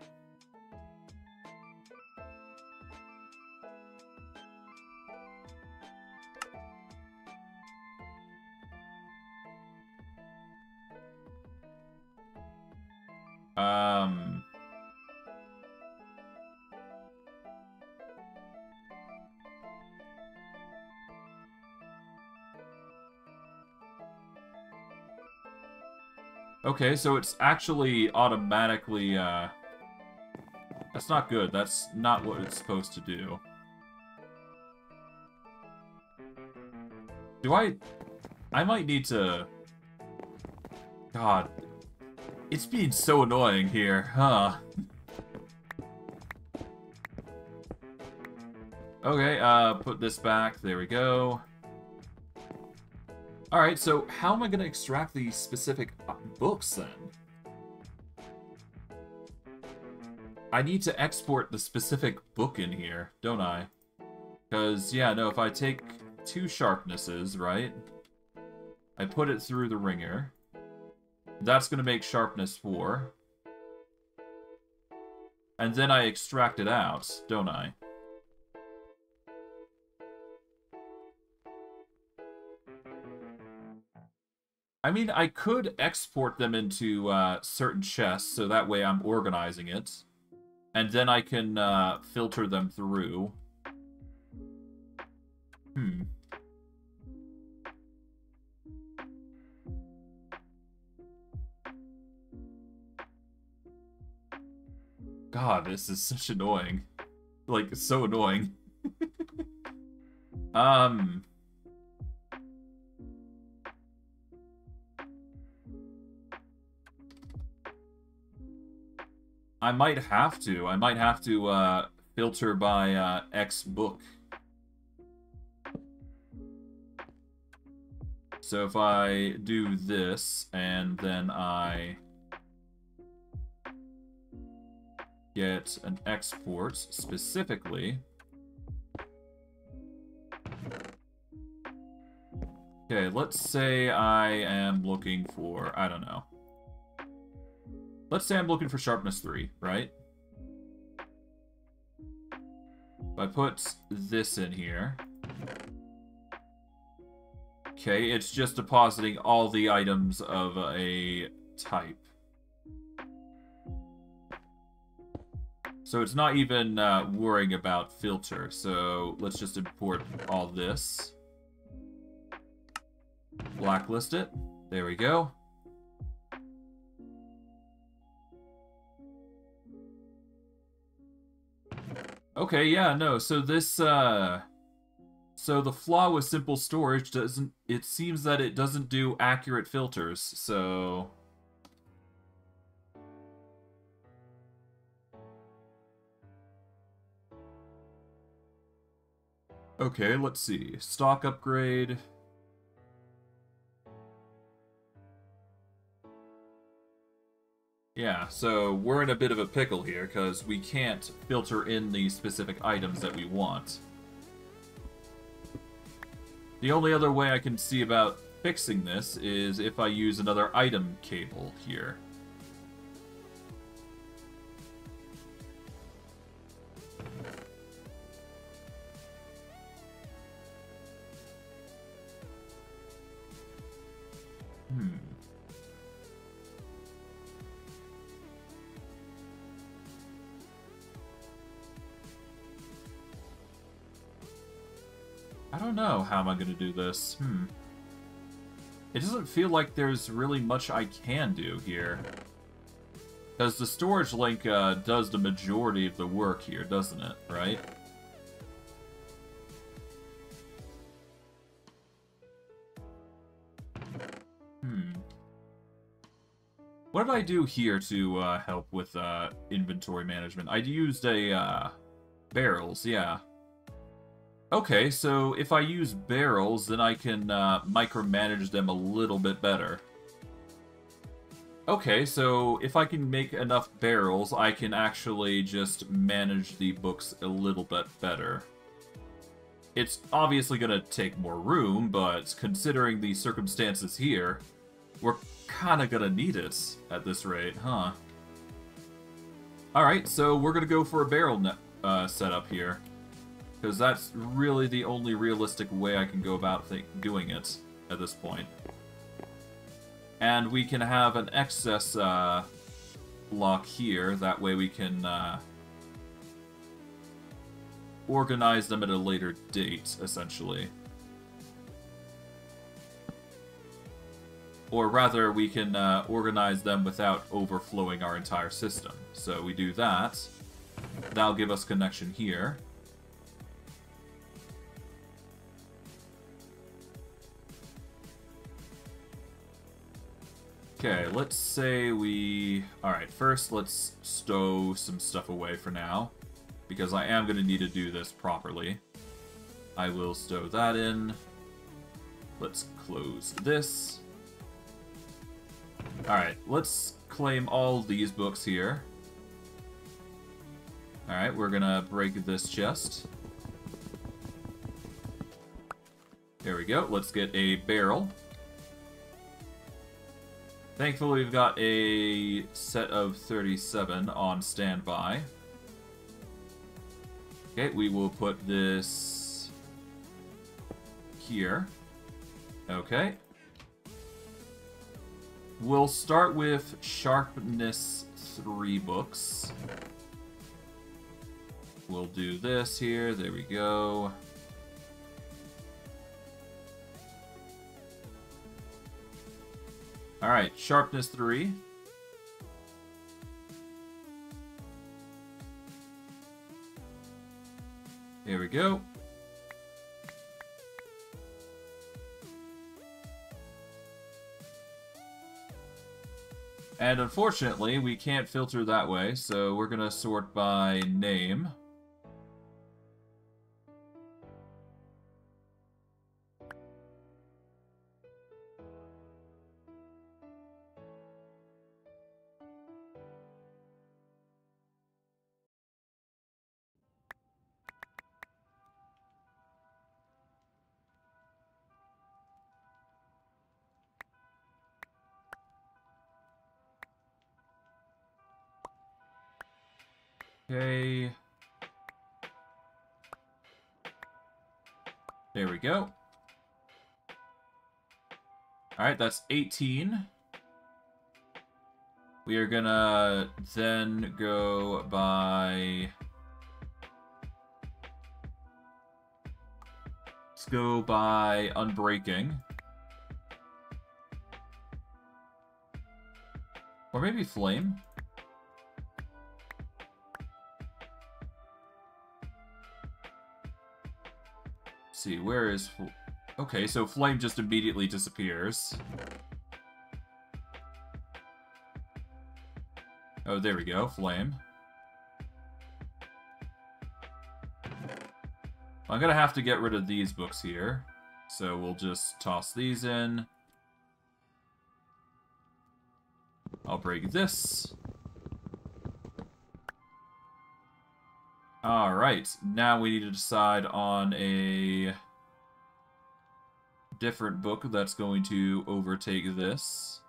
Okay, so it's actually automatically, That's not good. That's not what it's supposed to do. I might need to... God. It's being so annoying here, huh? Okay, put this back. There we go. Alright, so how am I going to extract these specific books, then? I need to export the specific book in here, don't I? Because, yeah, no, if I take 2 sharpnesses, right? I put it through the ringer. That's going to make sharpness 4. And then I extract it out, don't I? I mean, I could export them into certain chests, so that way I'm organizing it. And then I can filter them through. God, this is such annoying. Like, so annoying. I might have to. I might have to filter by X book. So if I do this, and then I get an export specifically. Okay, let's say I am looking for, I don't know. Let's say I'm looking for sharpness 3, right? If I put this in here. Okay, it's just depositing all the items of a type. So it's not even worrying about filter. So let's just import all this. Blacklist it. There we go. Okay, yeah, no, so this, so the flaw with simple storage doesn't, it seems that it doesn't do accurate filters, so... Okay, let's see. Stock upgrade. Yeah, so we're in a bit of a pickle here, because we can't filter in the specific items that we want. The only other way I can see about fixing this is if I use another item cable here. I don't know how am I going to do this. It doesn't feel like there's really much I can do here. Because the storage link does the majority of the work here, doesn't it? Right? What did I do here to help with inventory management? I used a barrels, yeah. Okay, so if I use barrels, then I can micromanage them a little bit better. Okay, so if I can make enough barrels, I can actually just manage the books a little bit better. It's obviously going to take more room, but considering the circumstances here, we're kind of going to need it at this rate, huh? Alright, so we're going to go for a barrel setup here. Because that's really the only realistic way I can go about doing it at this point. And we can have an excess block here, that way we can organize them at a later date, essentially. Or rather, we can organize them without overflowing our entire system. So we do that. That'll give us connection here. Okay, let's say we... Alright, first let's stow some stuff away for now, because I am going to need to do this properly. I will stow that in. Let's close this. Alright, let's claim all these books here. Alright, we're going to break this chest. There we go, let's get a barrel. Thankfully, we've got a set of 37 on standby. Okay, we will put this here. Okay. We'll start with Sharpness 3 books. We'll do this here. There we go. Alright, Sharpness 3. Here we go. And unfortunately, we can't filter that way, so we're gonna sort by name. Okay. There we go. Alright, that's 18. We are gonna then go by... Let's go by Unbreaking. Or maybe Flame. See, where is... Okay, so Flame just immediately disappears. Oh, there we go, Flame. I'm gonna have to get rid of these books here. So we'll just toss these in. I'll break this. Alright, now we need to decide on a different book that's going to overtake this.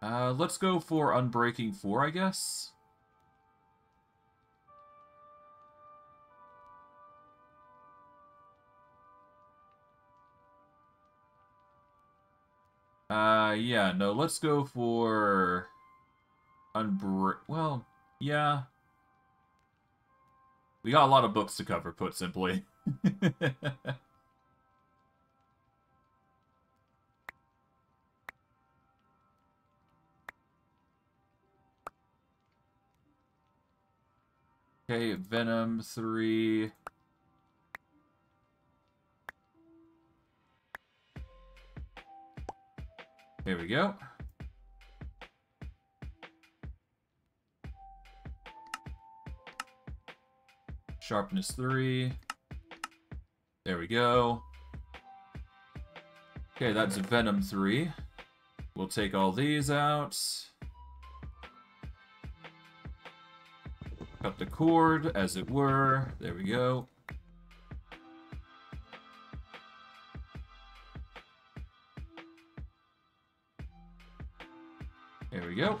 Let's go for Unbreaking 4, I guess. Yeah, no, let's go for... Well, yeah. We got a lot of books to cover, put simply. Okay, Venom 3. There we go. Sharpness 3. There we go. Okay, that's Venom 3. We'll take all these out. Cut the cord, as it were. There we go. There we go.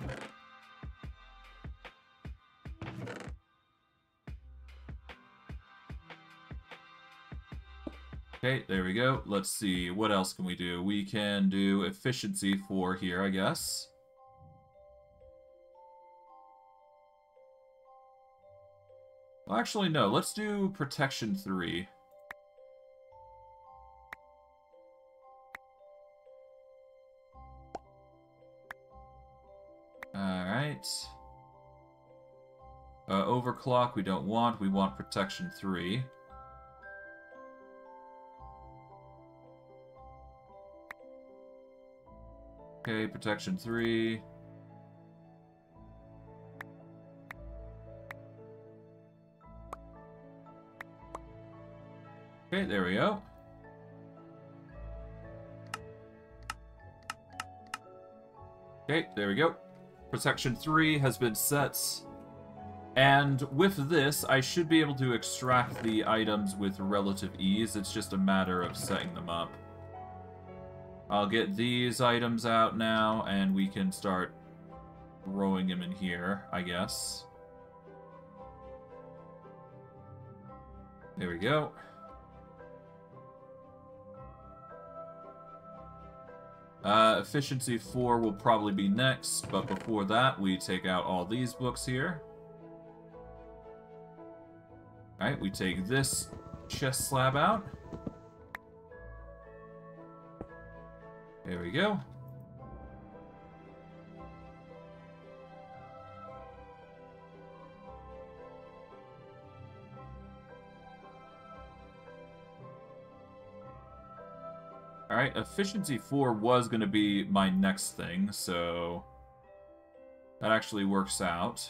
Okay, there we go. Let's see, what else can we do? We can do efficiency 4 here, I guess. Well, actually, no. Let's do protection 3. Alright. Overclock we don't want. We want protection 3. Okay, protection 3. Okay, there we go. Okay, there we go. Protection 3 has been set. And with this, I should be able to extract the items with relative ease. It's just a matter of setting them up. I'll get these items out now, and we can start throwing them in here, I guess. There we go. Efficiency 4 will probably be next, but before that, we take out all these books here. Alright, we take this chest slab out. There we go. Alright, efficiency 4 was going to be my next thing, so that actually works out.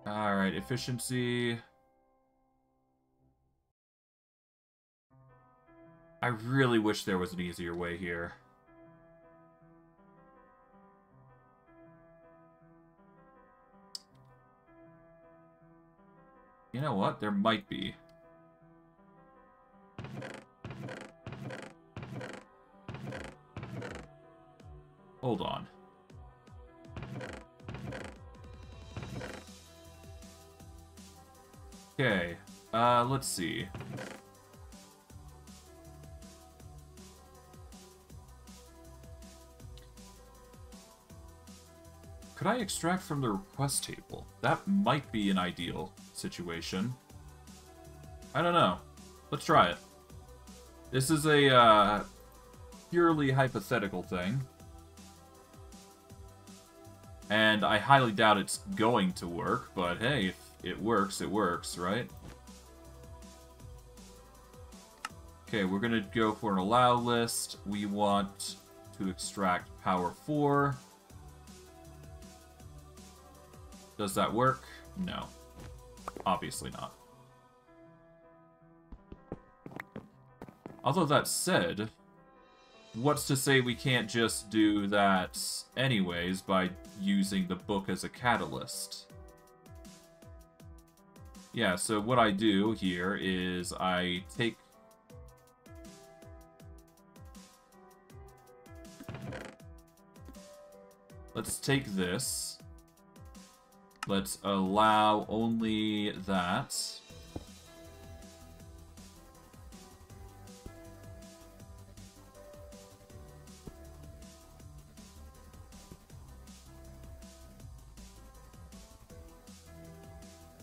Alright, efficiency. I really wish there was an easier way here. You know what? There might be. Hold on. Okay, let's see. Could I extract from the request table? That might be an ideal situation. I don't know. Let's try it. This is a purely hypothetical thing. And I highly doubt it's going to work, but hey, if it works, right? Okay, we're gonna go for an allow list. We want to extract power 4. Does that work? No. Obviously not. Although that said, what's to say we can't just do that anyways by using the book as a catalyst? Yeah, so what I do here is I take... Let's take this. Let's allow only that.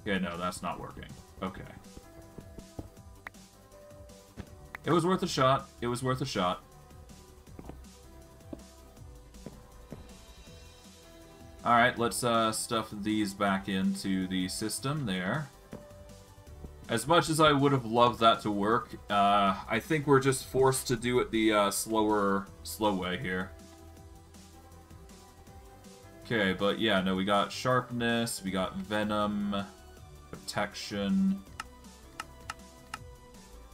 Okay, no, that's not working. Okay. It was worth a shot. It was worth a shot. Alright, let's stuff these back into the system there. As much as I would have loved that to work, I think we're just forced to do it the slow way here. Okay, but yeah, no, we got sharpness, we got venom, protection,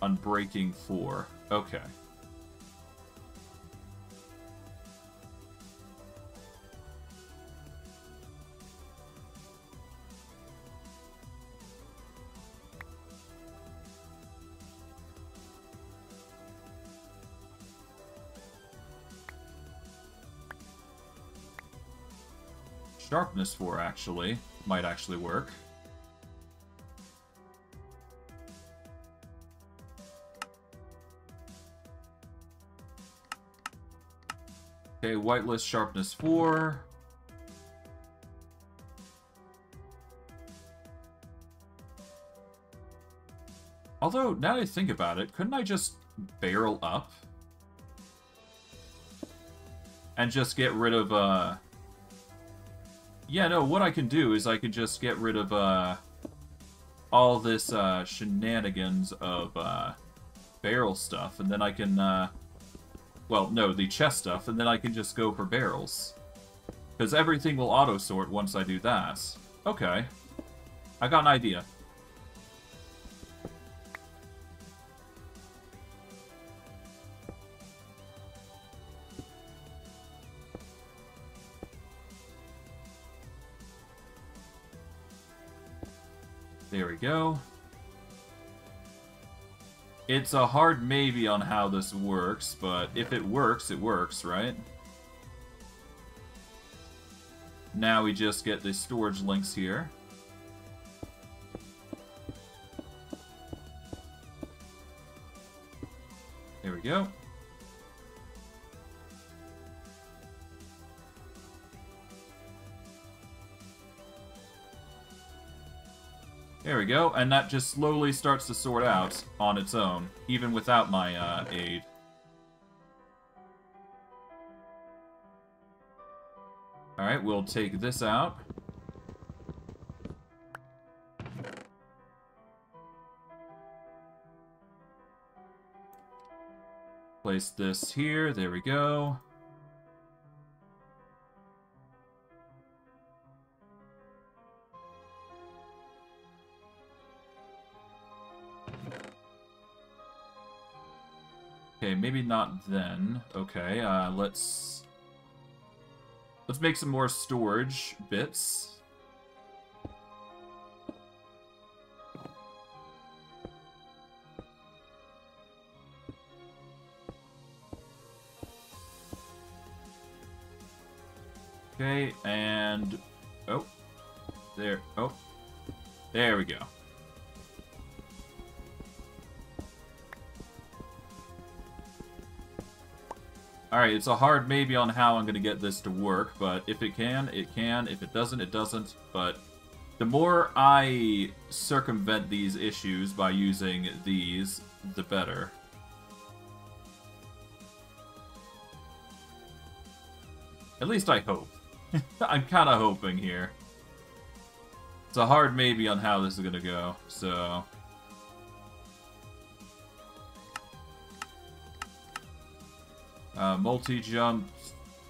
unbreaking 4. Okay. Sharpness 4 actually might actually work. Okay, whitelist sharpness 4. Although, now that I think about it, couldn't I just barrel up? And just get rid of, Yeah, no, what I can do is I can just get rid of, all this, shenanigans of, barrel stuff, and then I can, well, no, the chest stuff, and then I can just go for barrels. Because everything will auto-sort once I do that. Okay. I got an idea. There we go. It's a hard maybe on how this works, but if it works, right? Now we just get the storage links here. There we go. There we go, and that just slowly starts to sort out on its own, even without my aid. Alright, we'll take this out. Place this here, there we go. Okay, maybe not then. Okay, let's make some more storage bits. Okay, and oh, there we go. Alright, it's a hard maybe on how I'm going to get this to work, but if it can, it can. If it doesn't, it doesn't. But the more I circumvent these issues by using these, the better. At least I hope. I'm kind of hoping here. It's a hard maybe on how this is going to go, so... multi-jump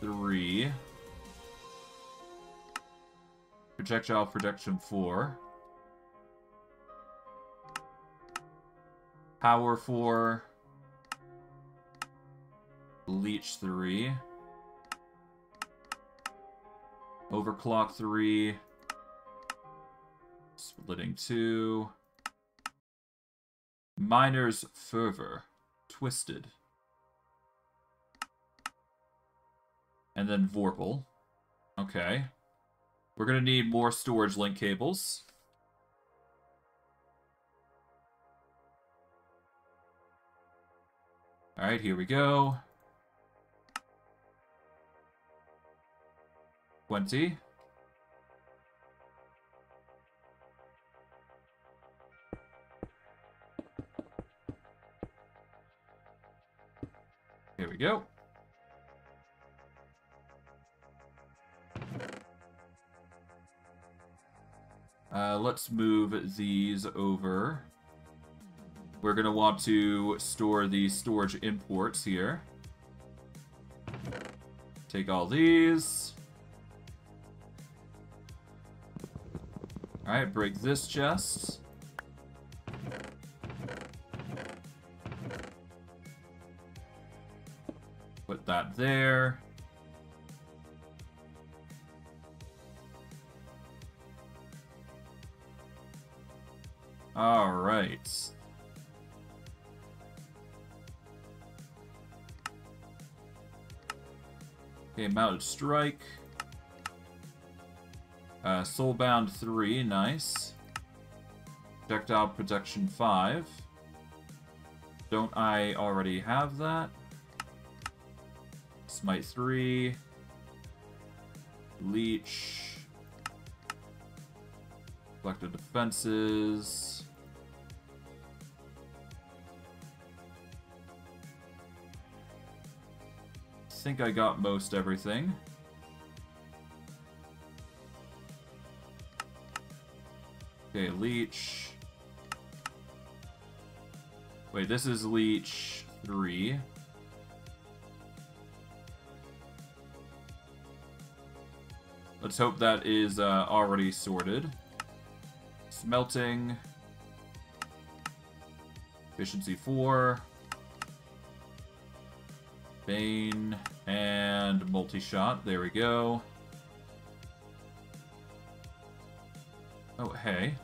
3. Projectile protection 4. Power 4. Leech 3. Overclock 3. Splitting 2. Miner's Fervor. Twisted. And then Vorpal. Okay. We're going to need more storage link cables. Alright, here we go. 20. we go. Let's move these over. We're going to want to store the storage imports here. Take all these. Alright, break this chest. Put that there. Alright. Okay, mounted strike. Soulbound 3, nice. Projectile protection 5. Don't I already have that? Smite 3. Leech. Collective defenses. I think I got most everything. Okay, Leech. Wait, this is Leech 3. Let's hope that is already sorted. Smelting. Efficiency 4. Bane. And multi-shot. There we go. Oh, hey.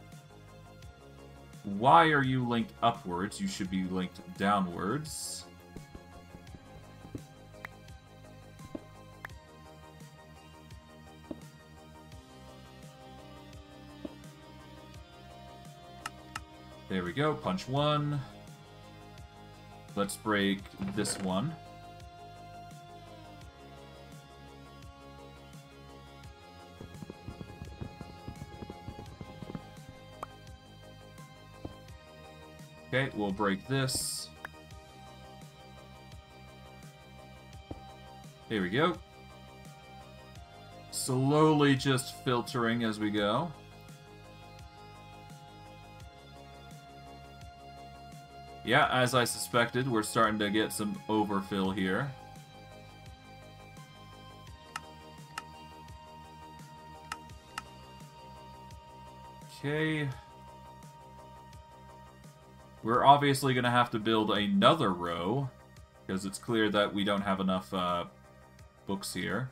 Why are you linked upwards? You should be linked downwards. There we go. Punch 1. Let's break this one. Okay, we'll break this. There we go. Slowly just filtering as we go. Yeah, as I suspected, we're starting to get some overfill here. Okay. We're obviously going to have to build another row, because it's clear that we don't have enough books here.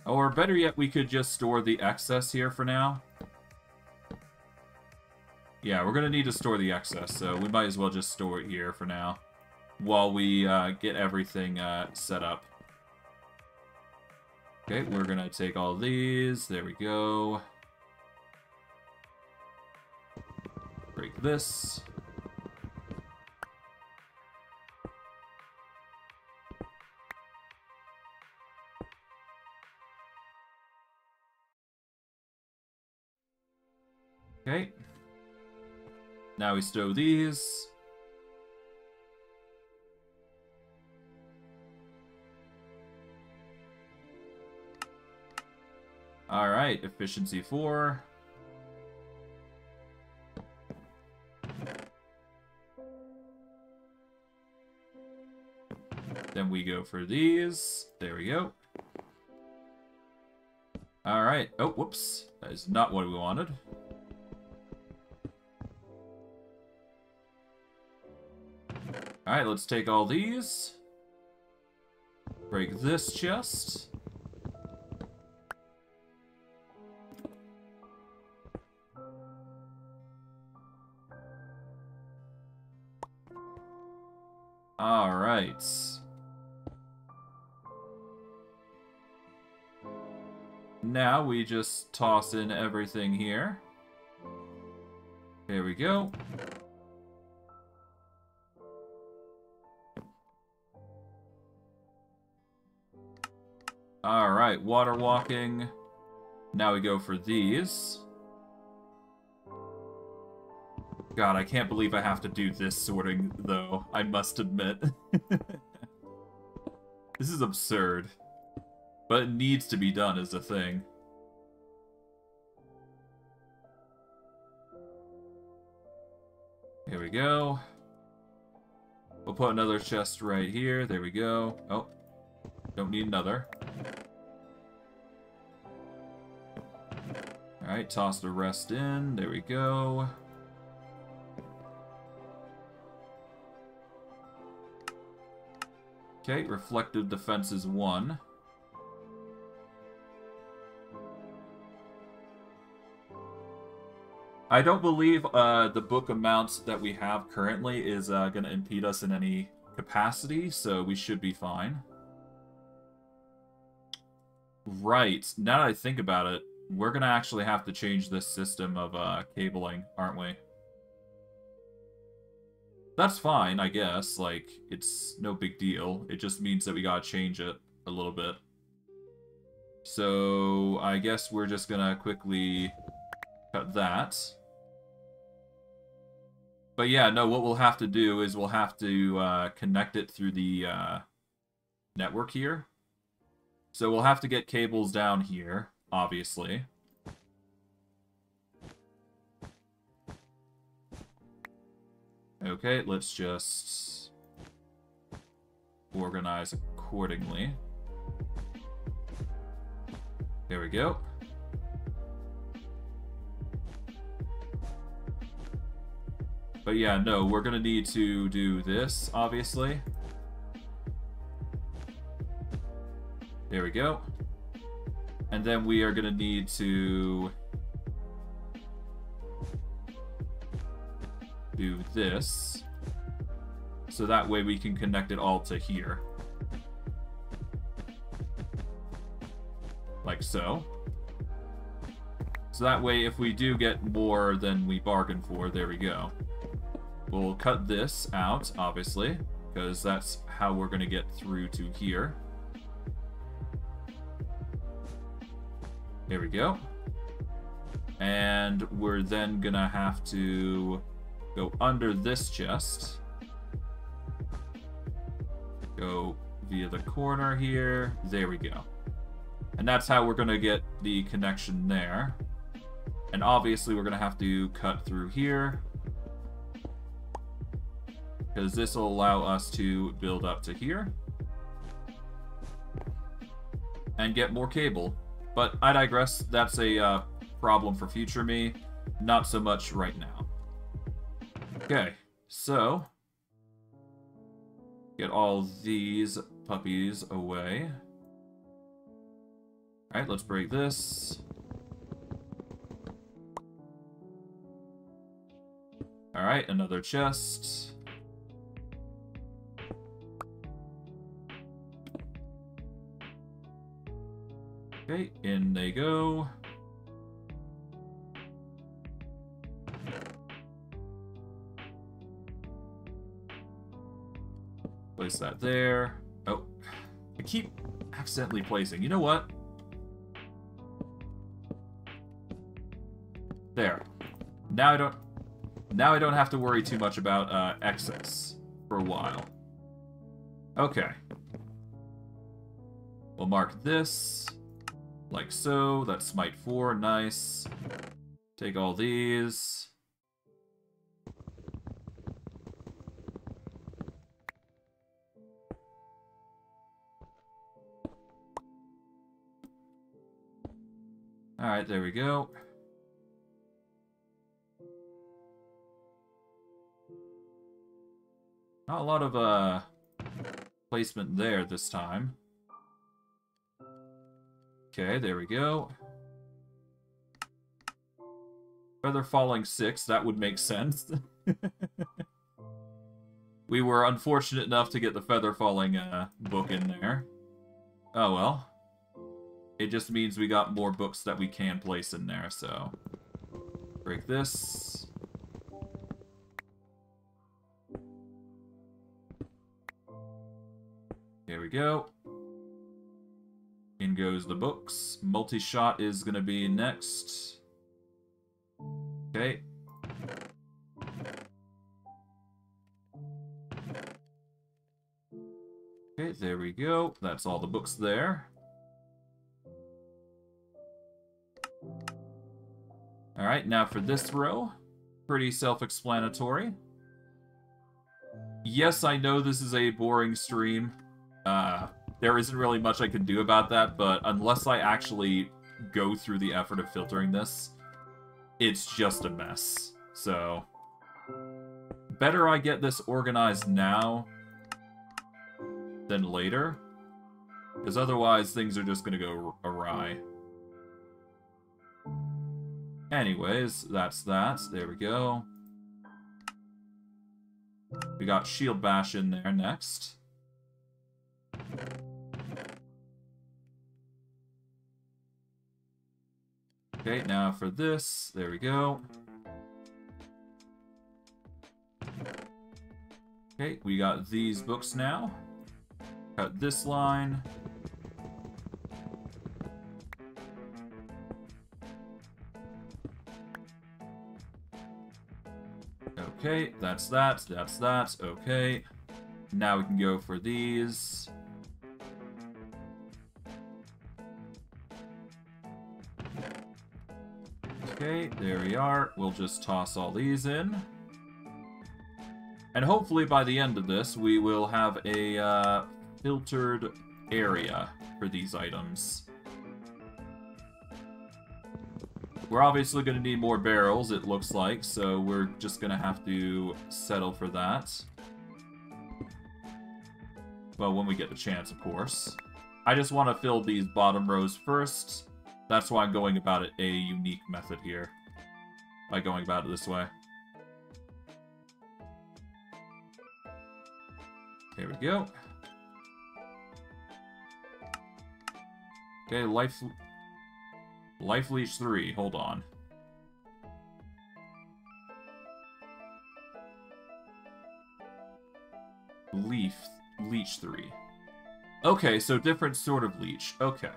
Or better yet, we could just store the excess here for now. Yeah, we're going to need to store the excess, so we might as well just store it here for now, while we get everything set up. Okay, we're going to take all these. There we go. Break this. Okay. Now we stow these. Alright, efficiency 4. Then we go for these. There we go. Alright. Oh, whoops. That is not what we wanted. Alright, let's take all these. Break this chest. Alright. Now we just toss in everything here. There we go. Alright, water walking. Now we go for these. God, I can't believe I have to do this sorting, though, I must admit. This is absurd. But it needs to be done, is the thing. Here we go. We'll put another chest right here. There we go. Oh, don't need another. Alright, toss the rest in. There we go. Okay, reflective defense is 1. I don't believe the book amount that we have currently is going to impede us in any capacity, so we should be fine. Right, now that I think about it, we're going to actually have to change this system of cabling, aren't we? That's fine, I guess. Like, it's no big deal. It just means that we gotta change it a little bit. So, I guess we're just gonna quickly cut that. But yeah, no, what we'll have to do is we'll have to connect it through the network here. So we'll have to get cables down here, obviously. Okay, let's just organize accordingly. There we go. But yeah, no, we're gonna need to do this, obviously. There we go. And then we are gonna need to do this, so that way we can connect it all to here. Like so. So that way, if we do get more than we bargained for, there we go. We'll cut this out, obviously, because that's how we're going to get through to here. There we go. And we're then going to have to go under this chest. Go via the corner here. There we go. And that's how we're going to get the connection there. And obviously we're going to have to cut through here, because this will allow us to build up to here and get more cable. But I digress. That's a problem for future me. Not so much right now. Okay, so get all these puppies away. Alright, let's break this. Alright, another chest. Okay, in they go. Place that there. Oh, I keep accidentally placing. You know what? There. Now I don't have to worry too much about excess for a while. Okay. We'll mark this like so. That's smite 4. Nice. Take all these. Alright, there we go. Not a lot of placement there this time. Okay, there we go. Feather falling 6, that would make sense. We were unfortunate enough to get the feather falling book in there. Oh well. It just means we got more books that we can place in there, so... Break this. Here we go. In goes the books. Multi-shot is going to be next. Okay. Okay, there we go. That's all the books there. Alright, now for this row. Pretty self-explanatory. Yes, I know this is a boring stream. There isn't really much I can do about that, but unless I actually go through the effort of filtering this, it's just a mess. So, better I get this organized now than later, because otherwise things are just going to go awry. Anyways, that's that. There we go. We got Shield Bash in there next. Okay, now for this, there we go. Okay, we got these books now. Cut this line. Okay, that's that, okay. Now we can go for these. Okay, there we are. We'll just toss all these in. And hopefully by the end of this, we will have a filtered area for these items. We're obviously going to need more barrels, it looks like, so we're just going to have to settle for that. Well, when we get the chance, of course. I just want to fill these bottom rows first. That's why I'm going about it a unique method here. By going about it this way. There we go. Okay, Life Leech 3, hold on. Leech 3. Okay, so different sort of leech. Okay.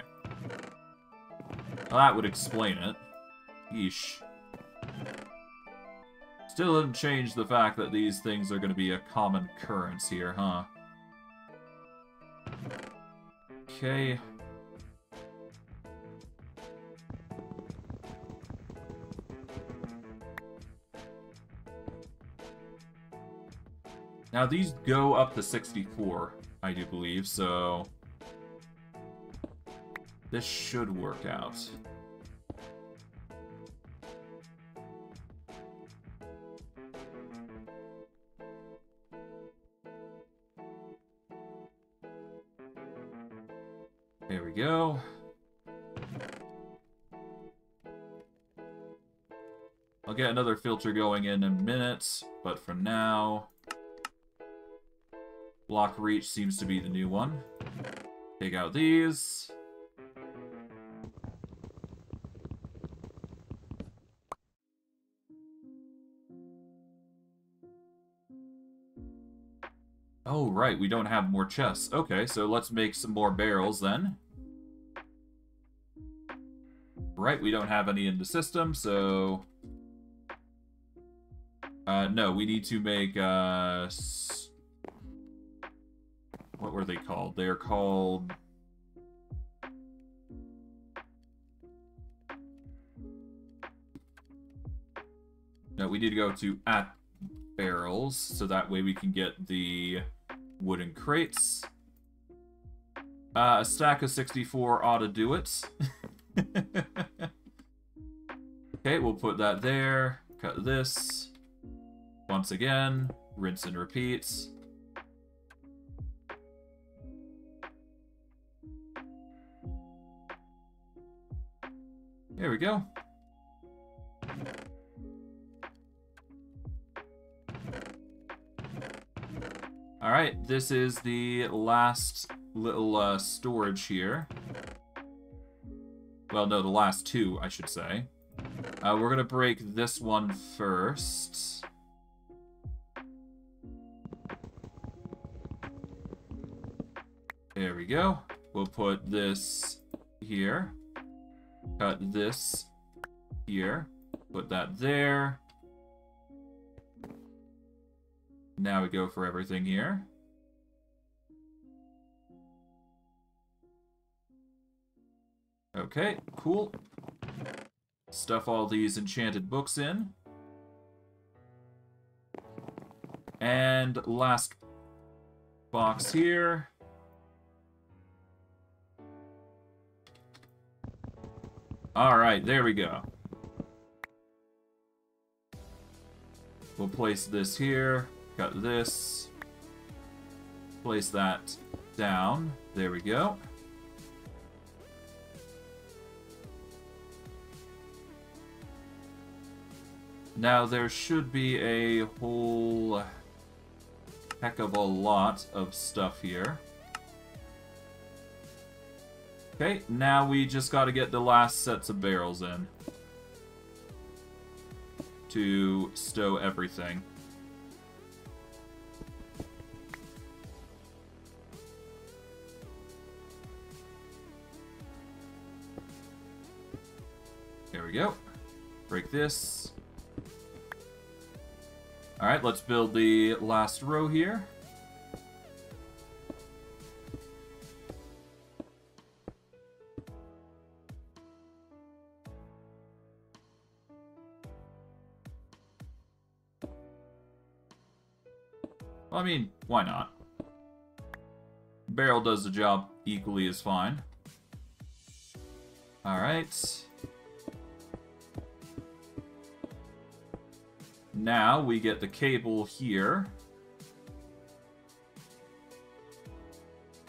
Well, that would explain it. Yeesh. Still doesn't change the fact that these things are going to be a common occurrence here, huh? Okay. Now, these go up to 64, I do believe, so this should work out. There we go. I'll get another filter going in a minute, but for now, Block Reach seems to be the new one. Take out these. Oh, right, we don't have more chests. Okay, so let's make some more barrels then. Right, we don't have any in the system, so... no, we need to make, what were they called? They are called... No, we need to go to at barrels, so that way we can get the wooden crates. A stack of 64 ought to do it. Okay, we'll put that there. Cut this. Once again, rinse and repeat. There we go. Alright, this is the last little storage here. Well, no, the last two, I should say. We're going to break this one first. There we go. We'll put this here. Cut this here. Put that there. Now we go for everything here. Okay, cool. Stuff all these enchanted books in. And last box here. Alright, there we go. We'll place this here. Got this. Place that down. There we go. Now there should be a whole heck of a lot of stuff here. Okay, now we just gotta get the last sets of barrels in to stow everything. There we go. Break this. Alright, let's build the last row here. Well, I mean, why not? Barrel does the job equally as fine. Alright. Now we get the cable here.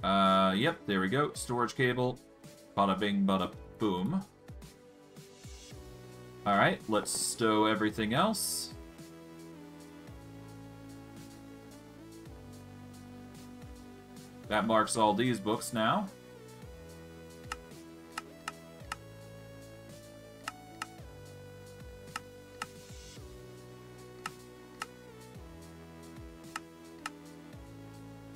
Yep, there we go. Storage cable. Bada bing, bada boom. Alright, let's stow everything else. That marks all these books now.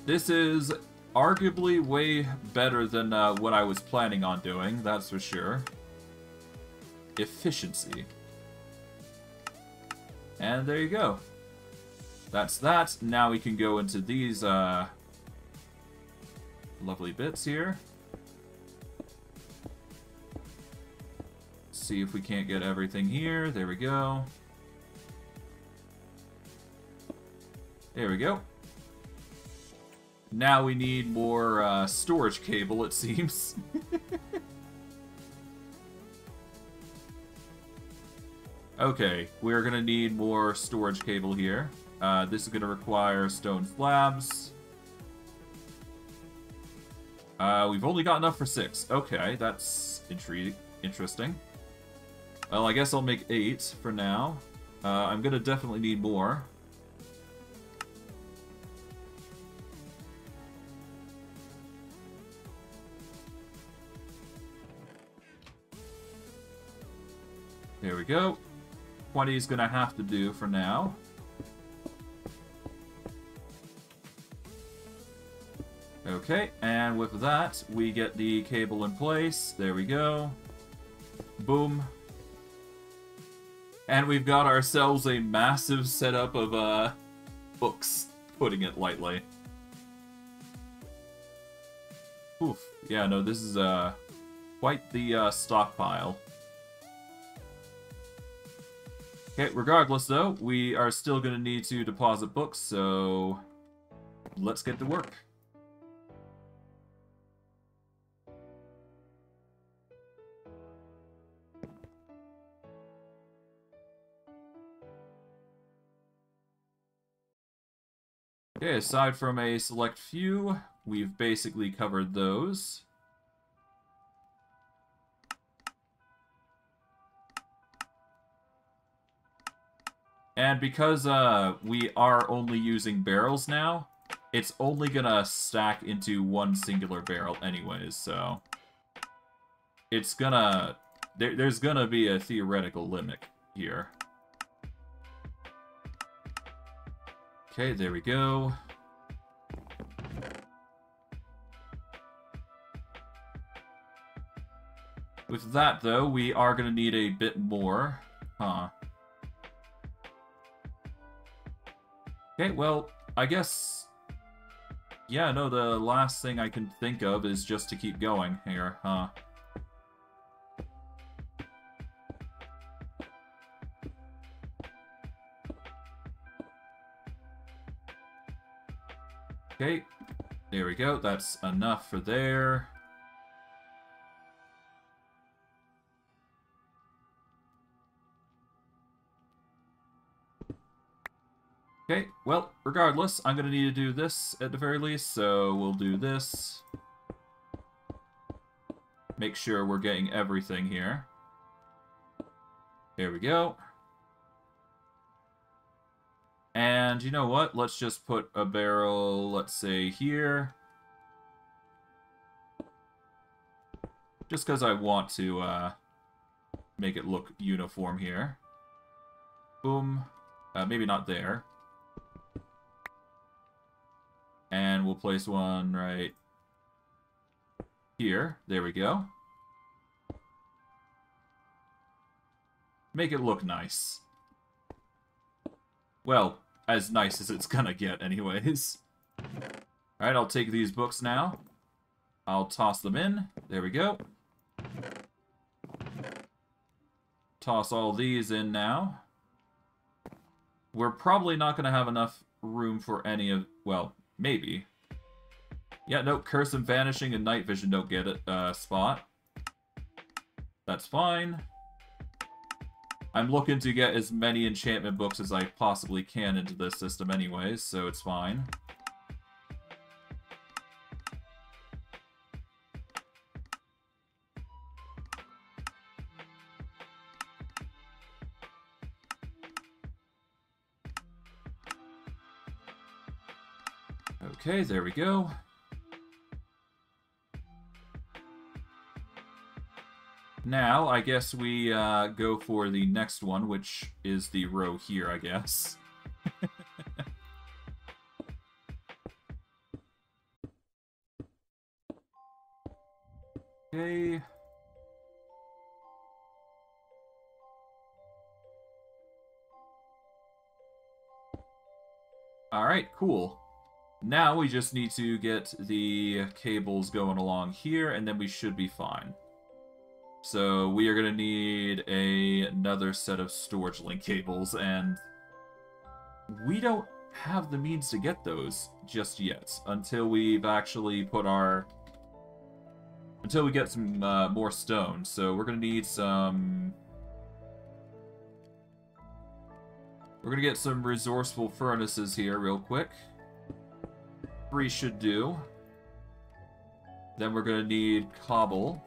This is arguably way better than what I was planning on doing, that's for sure. Efficiency. And there you go. That's that. Now we can go into these lovely bits here. See if we can't get everything here. There we go. There we go. Now we need more storage cable, it seems. Okay, we're gonna need more storage cable here. This is gonna require stone slabs. We've only got enough for 6. Okay, that's interesting. Well, I guess I'll make 8 for now. I'm gonna definitely need more. There we go. 20 is gonna have to do for now. Okay, and with that, we get the cable in place. There we go. Boom. And we've got ourselves a massive setup of books, putting it lightly. Oof. Yeah, no, this is quite the stockpile. Okay, regardless though, we are still going to need to deposit books, so let's get to work. Okay, aside from a select few, we've basically covered those. And because we are only using barrels now, it's only gonna stack into one singular barrel anyways, so it's gonna... There's gonna be a theoretical limit here. Okay, there we go. With that, though, we are gonna need a bit more. Huh. Okay, well, I guess... Yeah, no, the last thing I can think of is just to keep going here, huh? Okay, there we go. That's enough for there. Okay, well, regardless, I'm going to need to do this at the very least, so we'll do this. Make sure we're getting everything here. There we go. And you know what? Let's just put a barrel, let's say, here. Just because I want to make it look uniform here. Boom. Maybe not there. And we'll place one right here. There we go. Make it look nice. Well, as nice as it's gonna get anyways. Alright, I'll take these books now. I'll toss them in. There we go. Toss all these in now. We're probably not gonna have enough room for any of... well, maybe. Yeah, no, Curse and Vanishing and Night Vision don't get a spot. That's fine. I'm looking to get as many enchantment books as I possibly can into this system anyways, so it's fine. Okay, there we go. Now, I guess we go for the next one, which is the row here, I guess. Okay. Alright, cool. Now we just need to get the cables going along here, and then we should be fine. So we are going to need another set of storage link cables, and we don't have the means to get those just yet until we've actually put our... until we get some more stone. So we're going to need some... we're going to get some resourceful furnaces here real quick. 3 should do. Then we're going to need cobble.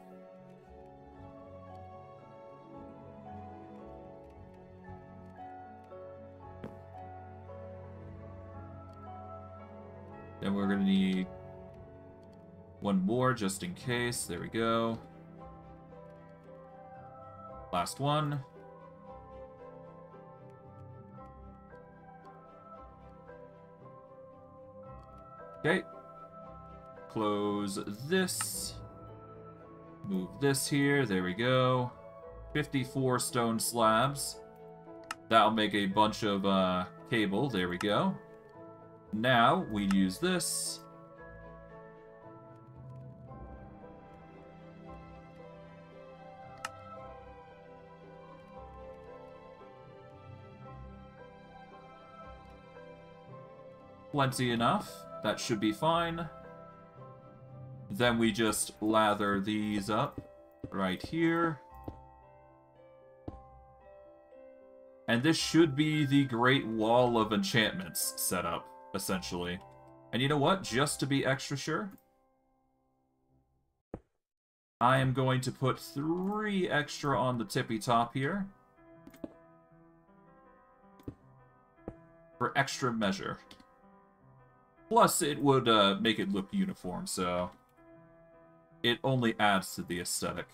Then we're going to need 1 more just in case. There we go. Last one. Okay. Close this. Move this here. There we go. 54 stone slabs. That'll make a bunch of cable. There we go. Now, we use this. Plenty enough. That should be fine. Then we just lather these up right here. And this should be the Great Wall of Enchantments set up, essentially. And you know what? Just to be extra sure, I am going to put 3 extra on the tippy top here. For extra measure. Plus, it would make it look uniform, so it only adds to the aesthetic.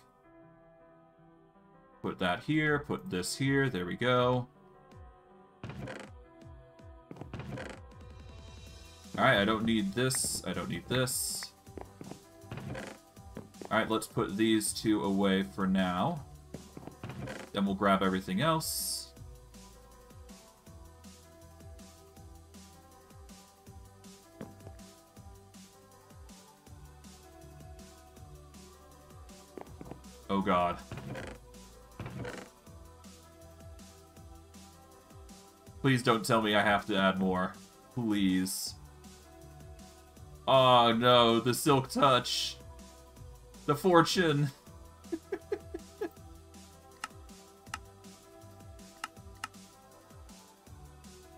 Put that here, put this here, there we go. Alright, I don't need this, I don't need this. Alright, let's put these 2 away for now. Then we'll grab everything else. Oh god. Please don't tell me I have to add more. Please. Oh no, the Silk Touch. The Fortune.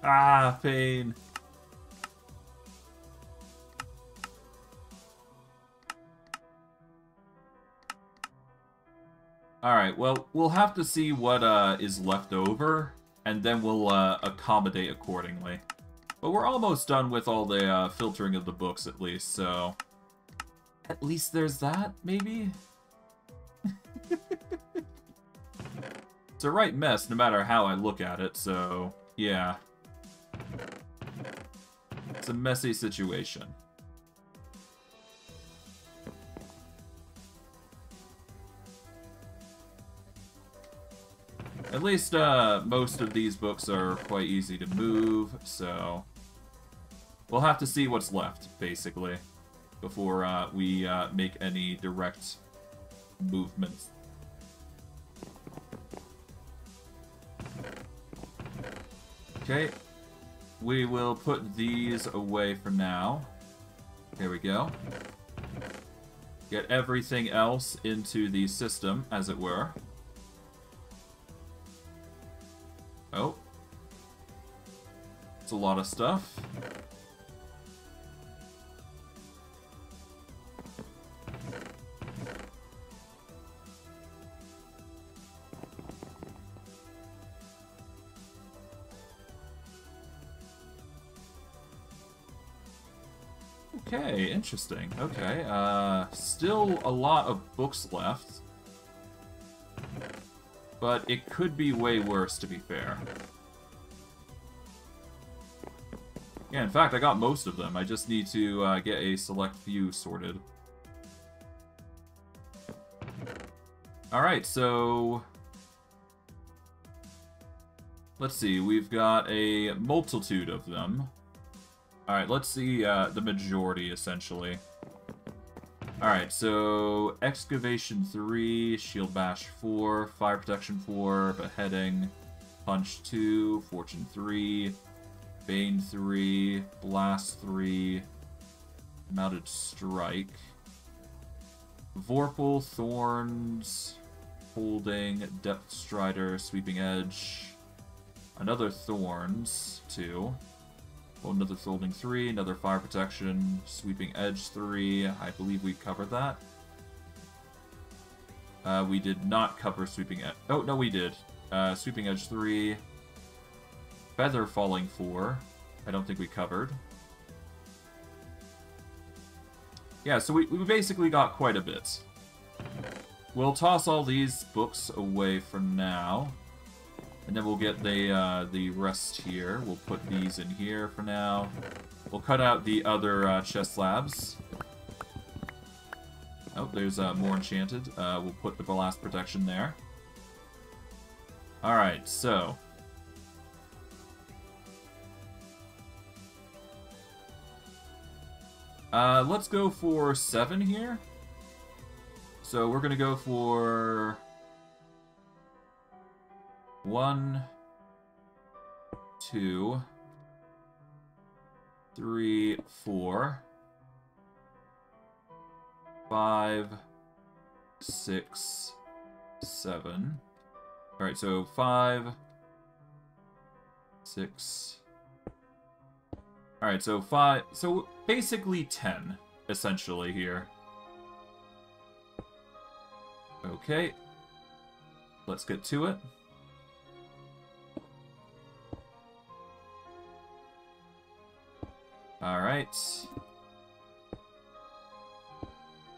Ah, pain. Alright, well, we'll have to see what is left over, and then we'll accommodate accordingly. But we're almost done with all the filtering of the books, at least, so... At least there's that, maybe? It's a right mess, no matter how I look at it, so... Yeah. It's a messy situation. At least, most of these books are quite easy to move, so... We'll have to see what's left, basically, before we make any direct movements. Okay. We will put these away for now. There we go. Get everything else into the system, as it were. Oh. It's a lot of stuff. Okay, interesting. Okay, still a lot of books left. But it could be way worse, to be fair. Yeah, in fact, I got most of them. I just need to get a select few sorted. Alright, so... Let's see, we've got a multitude of them. Alright, let's see the majority, essentially. Alright, so Excavation 3, Shield Bash 4, Fire Protection 4, Beheading, Punch 2, Fortune 3, Bane 3, Blast 3, Mounted Strike, Vorpal, Thorns, Holding, Depth Strider, Sweeping Edge, another Thorns 2, well, another Folding 3, another Fire Protection, Sweeping Edge 3. I believe we covered that. We did not cover Sweeping Edge. Oh, no, we did. Sweeping Edge 3. Feather Falling 4. I don't think we covered. Yeah, so we basically got quite a bit. We'll toss all these books away for now. And then we'll get the rest here. We'll put these in here for now. We'll cut out the other chest slabs. Oh, there's more enchanted. We'll put the blast protection there. Alright, so... let's go for 7 here. So we're gonna go for... 1, 2, 3, 4, 5, 6, 7. Alright, so 5, 6. Alright, so 5. So basically 10, essentially, here. Okay. Let's get to it. Alright.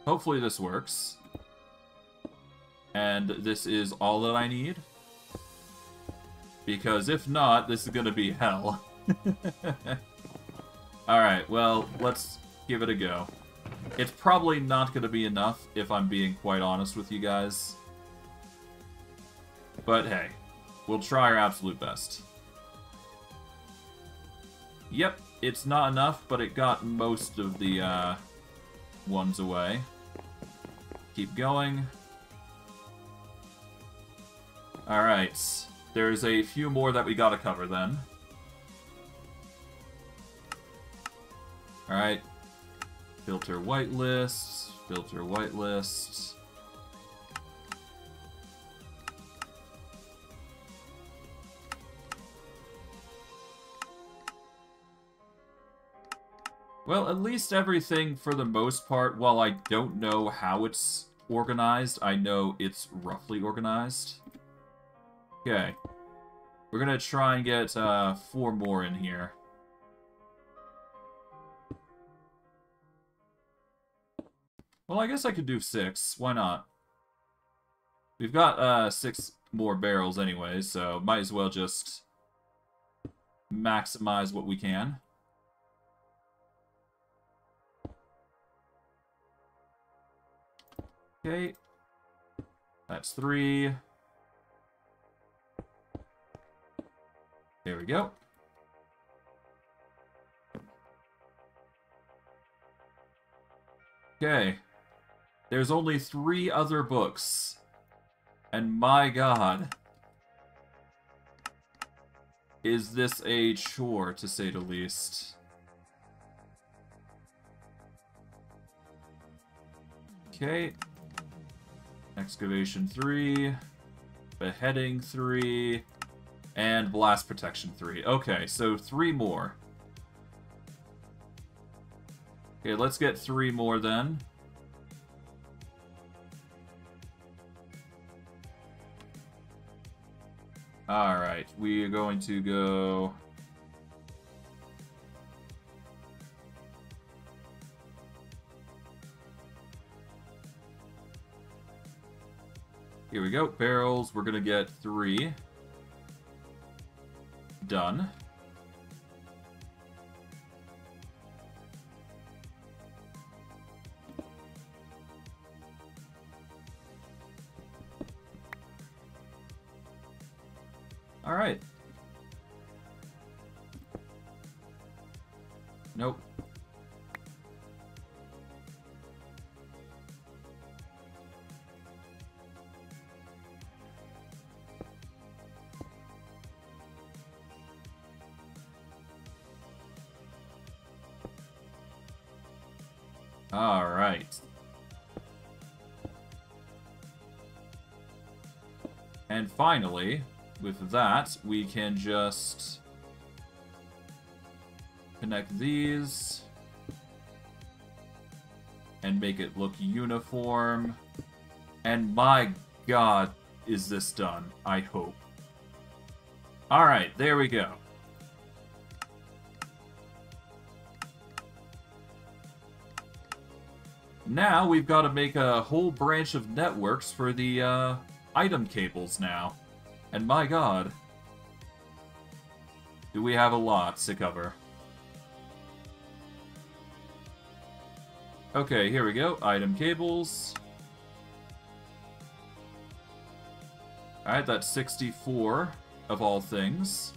Hopefully this works. And this is all that I need. Because if not, this is gonna be hell. Alright, well, let's give it a go. It's probably not gonna be enough, if I'm being quite honest with you guys. But hey, we'll try our absolute best. Yep. It's not enough, but it got most of the ones away. Keep going. Alright. There's a few more that we gotta cover then. Alright. Filter whitelist. Filter whitelist. Well, at least everything, for the most part, while I don't know how it's organized, I know it's roughly organized. Okay. We're gonna try and get 4 more in here. Well, I guess I could do 6. Why not? We've got 6 more barrels anyway, so might as well just maximize what we can. Okay. That's 3. There we go. Okay. There's only 3 other books. And my god. Is this a chore, to say the least? Okay. Excavation 3. Beheading 3. And blast protection 3. Okay, so 3 more. Okay, let's get 3 more then. Alright, we are going to go... Here we go, barrels, we're gonna get 3. Done. All right. Nope. All right. And finally, with that, we can just connect these and make it look uniform. And my god, is this done? I hope. All right, there we go. Now we've got to make a whole branch of networks for the item cables now. And my god, do we have a lot to cover. Okay, here we go. Item cables. Alright, that's 64 of all things.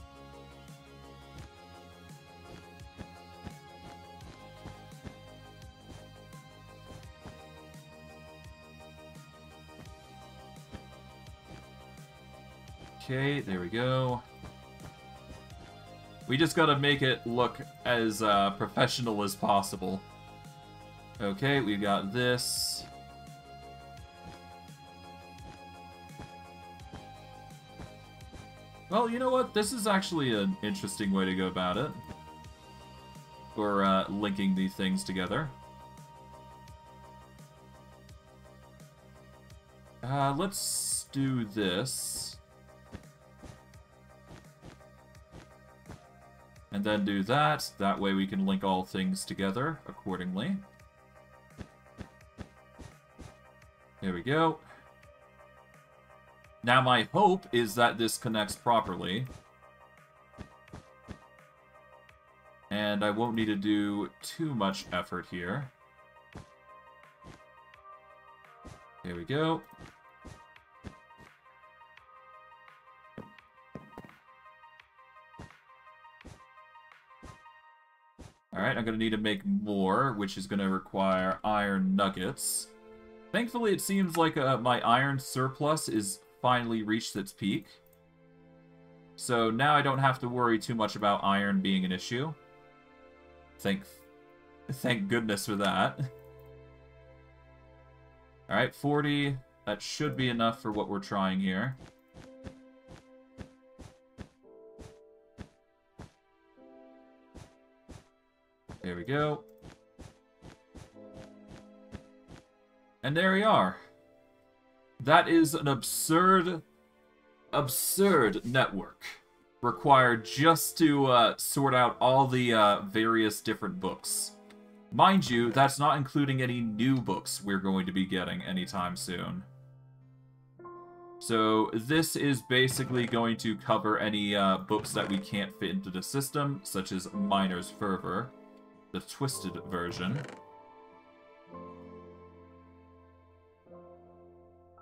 Okay, there we go. We just gotta make it look as professional as possible. Okay, we got this. Well, you know what? This is actually an interesting way to go about it. For linking these things together. Let's do this. And then do that. That way we can link all things together accordingly. There we go. Now my hope is that this connects properly. And I won't need to do too much effort here. There we go. Alright, I'm going to need to make more, which is going to require iron nuggets. Thankfully, it seems like my iron surplus is finally reached its peak. So now I don't have to worry too much about iron being an issue. Thank goodness for that. Alright, 40. That should be enough for what we're trying here. There we go. And there we are. That is an absurd network required just to sort out all the various different books. Mind you, that's not including any new books we're going to be getting anytime soon. So this is basically going to cover any books that we can't fit into the system, such as Miner's Fervor, the twisted version.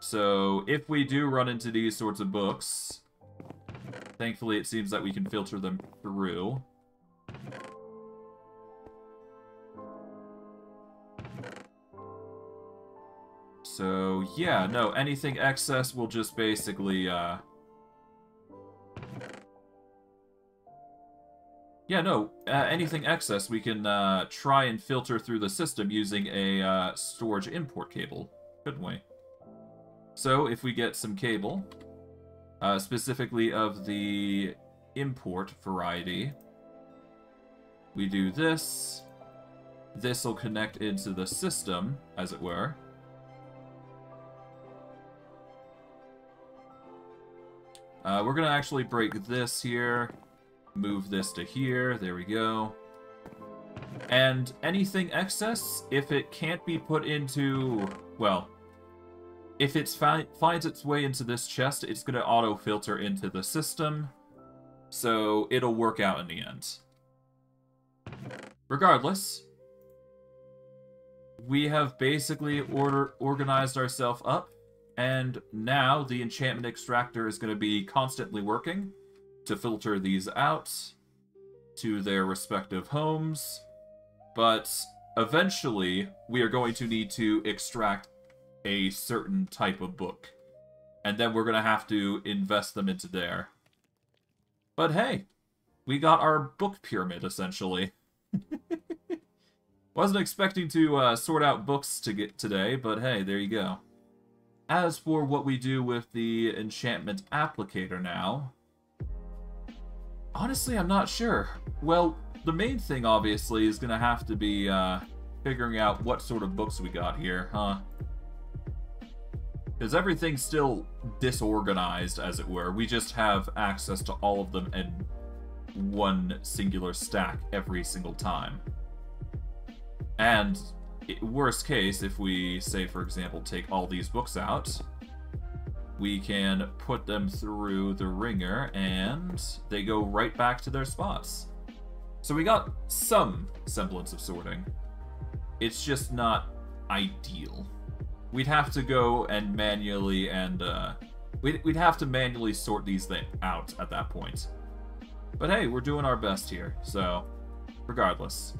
So if we do run into these sorts of books, thankfully it seems that we can filter them through. So, yeah, no, anything excess will just basically, anything excess we can, try and filter through the system using a, storage import cable, couldn't we? So, if we get some cable, specifically of the import variety, we do this. This will connect into the system, as it were. We're going to actually break this here, move this to here, there we go. And anything excess, if it can't be put into, well, if it finds its way into this chest, it's going to auto-filter into the system, so it'll work out in the end. Regardless, we have basically organized ourselves up. And now the enchantment extractor is going to be constantly working to filter these out to their respective homes. But eventually, we are going to need to extract a certain type of book. And then we're going to have to invest them into there. But hey, we got our book pyramid, essentially. Wasn't expecting to sort out books today, but hey, there you go. As for what we do with the enchantment applicator now, honestly, I'm not sure. Well, the main thing, obviously, is going to have to be figuring out what sort of books we got here, huh? Because everything's still disorganized, as it were. We just have access to all of them in one singular stack every single time. And worst case, if we, say, for example, take all these books out, we can put them through the ringer, and they go right back to their spots. So we got some semblance of sorting. It's just not ideal. We'd have to go and manually, and we'd have to manually sort these things out at that point. But hey, we're doing our best here, so regardless.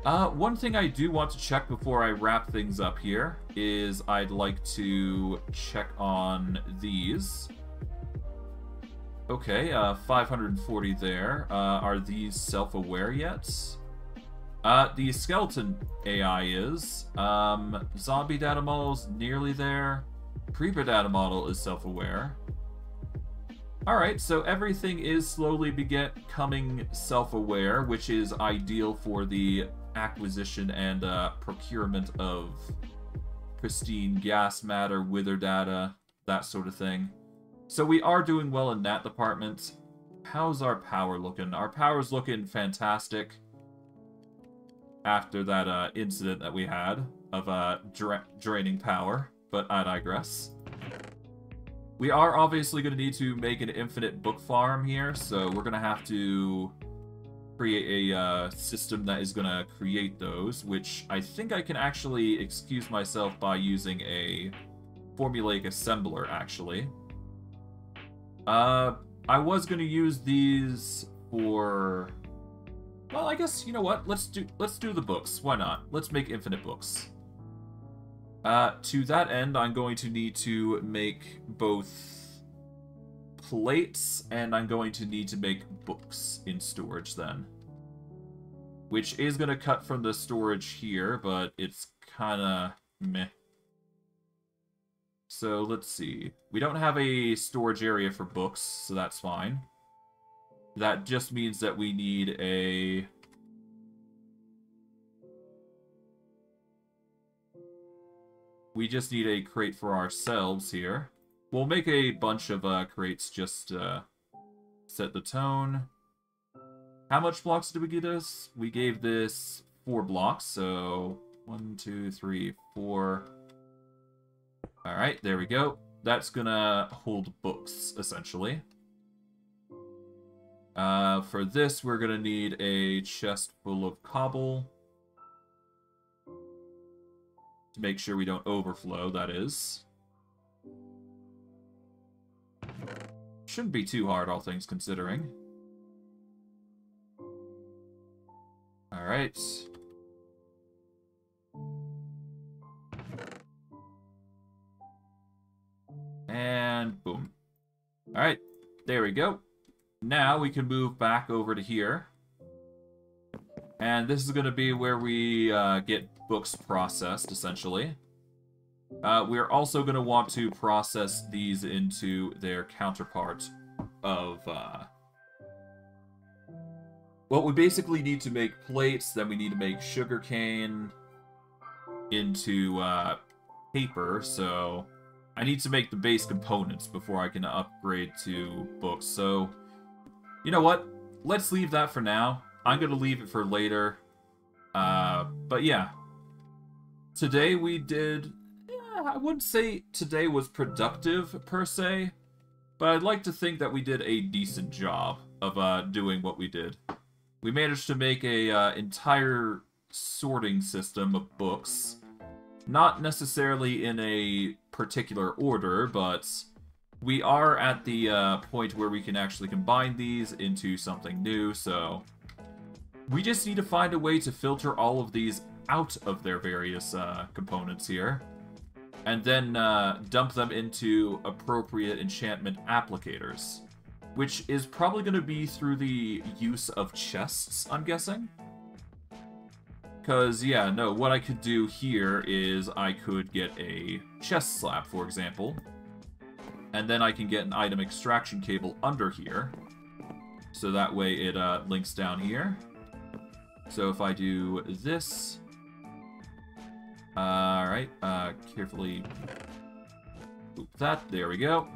One thing I do want to check before I wrap things up here is I'd like to check on these. Okay, 540 there. Are these self-aware yet? The skeleton AI is. Zombie data model's nearly there. Creeper data model is self-aware. Alright, so everything is slowly becoming self-aware, which is ideal for the acquisition and procurement of pristine gas matter, wither data, that sort of thing. So we are doing well in that department. How's our power looking? Our power's looking fantastic after that incident that we had of draining power, but I digress. We are obviously going to need to make an infinite book farm here, so we're going to have to create a system that is going to create those, which I think I can actually excuse myself by using a formulaic assembler, actually. I was going to use these for... Well, I guess, you know what? Let's do the books. Why not? Let's make infinite books. To that end, I'm going to need to make both plates, and I'm going to need to make books in storage then. which is going to cut from the storage here, but it's kind of meh. So let's see. We don't have a storage area for books, so that's fine. That just means that we need a... We just need a crate for ourselves here. We'll make a bunch of crates just to set the tone. How much blocks did we give this? We gave this 4 blocks, so 1, 2, 3, 4. Alright, there we go. That's gonna hold books, essentially. For this, we're gonna need a chest full of cobble. To make sure we don't overflow, that is. Shouldn't be too hard, all things considering. Alright. And boom. Alright, there we go. Now we can move back over to here. And this is going to be where we get books processed, essentially. We're also going to want to process these into their counterpart of... Well, we basically need to make plates, then we need to make sugarcane into paper, so I need to make the base components before I can upgrade to books. So, you know what? Let's leave that for now. I'm going to leave it for later. But yeah. Today we did... I wouldn't say today was productive, per se. But I'd like to think that we did a decent job of doing what we did. We managed to make a entire sorting system of books. Not necessarily in a particular order, but we are at the point where we can actually combine these into something new, so... We just need to find a way to filter all of these out of their various components here. And then dump them into appropriate enchantment applicators. Which is probably going to be through the use of chests, I'm guessing. Because, yeah, no, what I could do here is I could get a chest slab, for example. And then I can get an item extraction cable under here. So that way it links down here. So if I do this... Alright, carefully... Oop that, there we go.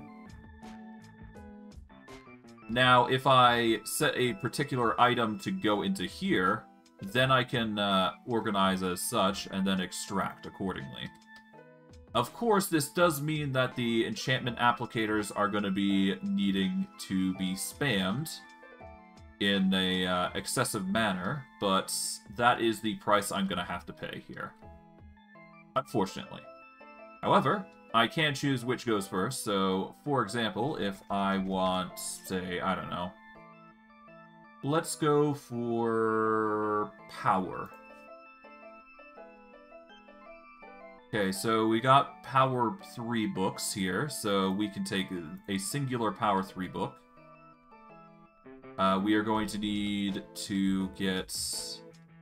Now, if I set a particular item to go into here, then I can organize as such and then extract accordingly. Of course, this does mean that the enchantment applicators are going to be needing to be spammed in a excessive manner, but that is the price I'm going to have to pay here. Unfortunately. However, I can choose which goes first, so, for example, if I want, say, I don't know, let's go for power. Okay, so we got power 3 books here, so we can take a singular power 3 book. We are going to need to get,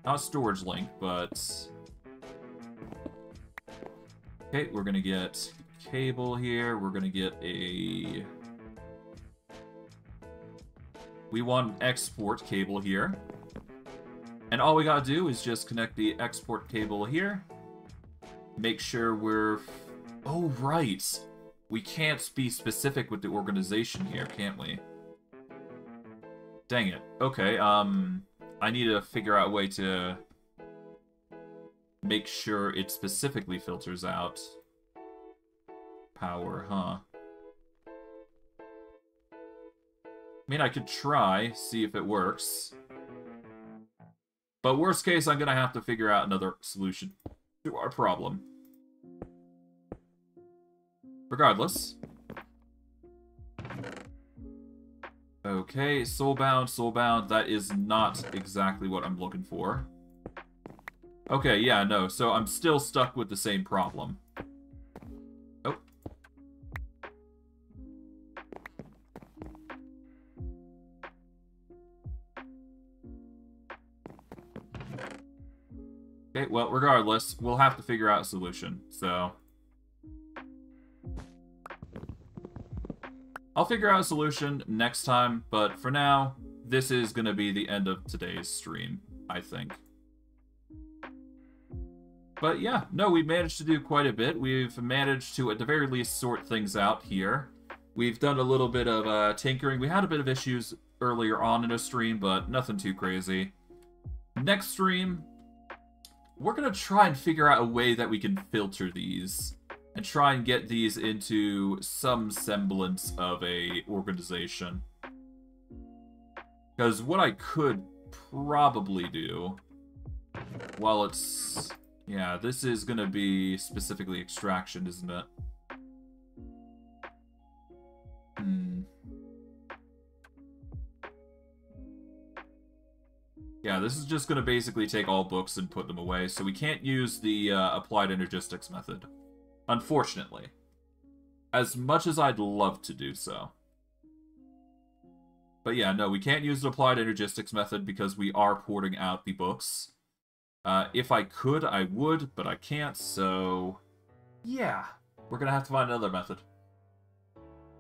not storage link, but... Okay, we're going to get cable here. We're going to get a... We want an export cable here. And all we got to do is just connect the export cable here. Make sure we're... Oh, right! We can't be specific with the organization here, can't we? Dang it. Okay, I need to figure out a way to... make sure it specifically filters out power, huh? I mean, I could try, see if it works. But worst case, I'm gonna have to figure out another solution to our problem. Regardless. Okay, soulbound, soulbound. That is not exactly what I'm looking for. Okay, yeah, no, so I'm still stuck with the same problem. Oh. Okay, well, regardless, we'll have to figure out a solution, so... I'll figure out a solution next time, but for now, this is going to be the end of today's stream, I think. But yeah, no, we managed to do quite a bit. We've managed to, at the very least, sort things out here. We've done a little bit of tinkering. We had a bit of issues earlier on in a stream, but nothing too crazy. Next stream, we're going to try and figure out a way that we can filter these and try and get these into some semblance of a organization. Because what I could probably do, while it's... Yeah, this is going to be specifically extraction, isn't it? Yeah, this is just going to basically take all books and put them away, so we can't use the applied energistics method. Unfortunately. As much as I'd love to do so. But yeah, no, we can't use the applied energistics method because we are porting out the books. If I could, I would, but I can't, so... Yeah, we're going to have to find another method.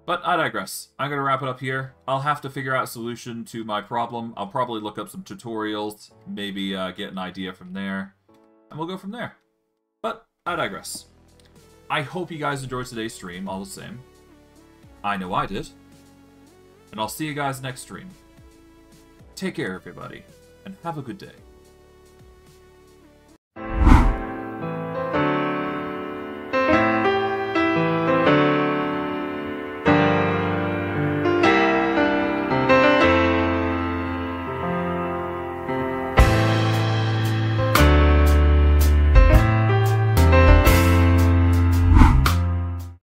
But I digress. I'm going to wrap it up here. I'll have to figure out a solution to my problem. I'll probably look up some tutorials, maybe get an idea from there, and we'll go from there. But I digress. I hope you guys enjoyed today's stream, all the same. I know I did. And I'll see you guys next stream. Take care, everybody, and have a good day.